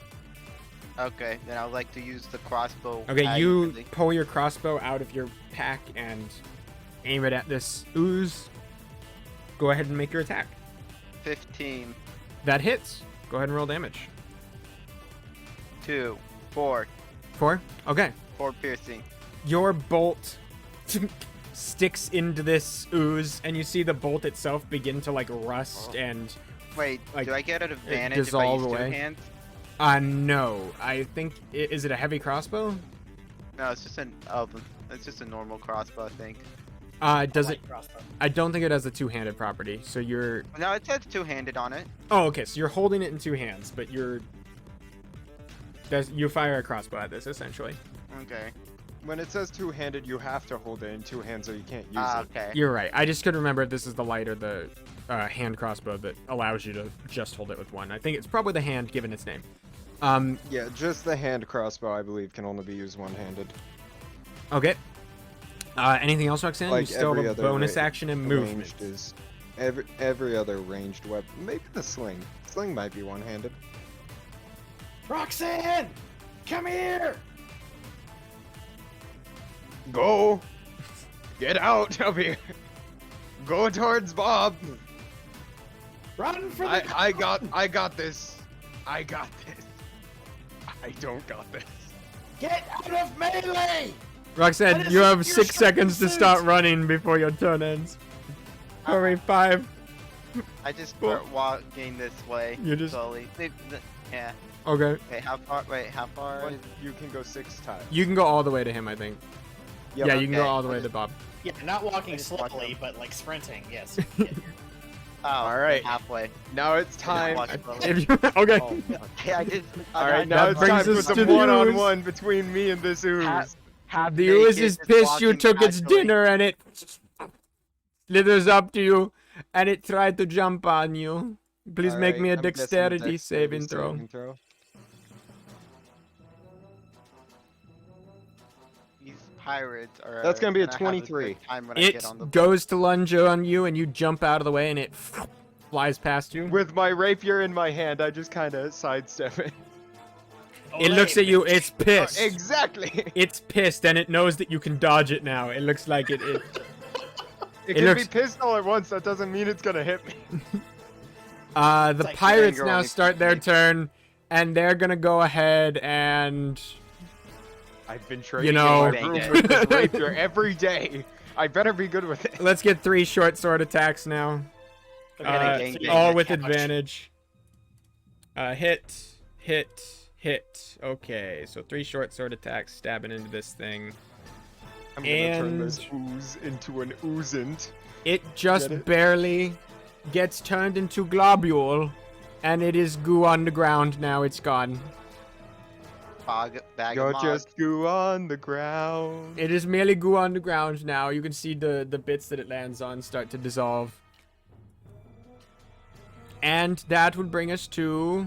Okay, then I would like to use the crossbow. Okay, you actively. pull your crossbow out of your pack and aim it at this ooze. Go ahead and make your attack. 15, That hits. Go ahead and roll damage. 2, 4, 4? Okay. 4 piercing. Your bolt sticks into this ooze, and you see the bolt itself begin to like rust and Wait, Like, do I get an advantage if I dissolve use two away. hands? no. I think is it a heavy crossbow? No, it's just it's just a normal crossbow, I think. Does it? Light crossbow. I don't think it has a two-handed property. So you're. No, it says two-handed on it. Oh, okay. So you're holding it in two hands, but you fire a crossbow at this essentially. Okay. When it says two-handed, you have to hold it in two hands or you can't use Ah, it. okay. You're right. I just couldn't remember if this is the light or the hand crossbow that allows you to just hold it with one. I think it's probably the hand, given its name. Yeah, just the hand crossbow, I believe, can only be used one-handed. Okay. Anything else, Roxanne? Like you still every have a other bonus action and movement. Ranged is every other ranged weapon. Maybe the sling. Sling might be one-handed. Roxanne! Come here! Go! Get out of here! Go towards Bob! Run for the I got this. I got this. I don't got this. Get out of melee! Roxanne, What is you it? have You're 6 seconds to short start running before your turn ends. Hurry, 5. I just Cool. start walking this way You just- slowly. Yeah. Okay. Wait, how far? Wait, how far? You can go 6 times. You can go all the way to him, I think. Yep. Yeah, you can go Okay. all the way to Bob. Yeah, not walking I just walked slowly, up. but like sprinting, yes. Oh, Alright. halfway. Now it's time. Walk slowly. If you, okay. Oh, fuck. Yeah, I just. Alright, now That it's time brings for us some to the one-on-one between me and this ooze. Half The ooze naked, is just pissed you walking took its casually. dinner and it slithers up to you and it tried to jump on you. Please make me a Alright, I'm guessing dexterity saving throw. These pirates are. That's gonna be a have 23. good time when I It get on the goes to lunge on you and you jump out of the way and it flies past you. With my rapier in my hand, I just kind of sidestep it. It looks at you, it's pissed. Exactly. It's pissed and it knows that you can dodge it now. It looks like it. It It can looks- be pissed all at once. That doesn't mean it's gonna hit me. The like pirates anger now only start their technique. turn and they're gonna go ahead and I've been training know- in my room with this rapier every day. I better be good with it. let's get 3 short sword attacks now. gang, gang, All gang. with advantage. Hit. Okay, so 3 short sword attacks stabbing into this thing. I'm gonna turn And- this ooze into an oozant. It just Get it? barely gets turned into globule, and it is goo on the ground now. It's gone. bag You're of mods. just goo on the ground. It is merely goo on the ground now. You can see the bits that it lands on start to dissolve. And that would bring us to...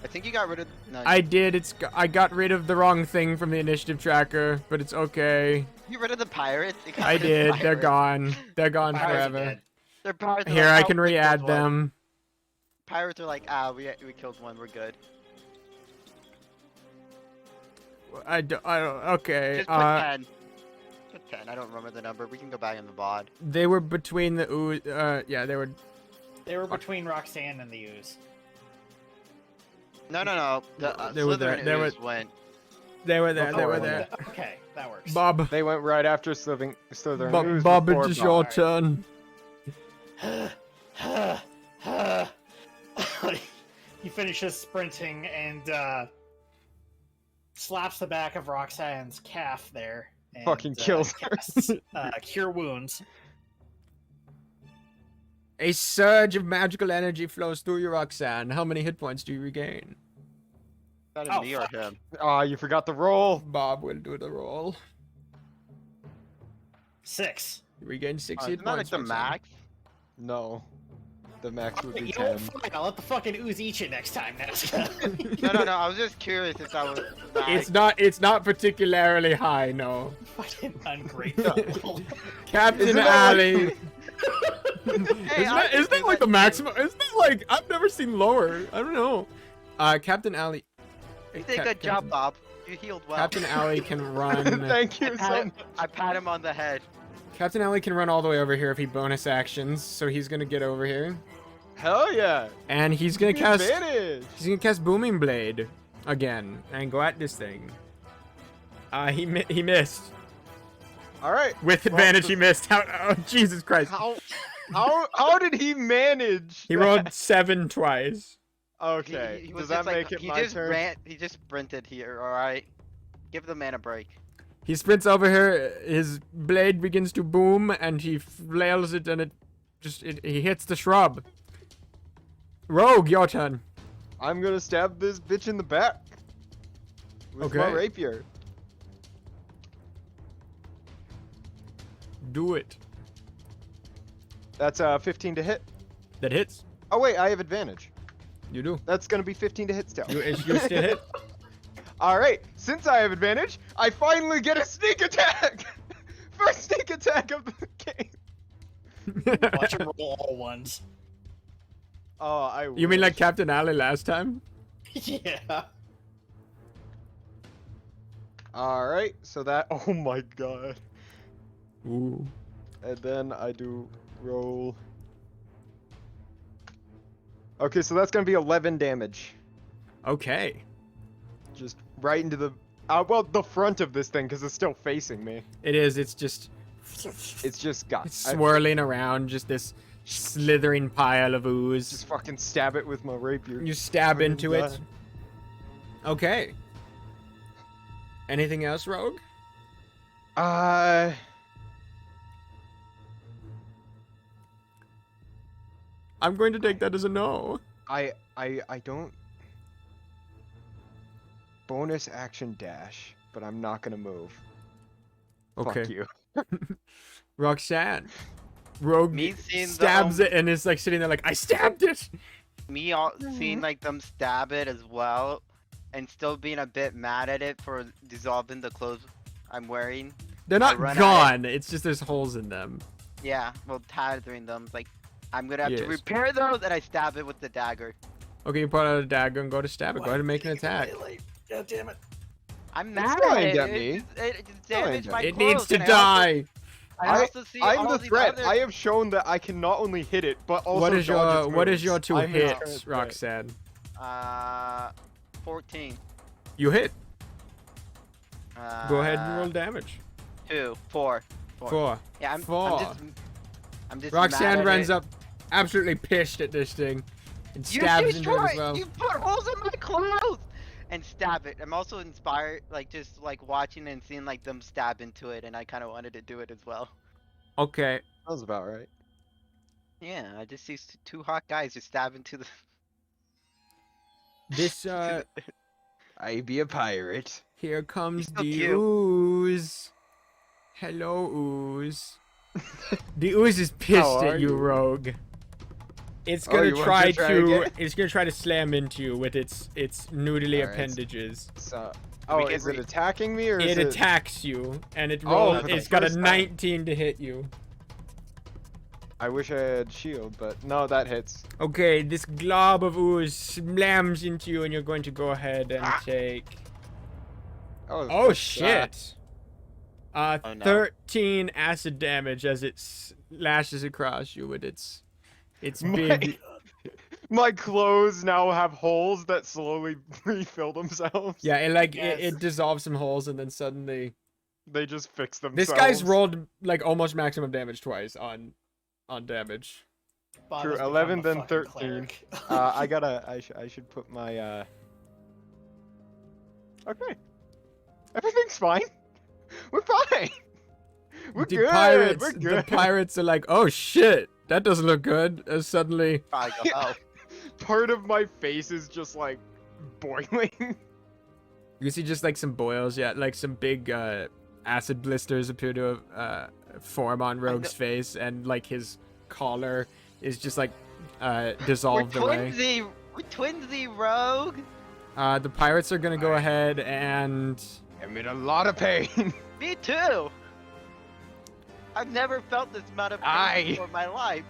I think you got rid of. No, I did. I got rid of the wrong thing from the initiative tracker, but it's okay. you got rid of the pirates. You got I rid of the did. They're pirates. gone. They're gone Pirates are forever. dead. They're pirates. are Here, like, I "Oh, can we killed re-add one." them. Pirates are like, we killed one. We're good. I don't, okay. Just put 10. Put 10. I don't remember the number. We can go back in the bod. They were between the yeah, they were. They were between Roxanne and the ooze. No. The They were there, Slytherin they were- ooze went. They were there. They Oh, were yeah. there. Okay, that works. Bob. They went right after Slytherin. Ooze Bob, before it is Bob. your turn. He finishes sprinting and slaps the back of Roxanne's calf there. And, Fucking kills her. casts, Cure Wounds. A surge of magical energy flows through you, Roxanne. How many hit points do you regain? That is Oh, me or fuck. him. Ah, you forgot the roll. Bob will do the roll. 6. You regain 6 hit Isn't that like points. the Roxanne. max? No. The max would be You know 10. what? Fine, I'll let the fucking ooze eat you next time, Nazca. No. I was just curious if that was. It's not particularly high, no. Fucking ungrateful. Captain Isn't that Alley. Hey, isn't that like the maximum? Isn't that like I've never seen lower? I don't know. Captain Alley. You did a good job, Bob. You healed well. Captain Alley can run. Thank you so much. I pat him on the head. Captain Alley can run all the way over here if he bonus actions, so he's gonna get over here. Hell yeah. And he's gonna cast Advantage. he's gonna cast Booming Blade again and go at this thing. He missed. All right. With advantage he missed. Oh, Jesus Christ. How did he manage? He that? rolled 7 twice. Okay. He was Does that just like, make it he my just turn? He just sprinted here. All right. Give the man a break. He sprints over here, his blade begins to boom, and he flails it, and he hits the shrub. Rogue, your turn. I'm gonna stab this bitch in the back with my Okay. rapier. Do it. That's 15 to hit. That hits. Oh wait, I have advantage. You do. That's gonna be 15 to hit still. You still hit. All right, since I have advantage, I finally get a sneak attack. First sneak attack of the game. Watch him roll all ones. Oh, I. You mean like wish. Captain Alley last time? Yeah. All right, so that. Oh my god. Ooh. And then I do roll. Okay, so that's gonna be 11 damage. Okay. Just right into the. Well, the front of this thing, because it's still facing me. It is. It's just. It's just got. It's swirling around, just this slithering pile of ooze. Just fucking stab it with my rapier. You stab Fucking into it. die. Okay. Anything else, Rogue? Uh. I'm going to take that as a no. I don't. Bonus action dash, but I'm not gonna move. Okay. Fuck you. Roxanne. Rogue Me seeing the, stabs it and is like sitting there like, I stabbed it! Me all seeing like them stab it as well, and still being a bit mad at it for dissolving the clothes I'm wearing. They're I not run at it. gone, it's just there's holes in them. Yeah, well, tethering them. Like, I'm gonna have Yes. to repair those, and I stab it with the dagger. Okay, you pull out a dagger and go to stab it. Go ahead and make an attack. God damn it. I'm It's mad not at it. aimed at It me. just- It just not damaged aimed my at It clothes, needs to and I also- die! I also see I'm all the these threat. other- I have shown that I can not only hit it, but also What is dodge its your moves. 2 I'm the current hits, threat. Roxanne? 14. You hit. Go ahead Uh, and roll damage. 2, 4. 4. Yeah, I'm Four. just Roxanne mad at runs it. up, absolutely pissed at this thing, and You stabs into it destroy- as well. You put holes in my clothes! And stab it. I'm also inspired, like, just, like, watching and seeing, like, them stab into it, and I kind of wanted to do it as well. Okay. Sounds about right. Yeah, I just see two hot guys just stab into the... This, I be a pirate. Here comes so the cute. ooze. Hello, ooze. The ooze is pissed How are at you, you? rogue. It's Oh, gonna you want try to try to. again? It's gonna try to slam into you with its noodly Alright. appendages. So, we oh, get is it attacking me or is It it? attacks you, and it Oh, rolls. for the It's got a first time. 19 to hit you. I wish I had shield, but no, that hits. Okay, this glob of ooze slams into you, and you're going to go ahead and take. Oh, Oh that's, shit! Oh, no. 13 acid damage as it lashes across you with its big. My clothes now have holes that slowly refill themselves. Yeah, it like Yes. it dissolves some holes, and then suddenly They just fix themselves. this guy's rolled like almost maximum damage twice on damage. Bob True, has become 11 a then fucking 13. cleric. I should put my Okay. Everything's fine. We're fine. We're The good. pirates, We're the good. pirates are like, oh shit, that doesn't look good. As suddenly, Probably go, oh. Part of my face is just like boiling. you see just like some boils, yeah, like some big acid blisters appear to form on Rogue's face, and like his collar is just like dissolved We're away. twinsy, rogue. The pirates are gonna go ahead and I'm in a lot of pain. Me too. I've never felt this amount of pain Aye. before in my life.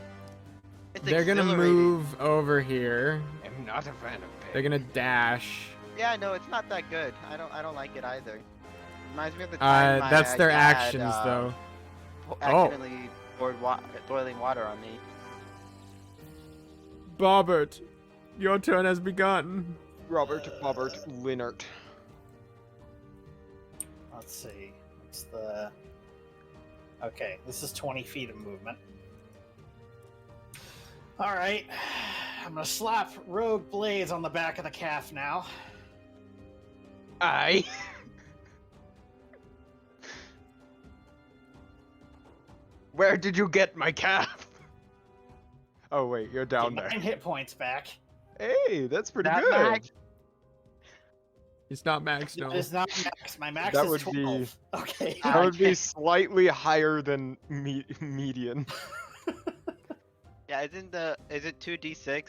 It's they're gonna exhilarating. move over here. I'm not a fan of pain. They're gonna dash. Yeah, no, it's not that good. I don't like it either. Reminds me of the time That's their dad, actions though. accidentally poured boiling water on me. Bobbert, your turn has begun. Robert Linnert. Let's see. What's the? Okay, this is 20 feet of movement. All right, I'm gonna slap Rogue Blades on the back of the calf now. Aye. Where did you get my calf? Oh wait, you're down Get there. 9 hit points back. Hey, that's pretty That good. max- It's not max, no. It's not max. My max That is would be- 12. Okay. That would be slightly higher than median. Yeah, is it 2d6?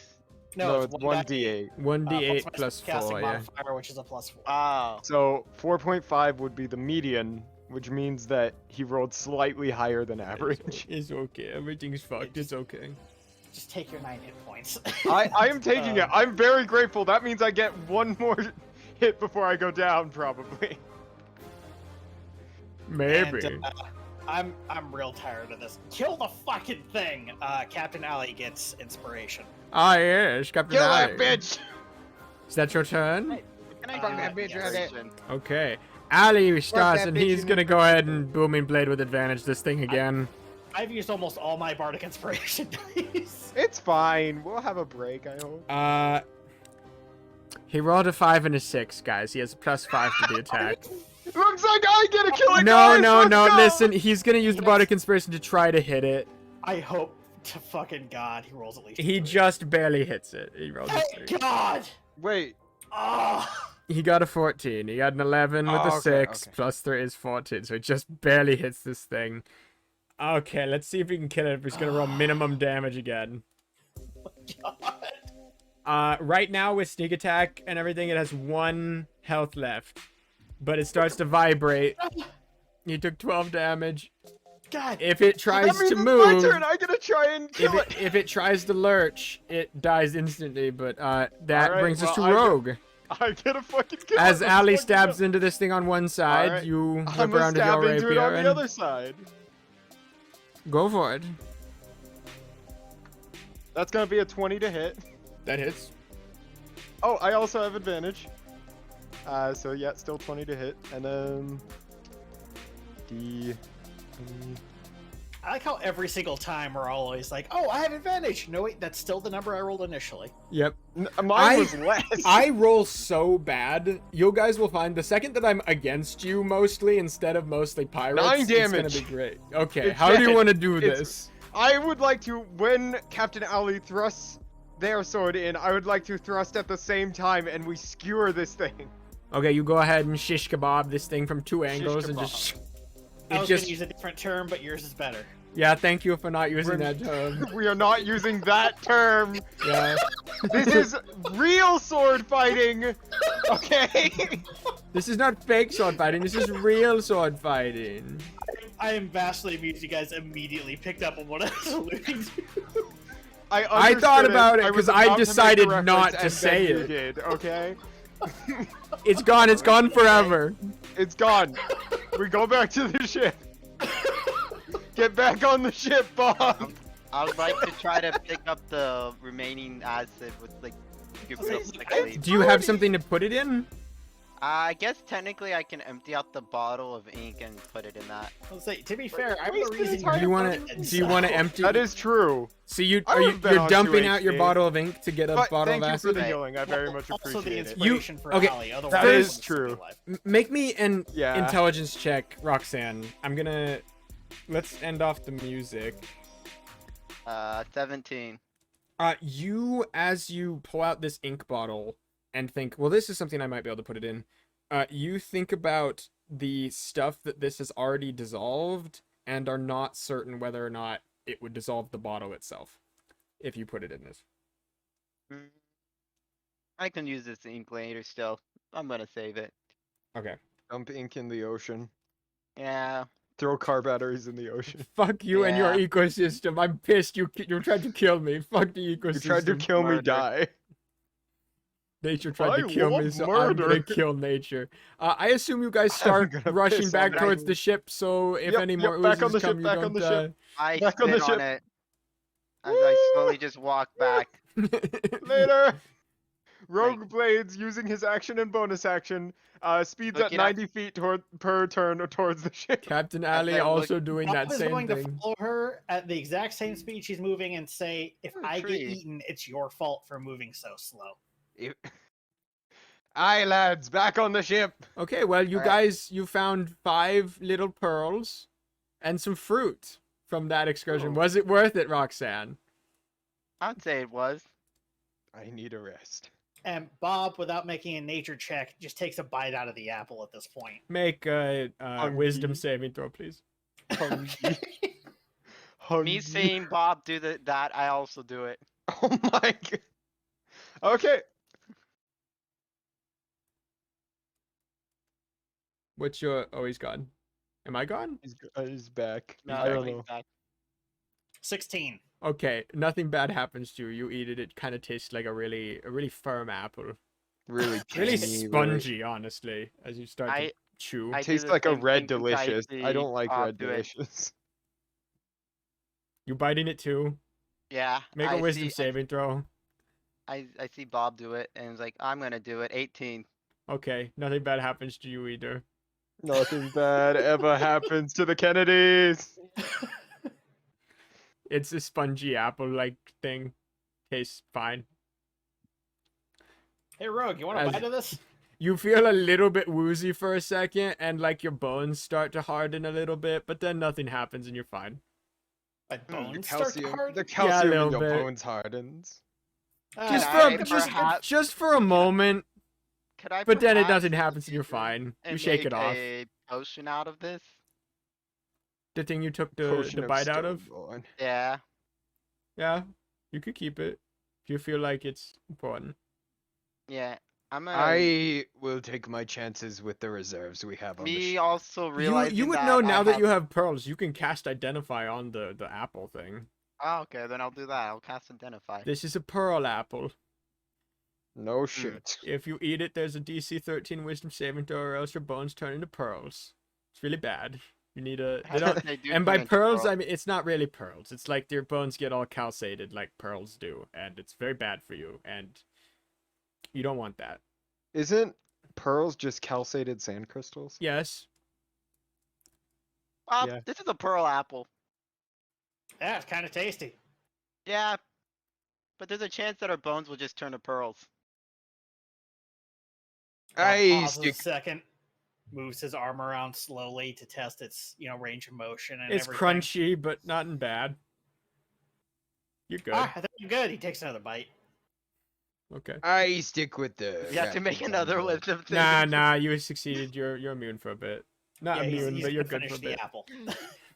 no, it's one 1d8. 1d8 my plus casting 4, yeah. modifier, which is a +4. Oh. So 4.5 would be the median, which means that he rolled slightly higher than average. It's okay. Everything's fucked. It's okay. Just take your 9 hit points. I am taking it. I'm very grateful. That means I get one more hit before I go down, probably. Maybe. And, I'm real tired of this. Kill the fucking thing. Captain Alley gets inspiration. Ah, yes, Captain Kill Ali. that bitch! Is that your turn? Hey, Can I Fuck do that bitch right there. inspiration? Okay. Ali starts, that and bitch he's in gonna the go ahead and booming blade with advantage this thing again. I've used almost all my bardic inspiration dice. It's fine. We'll have a break, I hope. He rolled a 5 and a 6, guys. He has a +5 to the attack. Looks like I get a killing No, guys, no, let's no. go! Listen, he's gonna use the Yes. bardic inspiration to try to hit it. I hope to fucking God he rolls at least. He a 3. just barely hits it. He rolled a Thank 3. God. Wait, Oh. He got a 14. He got an 11 with Oh, a okay, 6. okay. Plus 3 is 14. So he just barely hits this thing. Okay, let's see if we can kill it if he's gonna roll minimum damage again. God. Right now with sneak attack and everything, it has 1 health left. But it starts to vibrate. He took 12 damage. God. If it that tries means to it's my move, turn. I gotta try and kill it. if it tries to lurch, it dies instantly. But that Alright, brings us to well, Rogue. I gotta fucking kill it. As Let's Ali fucking stabs go. into this thing on one side, Alright, you I'm whip gonna around with stab your into it rapier on the and other side. go for it. That's gonna be a 20 to hit. That hits. Oh, I also have advantage. So yeah, still 20 to hit, and then I like how every single time we're always like, oh, I have advantage. No, wait, that's still the number I rolled initially. Yep. Mine was less. I roll so bad. You guys will find the second that I'm against you mostly instead of mostly pirates, 9 it's gonna damage. be great. Okay, It's how do you dead. want to do It's- this? I would like to, when Captain Ali thrusts their sword in, I would like to thrust at the same time, and we skewer this thing. Okay, you go ahead and shish kebab this thing from 2 angles and kebab. just. I It was just. gonna use a different term, but yours is better. Yeah, thank you for not using We're- that term. We are not using that term. Yeah. This is real sword fighting. Okay. This is not fake sword fighting. This is real sword fighting. I am vastly amused you guys immediately picked up on what I was alluding to. I thought understood about it was 'cause I about to make the decided reference not to and then say you it. did, okay? It's gone. It's gone forever. It's gone. We go back to the ship. Get back on the ship, Bob. I would like to try to pick up the remaining acid with like. Do you have something to put it in? I guess technically I can empty out the bottle of ink and put it in that. I'll say, to be fair, I'm Waste the the reason entire Do you want put it to? in, Do you want to so- empty? That is true. So you I are would've been you're on dumping 2 out your HP. bottle of ink to get a But bottle thank of you for acid? the healing. I very much Also the appreciate it. inspiration for okay, Ali, otherwise that I is wouldn't still be true. alive. Make me an Yeah. intelligence check, Roxanne. I'm gonna. Let's end off the music. 17. You as you pull out this ink bottle and think, well, this is something I might be able to put it in. You think about the stuff that this has already dissolved and are not certain whether or not it would dissolve the bottle itself if you put it in this. I can use this ink later still. I'm gonna save it. Okay. Dump ink in the ocean. Yeah. Throw car batteries in the ocean. Fuck you and your Yeah. ecosystem. I'm pissed. You tried to kill me. Fuck the ecosystem. You tried to kill me, Murder. die. Nature tried to I kill me, love so I'm gonna murder. kill nature. I assume you guys start gonna rushing piss back on towards you. the ship, so if Yep, any yep, more back on oozes the come, ship, you back don't on the ship. I Back on spit the on ship. it as I slowly just walk back. Later. Rogue Blades using his action and bonus action speeds at Looking at- 90 feet per turn towards the ship. Captain As Ali I look- also doing Bob that is same going to thing. follow her at the exact same speed she's moving and say, if Oh, I get tree. eaten, it's your fault for moving so slow. Aye, lads, back on the ship. Okay, well, you Alright. guys, you found 5 little pearls and some fruit from that excursion. Ooh. Was it worth it, Roxanne? I'd say it was. I need a rest. And Bob, without making a nature check, just takes a bite out of the apple at this point. Make a wisdom Hungry. saving throw, please. Hungry. Me Hungry. seeing Bob do that, I also do it. Oh my god. Okay. What's your... Oh, he's gone. Am I gone? He's back. No, I don't he's know. back. 16. Okay, nothing bad happens to you. You eat it. It kind of tastes like a really firm apple. Really Really tangy, spongy, honestly, as you start to I- chew. I do Tastes the like a same red thing since I delicious. I see don't like Bob red do it. delicious. You biting it too? Yeah. Make a I wisdom see, saving throw. I see Bob do it, and it's like, I'm gonna do it. 18. Okay, nothing bad happens to you either. Nothing bad ever happens to the Kennedys. It's a spongy apple-like thing. Tastes fine. Hey, Rogue, you want a As- bite of this? You feel a little bit woozy for a second, and like your bones start to harden a little bit, but then nothing happens and you're fine. My The bones start to hurt? the calcium in little your bit. bones hardens. Just I for perhaps- just for a moment, Could I but then it perhaps nothing use happens and you're it fine. You and shake make it off. a potion out of this? The thing you took the Potion bite out of. Stoneborn. Yeah. Yeah, you could keep it if you feel like it's important. Yeah. I'm gonna. I will take my chances with the reserves we have on the Me ship. also realizing You would that know I now that you have- have pearls. You can cast Identify on the apple thing. Oh, okay, then I'll do that. I'll cast Identify. This is a pearl apple. No shit. If you eat it, there's a DC 13 Wisdom saving throw, or else your bones turn into pearls. It's really bad. You need a. How They does don't, they do and by turn into pearls, pearl? I mean it's not really pearls. It's like your bones get all calcated like pearls do, and it's very bad for you. And you don't want that. Isn't pearls just calcated sand crystals? Yes. Yeah. This is a pearl apple. Yeah, it's kind of tasty. Yeah. But there's a chance that our bones will just turn to pearls. Bob I pauses stick. a second, moves his arm around slowly to test its, range of motion and It's everything. crunchy, but not in bad. You're good. Ah, I think you're good. He takes another bite. Okay. I stick with the. You have to make another list of things. Nah, you succeeded. You're immune for a bit. Not Yeah, immune, he's but you're gonna good for a finish the bit. apple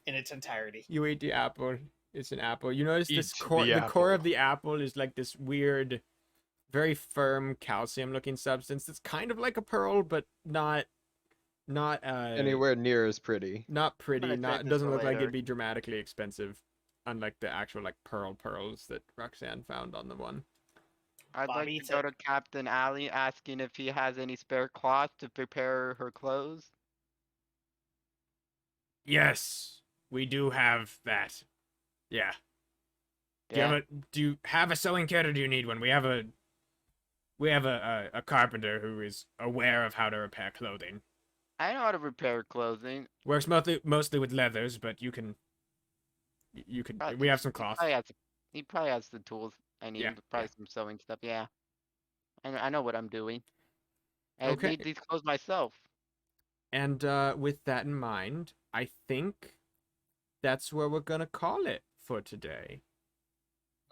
in its entirety. You ate the apple. It's an apple. You notice this Eat core. the The core of apple. the apple is like this weird, very firm calcium-looking substance. That's kind of like a pearl, but not Anywhere near as pretty. not pretty. save Not this doesn't for look like later. it'd be dramatically expensive, unlike the actual like pearls that Roxanne found on the one. I'd Bob like to eats go it. to Captain Alley asking if he has any spare cloth to prepare her clothes. Yes, we do have that. Yeah. Yeah. Do you have a sewing kit or do you need one? We have a carpenter who is aware of how to repair clothing. I know how to repair clothing. Works mostly with leathers, but you can we have some cloth. He probably has the tools I need. Yeah, Probably some sewing stuff. Yeah. I know what I'm doing. I Okay. made these clothes myself. And with that in mind, I think that's where we're gonna call it for today.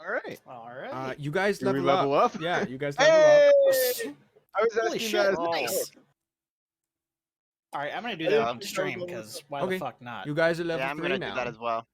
All right. All right. You guys Do we level, level up? Yeah, you guys level up. Hey! I was Holy asking shit! that as a Nice. joke. All right, I'm gonna do I that didn't on think I stream was because why Okay. the fuck not? You guys are level Yeah, I'm 3 gonna now. do that as well.